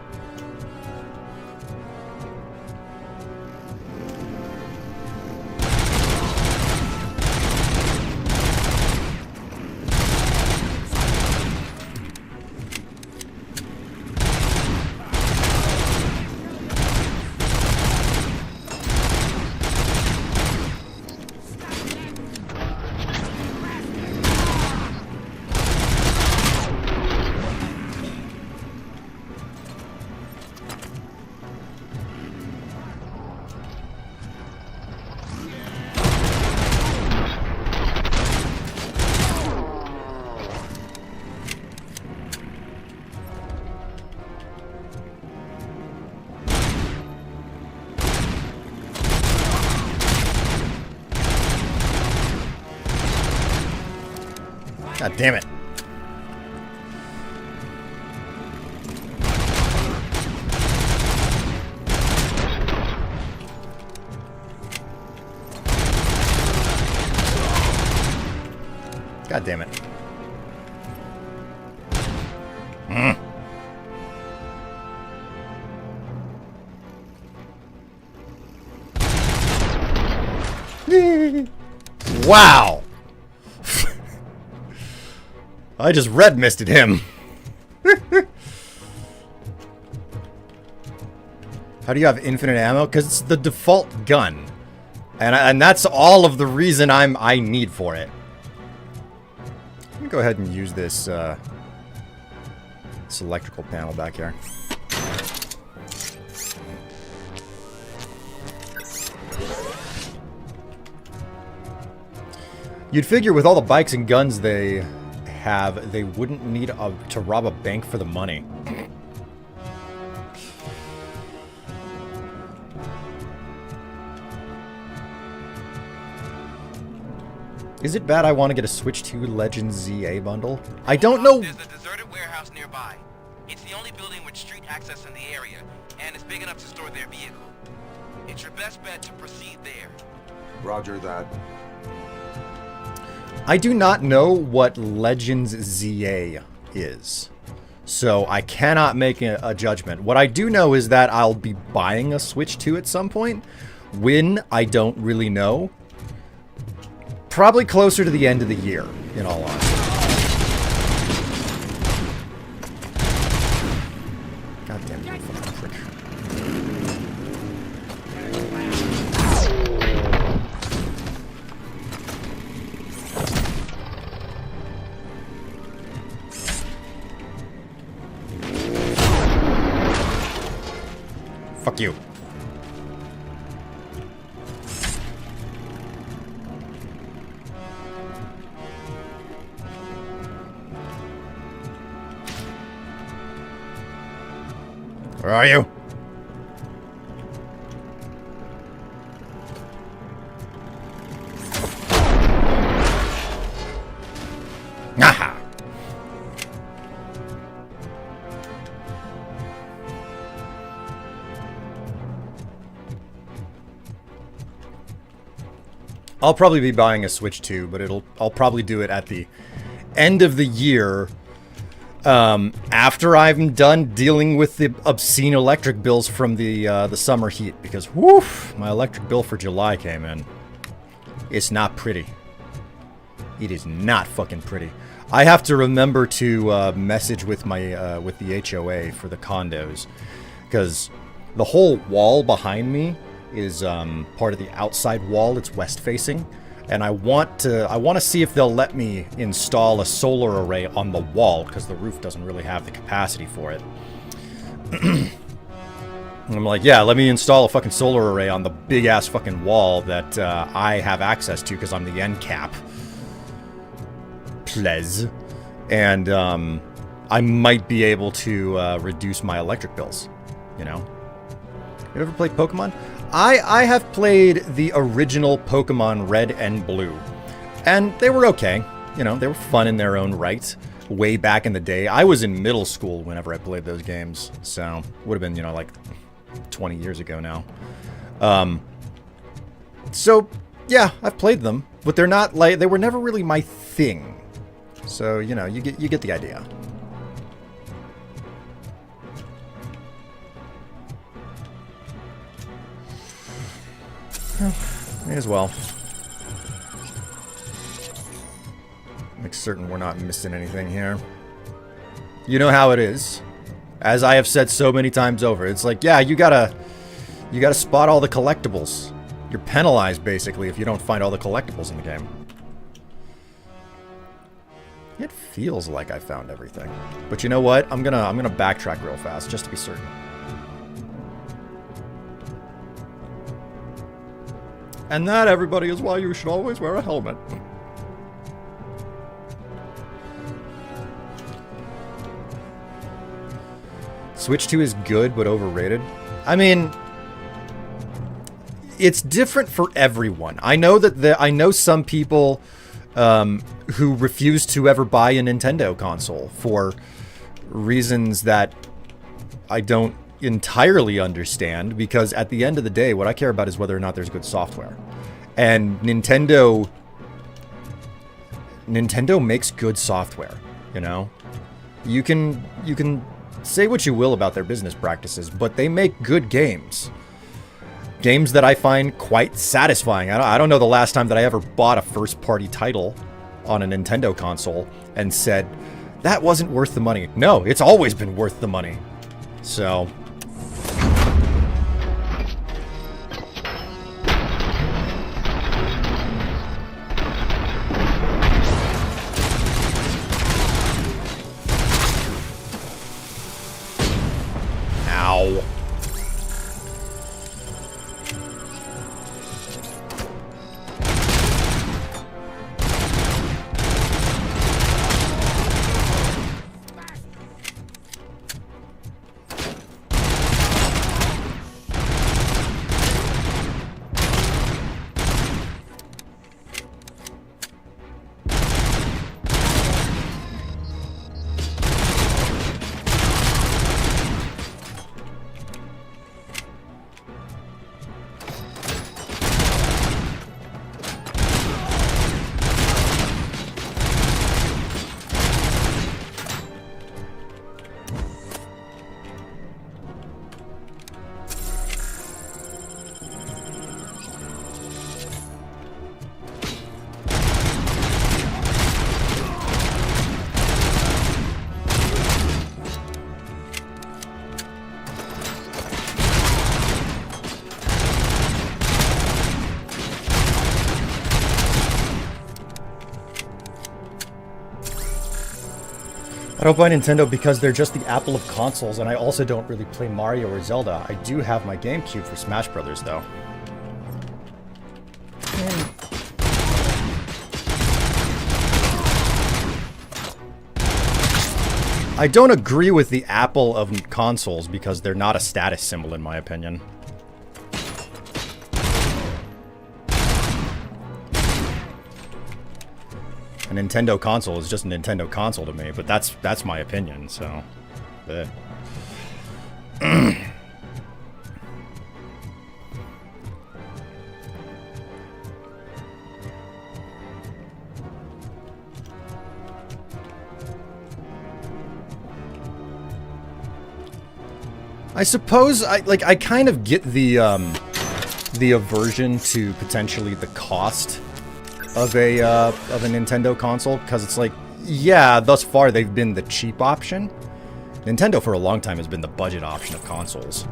God damn it. God damn it. Wow. I just red misted him. How do you have infinite ammo? Because it's the default gun. And that's all of the reason I need for it. Let me go ahead and use this this electrical panel back here. You'd figure with all the bikes and guns they have, they wouldn't need to rob a bank for the money. Is it bad I want to get a Switch 2 Legends ZA bundle? I don't know. There's a deserted warehouse nearby. It's the only building with street access in the area, and it's big enough to store their vehicle. It's your best bet to proceed there. Roger that. I do not know what Legends ZA is, so I cannot make a judgment. What I do know is that I'll be buying a Switch 2 at some point. When, I don't really know. Probably closer to the end of the year, in all honesty. God damn you, fucking prick. Fuck you. Where are you? Aha! I'll probably be buying a Switch 2, but I'll probably do it at the end of the year. After I'm done dealing with the obscene electric bills from the summer heat, because woof, my electric bill for July came in. It's not pretty. It is not fucking pretty. I have to remember to message with my with the HOA for the condos, because the whole wall behind me is part of the outside wall. It's west facing. And I want to see if they'll let me install a solar array on the wall, because the roof doesn't really have the capacity for it. And I'm like, yeah, let me install a fucking solar array on the big-ass fucking wall that I have access to because I'm the end cap. Please. And I might be able to reduce my electric bills, you know? You ever played Pokemon? I have played the original Pokemon Red and Blue, and they were okay. You know, they were fun in their own right. Way back in the day, I was in middle school whenever I played those games, so would have been, you know, like 20 years ago now. So yeah, I've played them, but they're not like, they were never really my thing. So you know, you get the idea. May as well. Make certain we're not missing anything here. You know how it is. As I have said so many times over, it's like, yeah, you gotta spot all the collectibles. You're penalized, basically, if you don't find all the collectibles in the game. It feels like I found everything. But you know what? I'm gonna backtrack real fast, just to be certain. And that, everybody, is why you should always wear a helmet. Switch 2 is good, but overrated. I mean, it's different for everyone. I know that I know some people who refused to ever buy a Nintendo console for reasons that I don't entirely understand, because at the end of the day, what I care about is whether or not there's good software. And Nintendo makes good software, you know? You can say what you will about their business practices, but they make good games. Games that I find quite satisfying. I don't know the last time that I ever bought a first-party title on a Nintendo console and said, that wasn't worth the money. No, it's always been worth the money. So... Ow. I don't buy Nintendo because they're just the Apple of consoles, and I also don't really play Mario or Zelda. I do have my GameCube for Smash Brothers, though. I don't agree with the Apple of consoles because they're not a status symbol, in my opinion. A Nintendo console is just a Nintendo console to me, but that's my opinion, so... I suppose I kind of get the aversion to potentially the cost of a Nintendo console, because it's like, yeah, thus far they've been the cheap option. Nintendo for a long time has been the budget option of consoles.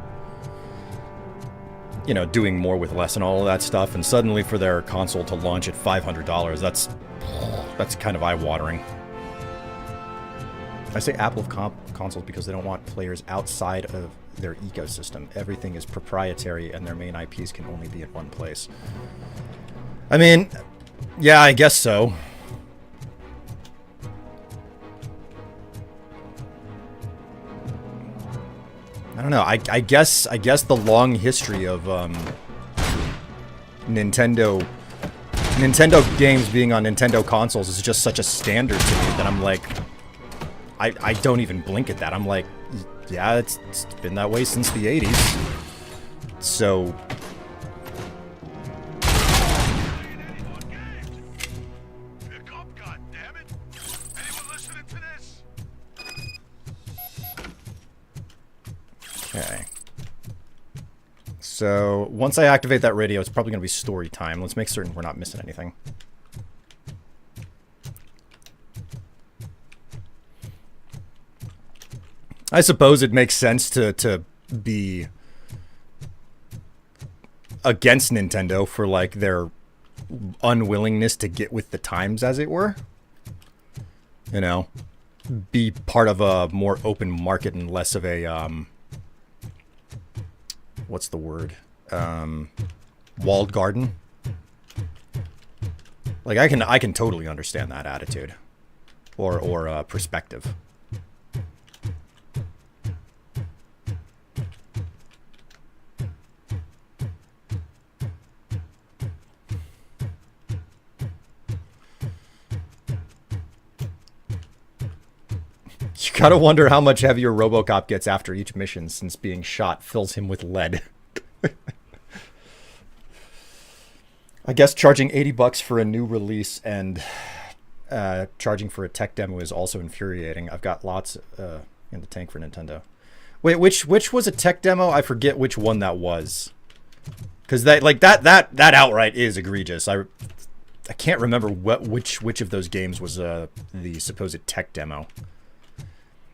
You know, doing more with less and all of that stuff, and suddenly for their console to launch at $500, that's kind of eye-watering. I say Apple of consoles because they don't want players outside of their ecosystem. Everything is proprietary, and their main IPs can only be in one place. I mean, yeah, I guess so. I don't know. I guess the long history of Nintendo games being on Nintendo consoles is just such a standard to me that I'm like, I don't even blink at that. I'm like, yeah, it's been that way since the 80s. So... Okay. So, once I activate that radio, it's probably going to be story time. Let's make certain we're not missing anything. I suppose it makes sense to be against Nintendo for, like, their unwillingness to get with the times, as it were. You know? Be part of a more open market and less of a, what's the word? Walled garden? Like, I can totally understand that attitude. Or perspective. Gotta wonder how much heavier RoboCop gets after each mission, since being shot fills him with lead. I guess charging $80 for a new release and charging for a tech demo is also infuriating. I've got lots in the tank for Nintendo. Wait, which was a tech demo? I forget which one that was. Because that outright is egregious. I can't remember which of those games was the supposed tech demo.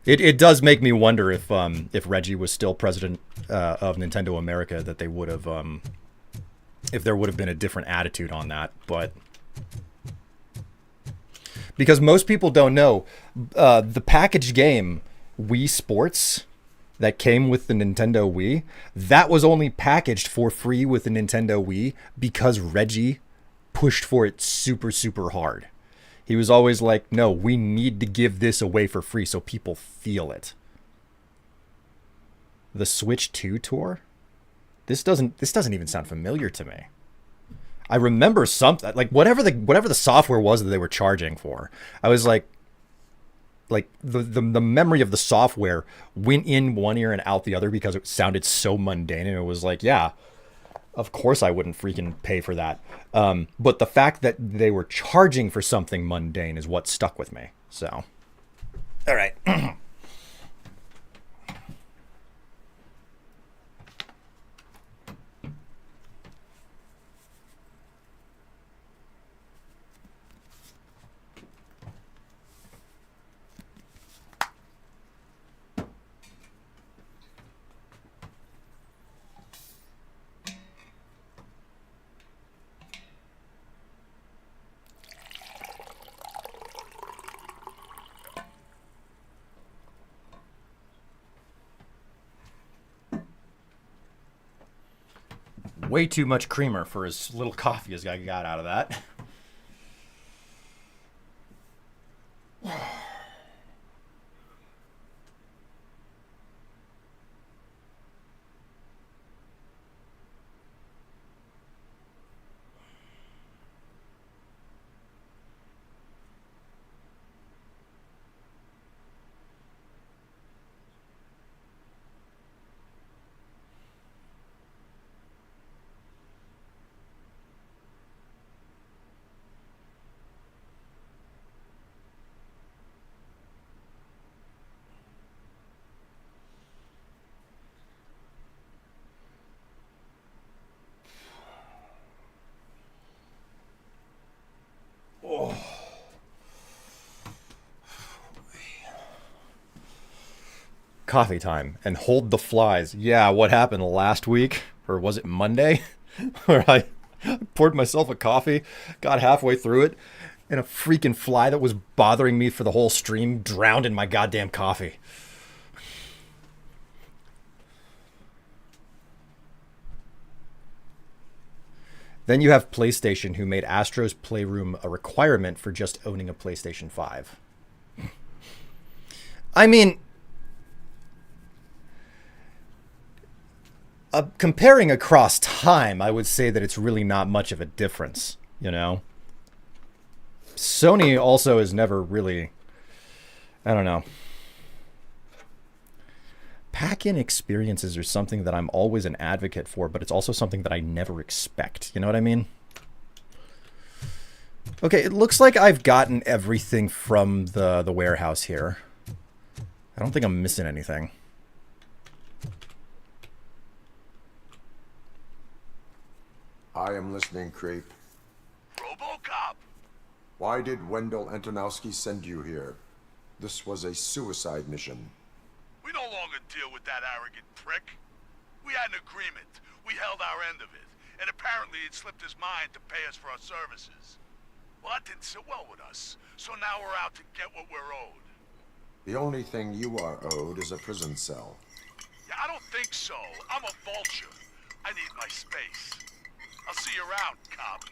It does make me wonder if Reggie was still president of Nintendo America, that they would have if there would have been a different attitude on that. But because most people don't know, the packaged game Wii Sports that came with the Nintendo Wii, that was only packaged for free with the Nintendo Wii because Reggie pushed for it super, super hard. He was always like, no, we need to give this away for free so people feel it. The Switch 2 tour? This doesn't even sound familiar to me. I remember something, like whatever the software was that they were charging for. I was like the memory of the software went in one ear and out the other because it sounded so mundane, and it was like, yeah, of course I wouldn't freaking pay for that. But the fact that they were charging for something mundane is what stuck with me. So, all right. Way too much creamer for as little coffee as I got out of that. Coffee time and hold the flies. Yeah, what happened last week? Or was it Monday? Where I poured myself a coffee, got halfway through it, and a freaking fly that was bothering me for the whole stream drowned in my goddamn coffee. Then you have PlayStation, who made Astro's Playroom a requirement for just owning a PlayStation 5. I mean, comparing across time, I would say that it's really not much of a difference, you know? Sony also has never really, I don't know. Pack-in experiences are something that I'm always an advocate for, but it's also something that I never expect. You know what I mean? Okay, it looks like I've gotten everything from the warehouse here. I don't think I'm missing anything. I am listening, Creep. RoboCop! Why did Wendell Antonowski send you here? This was a suicide mission. We no longer deal with that arrogant prick. We had an agreement. We held our end of it. And apparently it slipped his mind to pay us for our services. Well, that didn't sit well with us. So now we're out to get what we're owed. The only thing you are owed is a prison cell. Yeah, I don't think so. I'm a vulture. I need my space. I'll see you around, cop.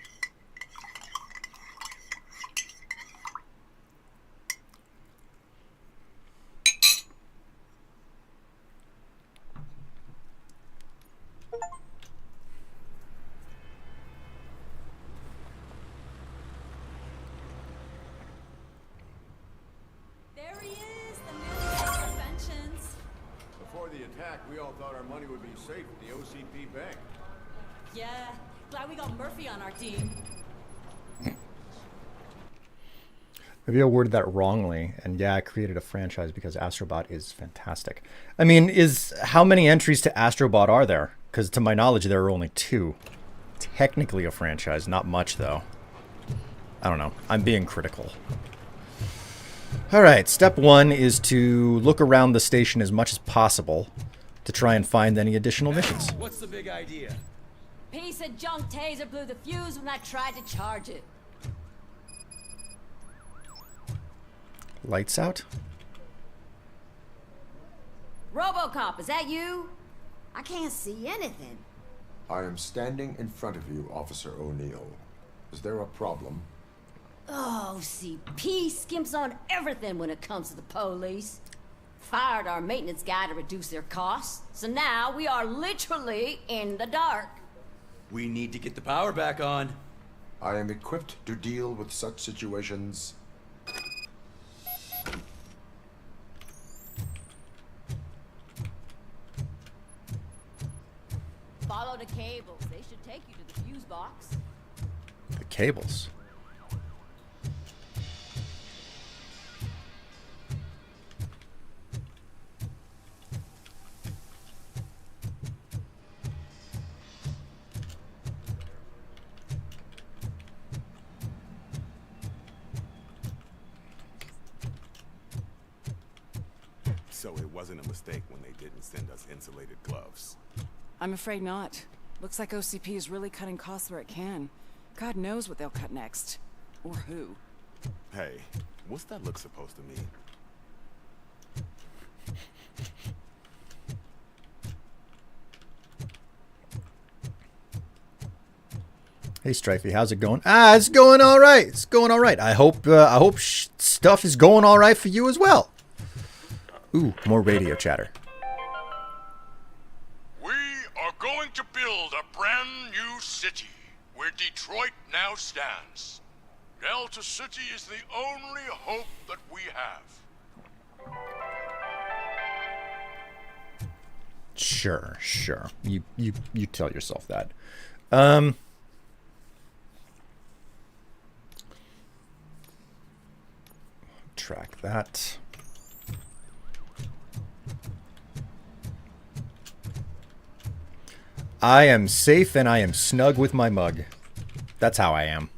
There he is, the man. We all thought our money would be safe at the OCP bank. Yeah, glad we got Murphy on our team. Maybe I worded that wrongly, and yeah, I created a franchise because Astrobot is fantastic. I mean, how many entries to Astrobot are there? Because to my knowledge, there are only 2. Technically a franchise, not much though. I don't know. I'm being critical. All right, step 1 is to look around the station as much as possible to try and find any additional missions. What's the big idea? Piece of junk taser blew the fuse when I tried to charge it. Lights out? RoboCop, is that you? I can't see anything. I am standing in front of you, Officer O'Neill. Is there a problem? Oh, OCP skimps on everything when it comes to the police. Fired our maintenance guy to reduce their costs, so now we are literally in the dark. We need to get the power back on. I am equipped to deal with such situations. Follow the cables. They should take you to the fuse box. The cables. So it wasn't a mistake when they didn't send us insulated gloves. I'm afraid not. Looks like OCP is really cutting costs where it can. God knows what they'll cut next. Or who. Hey, what's that look supposed to mean? Hey Strifey, how's it going? It's going all right. It's going all right. I hope stuff is going all right for you as well. Ooh, more radio chatter. We are going to build a brand new city where Detroit now stands. Delta City is the only hope that we have. Sure. You tell yourself that. Track that. I am safe and I am snug with my mug. That's how I am.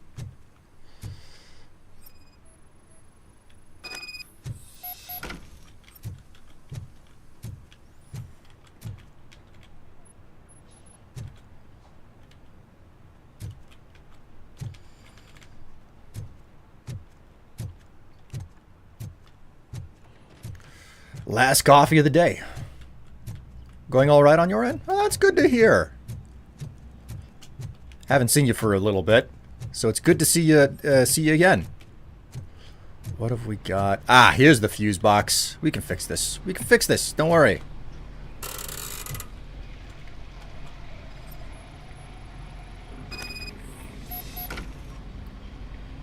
Last coffee of the day. Going all right on your end? Oh, that's good to hear. Haven't seen you for a little bit, so it's good to see you again. What have we got? Ah, here's the fuse box. We can fix this. We can fix this. Don't worry.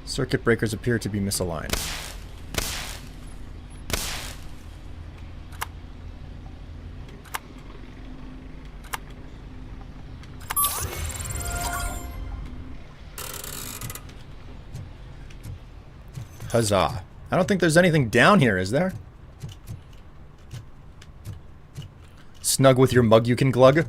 Circuit breakers appear to be misaligned. Huzzah. I don't think there's anything down here, is there? Snug with your mug you can glug?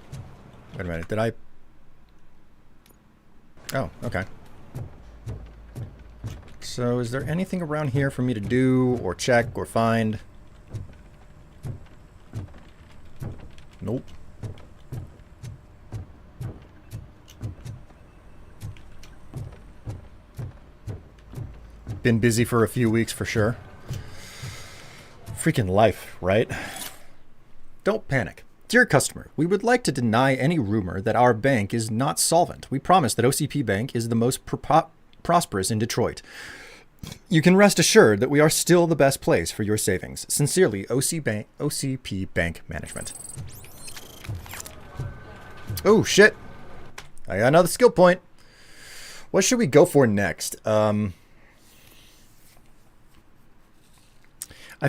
Wait a minute, did I... Oh, okay. So is there anything around here for me to do, or check, or find? Nope. Been busy for a few weeks for sure. Freaking life, right? Don't panic. Dear customer, we would like to deny any rumor that our bank is not solvent. We promise that OCP Bank is the most prosperous in Detroit. You can rest assured that we are still the best place for your savings. Sincerely, OCP Bank Management. Oh, shit. I got another skill point. What should we go for next? I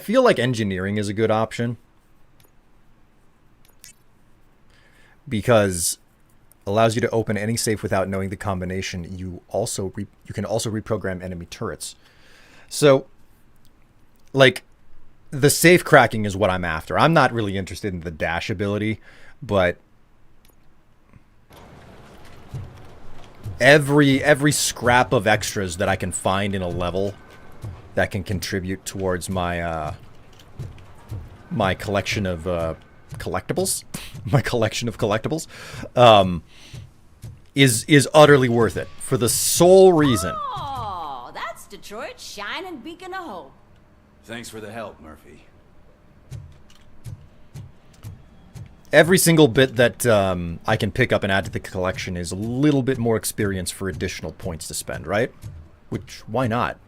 feel like engineering is a good option. Because allows you to open any safe without knowing the combination. You can also reprogram enemy turrets. So, like, the safe cracking is what I'm after. I'm not really interested in the dash ability, but every scrap of extras that I can find in a level that can contribute towards my my collection of collectibles, is utterly worth it for the sole reason. Oh, that's Detroit's shining beacon of hope. Thanks for the help, Murphy. Every single bit that I can pick up and add to the collection is a little bit more experience for additional points to spend, right? Which, why not?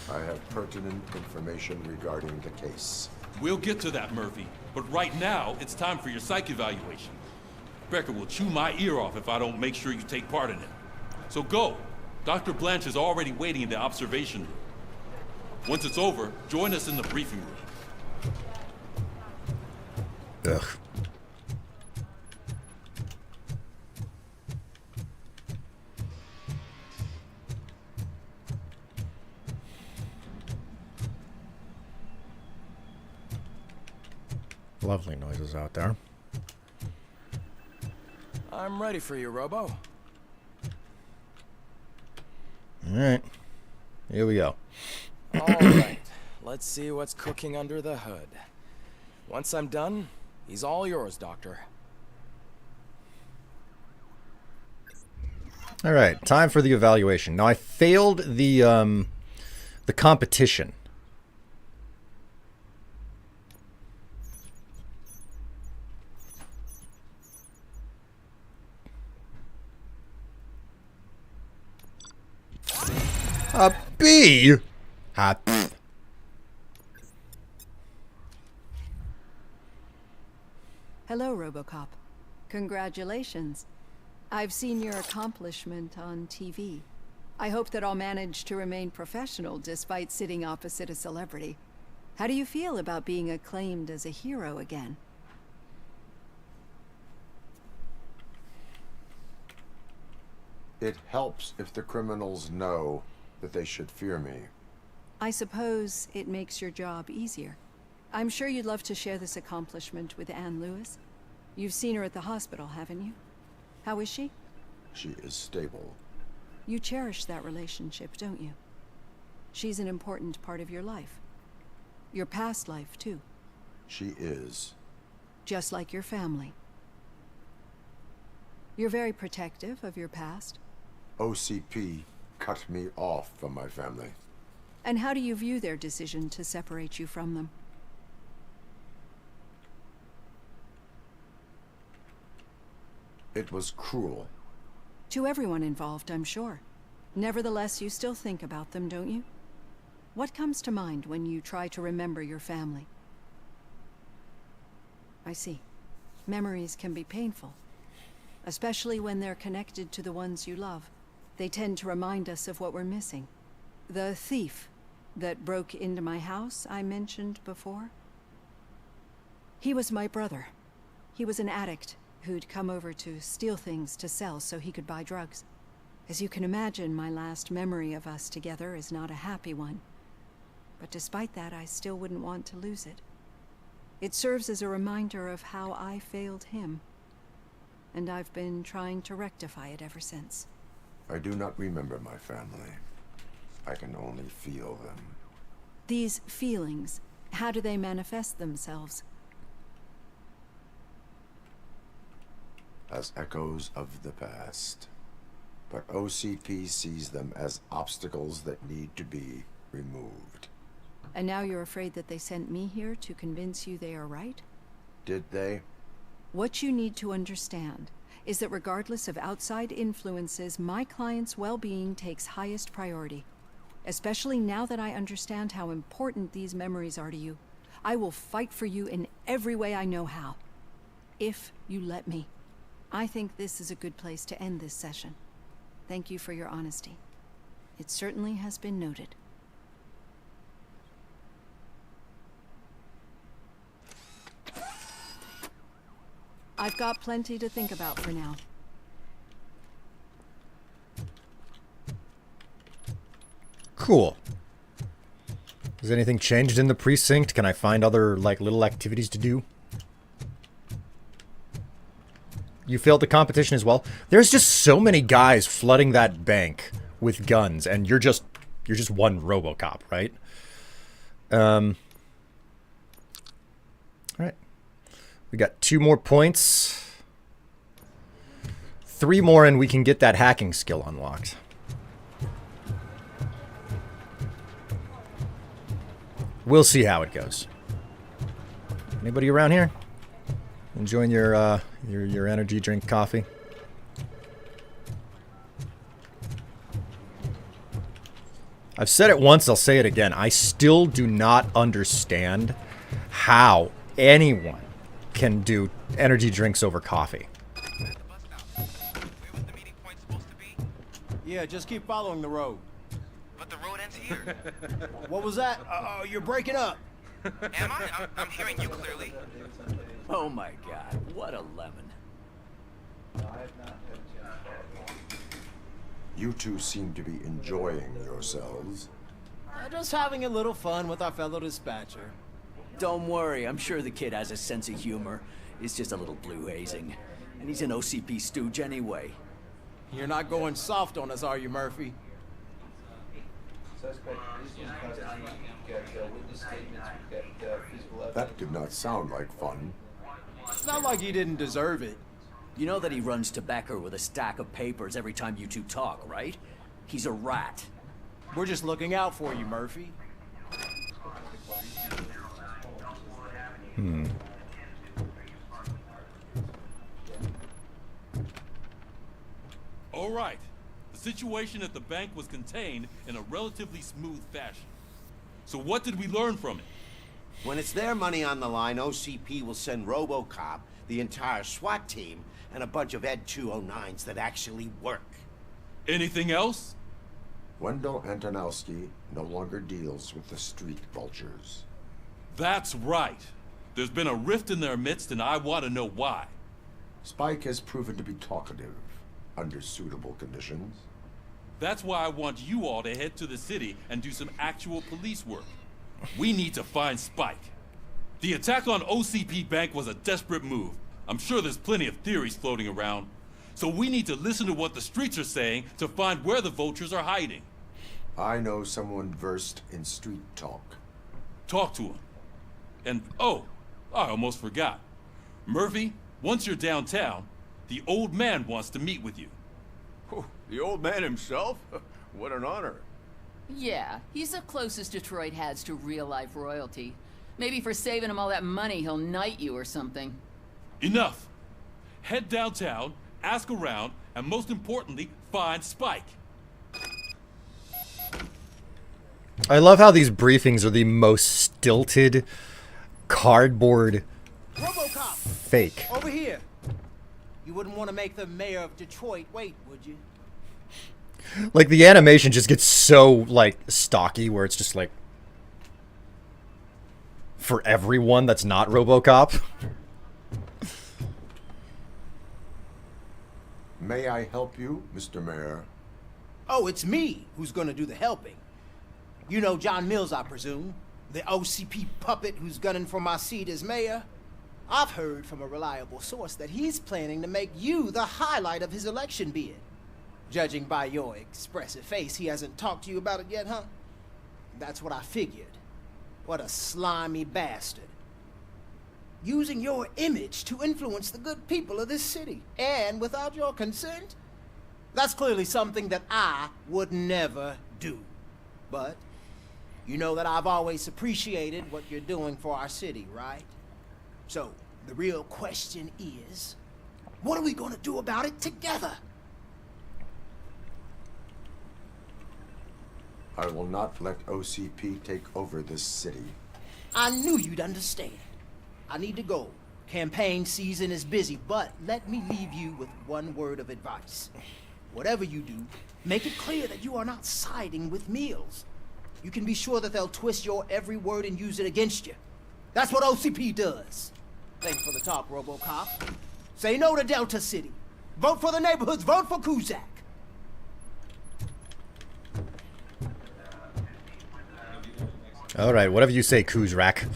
I have pertinent information regarding the case. We'll get to that, Murphy. But right now, it's time for your psych evaluation. Becker will chew my ear off if I don't make sure you take part in it. So go. Dr. Blanche is already waiting in the observation room. Once it's over, join us in the briefing room. Ugh. Lovely noises out there. I'm ready for you, Robo. Alright. Here we go. Alright. Let's see what's cooking under the hood. Once I'm done, he's all yours, Doctor. Alright, time for the evaluation. Now I failed the competition. A B? Hello, RoboCop. Congratulations. I've seen your accomplishment on TV. I hope that I'll manage to remain professional despite sitting opposite a celebrity. How do you feel about being acclaimed as a hero again? It helps if the criminals know that they should fear me. I suppose it makes your job easier. I'm sure you'd love to share this accomplishment with Anne Lewis. You've seen her at the hospital, haven't you? How is she? She is stable. You cherish that relationship, don't you? She's an important part of your life. Your past life, too. She is. Just like your family. You're very protective of your past. OCP cut me off from my family. And how do you view their decision to separate you from them? It was cruel. To everyone involved, I'm sure. Nevertheless, you still think about them, don't you? What comes to mind when you try to remember your family? I see. Memories can be painful, especially when they're connected to the ones you love. They tend to remind us of what we're missing. The thief that broke into my house I mentioned before? He was my brother. He was an addict who'd come over to steal things to sell so he could buy drugs. As you can imagine, my last memory of us together is not a happy one. But despite that, I still wouldn't want to lose it. It serves as a reminder of how I failed him. And I've been trying to rectify it ever since. I do not remember my family. I can only feel them. These feelings, how do they manifest themselves? As echoes of the past. But OCP sees them as obstacles that need to be removed. And now you're afraid that they sent me here to convince you they are right? Did they? What you need to understand is that regardless of outside influences, my client's well-being takes highest priority. Especially now that I understand how important these memories are to you. I will fight for you in every way I know how. If you let me. I think this is a good place to end this session. Thank you for your honesty. It certainly has been noted. I've got plenty to think about for now. Cool. Has anything changed in the precinct? Can I find other, like, little activities to do? You failed the competition as well? There's just so many guys flooding that bank with guns, and you're just one RoboCop, right? Alright. We got 2 more points. 3 more and we can get that hacking skill unlocked. We'll see how it goes. Anybody around here? Enjoying your energy drink coffee? I've said it once, I'll say it again. I still do not understand how anyone can do energy drinks over coffee. Yeah, just keep following the road. But the road ends here. What was that? You're breaking up. Am I? I'm hearing you clearly. Oh my god, what a lemon. You two seem to be enjoying yourselves. Just having a little fun with our fellow dispatcher. Don't worry, I'm sure the kid has a sense of humor. It's just a little blue hazing. And he's an OCP stooge anyway. You're not going soft on us, are you, Murphy? That did not sound like fun. It's not like he didn't deserve it. You know that he runs to Becker with a stack of papers every time you two talk, right? He's a rat. We're just looking out for you, Murphy. All right. The situation at the bank was contained in a relatively smooth fashion. So what did we learn from it? When it's their money on the line, OCP will send RoboCop, the entire SWAT team, and a bunch of Ed 209s that actually work. Anything else? Wendell Antonowski no longer deals with the street vultures. That's right. There's been a rift in their midst, and I want to know why. Spike has proven to be talkative under suitable conditions. That's why I want you all to head to the city and do some actual police work. We need to find Spike. The attack on OCP Bank was a desperate move. I'm sure there's plenty of theories floating around. So we need to listen to what the streets are saying to find where the vultures are hiding. I know someone versed in street talk. Talk to him. And, oh, I almost forgot. Murphy, once you're downtown, the old man wants to meet with you. Oh, the old man himself? What an honor. Yeah, he's the closest Detroit has to real-life royalty. Maybe for saving him all that money, he'll knight you or something. Enough. Head downtown, ask around, and most importantly, find Spike. I love how these briefings are the most stilted, cardboard, RoboCop! fake. Over here. You wouldn't want to make the mayor of Detroit wait, would you? Like, the animation just gets so, like, stocky, where it's just, like, for everyone that's not RoboCop. May I help you, Mr. Mayor? Oh, it's me who's gonna do the helping. You know John Mills, I presume. The OCP puppet who's gunning for my seat as mayor. I've heard from a reliable source that he's planning to make you the highlight of his election bid. Judging by your expressive face, he hasn't talked to you about it yet, huh? That's what I figured. What a slimy bastard. Using your image to influence the good people of this city, and without your consent? That's clearly something that I would never do. But You know that I've always appreciated what you're doing for our city, right? So, the real question is, what are we gonna do about it together? I will not let OCP take over this city. I knew you'd understand. I need to go. Campaign season is busy, but let me leave you with one word of advice. Whatever you do, make it clear that you are not siding with Mills. You can be sure that they'll twist your every word and use it against you. That's what OCP does. Thanks for the talk, RoboCop. Say no to Delta City. Vote for the neighborhoods. Vote for Kuzak. All right, whatever you say, Kuzrak.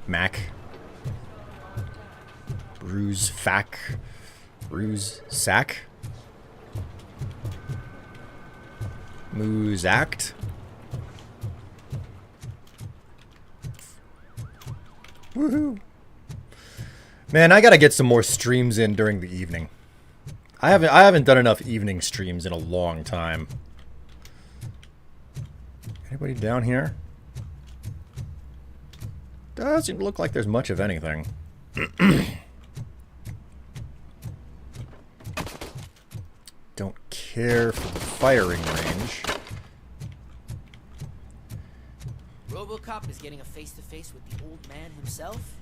Mac. Bruise Fack. Bruise Sack. Moose Act. Woohoo. Man, I gotta get some more streams in during the evening. I haven't done enough evening streams in a long time. Anybody down here? Doesn't look like there's much of anything. Don't care for the firing range. RoboCop is getting a face-to-face with the old man himself?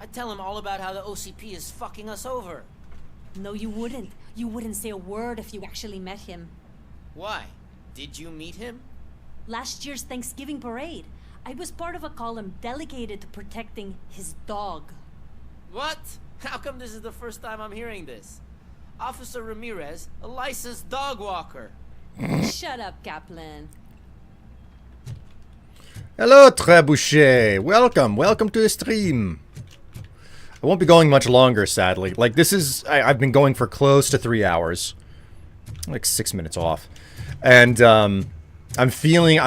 I'd tell him all about how the OCP is fucking us over. No, you wouldn't. You wouldn't say a word if you actually met him. Why? Did you meet him? Last year's Thanksgiving parade, I was part of a column delegated to protecting his dog. What? How come this is the first time I'm hearing this? Officer Ramirez, a licensed dog walker. Shut up, Kaplan. Hello, Trebuchet. Welcome to the stream. I won't be going much longer, sadly. Like, this is... I've been going for close to 3 hours. Like 6 minutes off. And, I'm feeling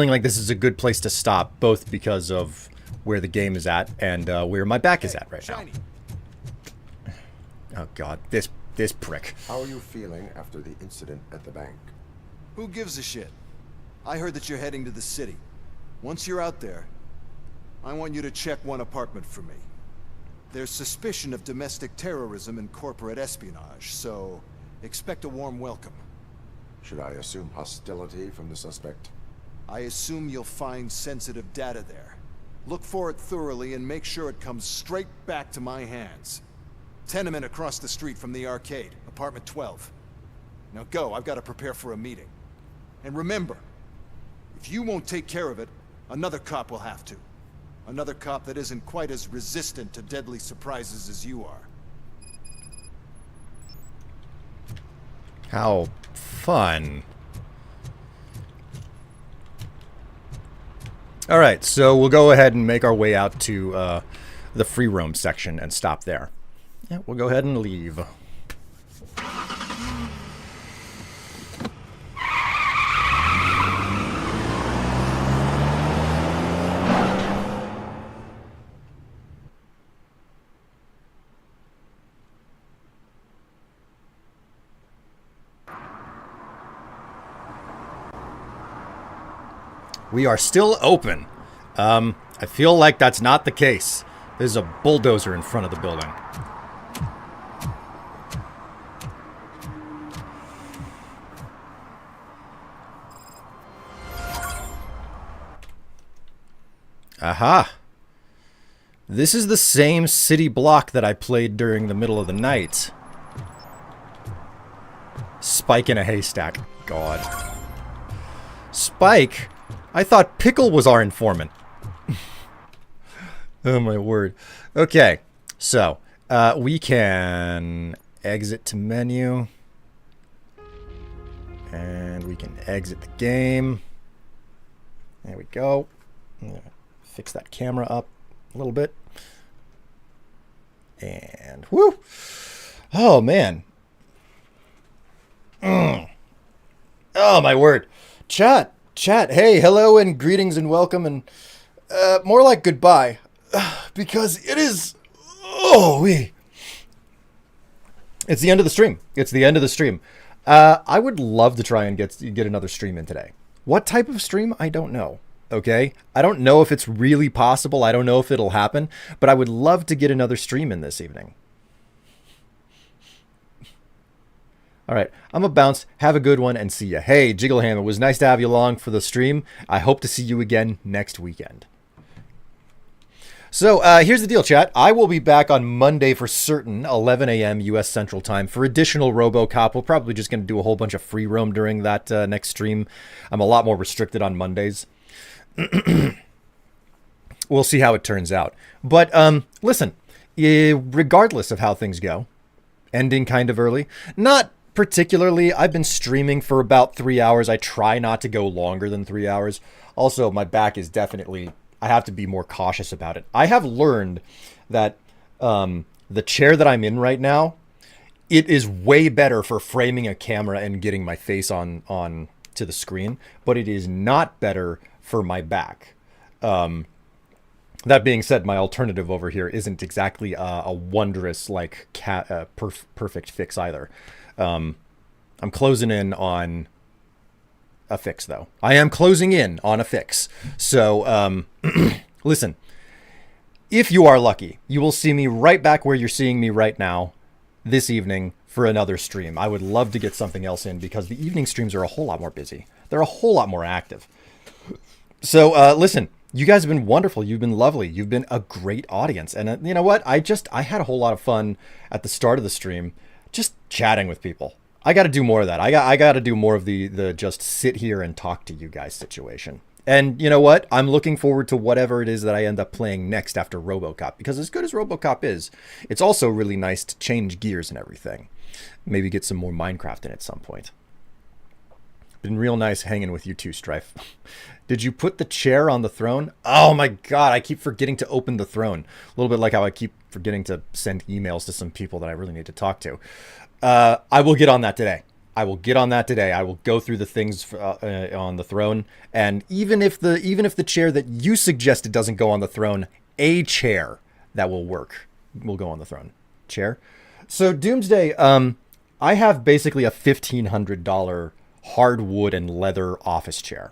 like this is a good place to stop, both because of where the game is at and where my back is at right now. Oh god, this prick. How are you feeling after the incident at the bank? Who gives a shit? I heard that you're heading to the city. Once you're out there, I want you to check one apartment for me. There's suspicion of domestic terrorism and corporate espionage, so expect a warm welcome. Should I assume hostility from the suspect? I assume you'll find sensitive data there. Look for it thoroughly and make sure it comes straight back to my hands. Tenement across the street from the arcade, apartment 12. Now go, I've got to prepare for a meeting. And remember, if you won't take care of it, another cop will have to. Another cop that isn't quite as resistant to deadly surprises as you are. How fun. Alright, so we'll go ahead and make our way out to the free roam section and stop there. Yeah, we'll go ahead and leave. We are still open. I feel like that's not the case. There's a bulldozer in front of the building. Aha! This is the same city block that I played during the middle of the night. Spike in a haystack. God. Spike? I thought Pickle was our informant. Oh my word. Okay, so we can exit to menu. And we can exit the game. There we go. I'm gonna fix that camera up a little bit. And whoo! Oh man. Oh my word. Chat, hey, hello and greetings and welcome and more like goodbye. Because it is... It's the end of the stream. It's the end of the stream. I would love to try and get another stream in today. What type of stream? I don't know. Okay? I don't know if it's really possible. I don't know if it'll happen, but I would love to get another stream in this evening. All right, I'm a bounce. Have a good one and see ya. Hey, Jiggleham, it was nice to have you along for the stream. I hope to see you again next weekend. So here's the deal, chat. I will be back on Monday for certain, 11 a.m. U.S. Central Time for additional RoboCop. We're probably just going to do a whole bunch of free roam during that next stream. I'm a lot more restricted on Mondays. We'll see how it turns out. But listen, regardless of how things go, ending kind of early, not particularly. I've been streaming for about 3 hours. I try not to go longer than 3 hours. Also, my back is definitely... I have to be more cautious about it. I have learned that the chair that I'm in right now, it is way better for framing a camera and getting my face on to the screen, but it is not better for my back. That being said, my alternative over here isn't exactly a wondrous, like, perfect fix either. I'm closing in on a fix, though. I am closing in on a fix. So, listen, if you are lucky, you will see me right back where you're seeing me right now this evening for another stream. I would love to get something else in because the evening streams are a whole lot more busy. They're a whole lot more active. So, listen, you guys have been wonderful. You've been lovely. You've been a great audience. And you know what? I had a whole lot of fun at the start of the stream just chatting with people. I got to do more of that. I got to do more of the just sit here and talk to you guys situation. And you know what? I'm looking forward to whatever it is that I end up playing next after RoboCop. Because as good as RoboCop is, it's also really nice to change gears and everything. Maybe get some more Minecraft in at some point. Been real nice hanging with you too, Strife. Did you put the chair on the throne? Oh my god, I keep forgetting to open the throne. A little bit like how I keep forgetting to send emails to some people that I really need to talk to. I will get on that today. I will go through the things on the throne, and even if the chair that you suggested doesn't go on the throne, a chair that will work will go on the throne. Chair. So Doomsday, I have basically a $1,500 hardwood and leather office chair.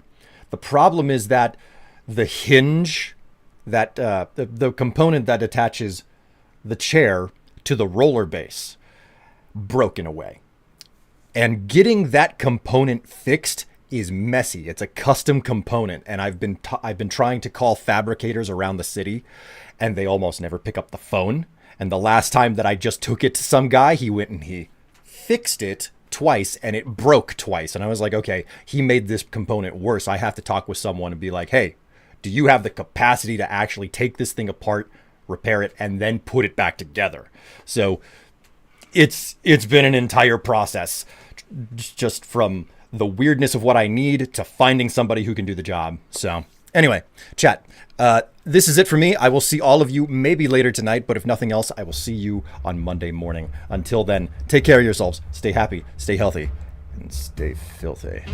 The problem is that the hinge, that the component that attaches the chair to the roller base, broken away. And getting that component fixed is messy. It's a custom component, and I've been trying to call fabricators around the city, and they almost never pick up the phone. And the last time that I just took it to some guy, he went and he fixed it twice, and it broke twice. And I was like, okay, he made this component worse. I have to talk with someone and be like, hey, do you have the capacity to actually take this thing apart, repair it, and then put it back together? So it's been an entire process, just from the weirdness of what I need to finding somebody who can do the job. So anyway, chat, this is it for me. I will see all of you maybe later tonight, but if nothing else, I will see you on Monday morning. Until then, take care of yourselves, stay happy, stay healthy, and stay filthy.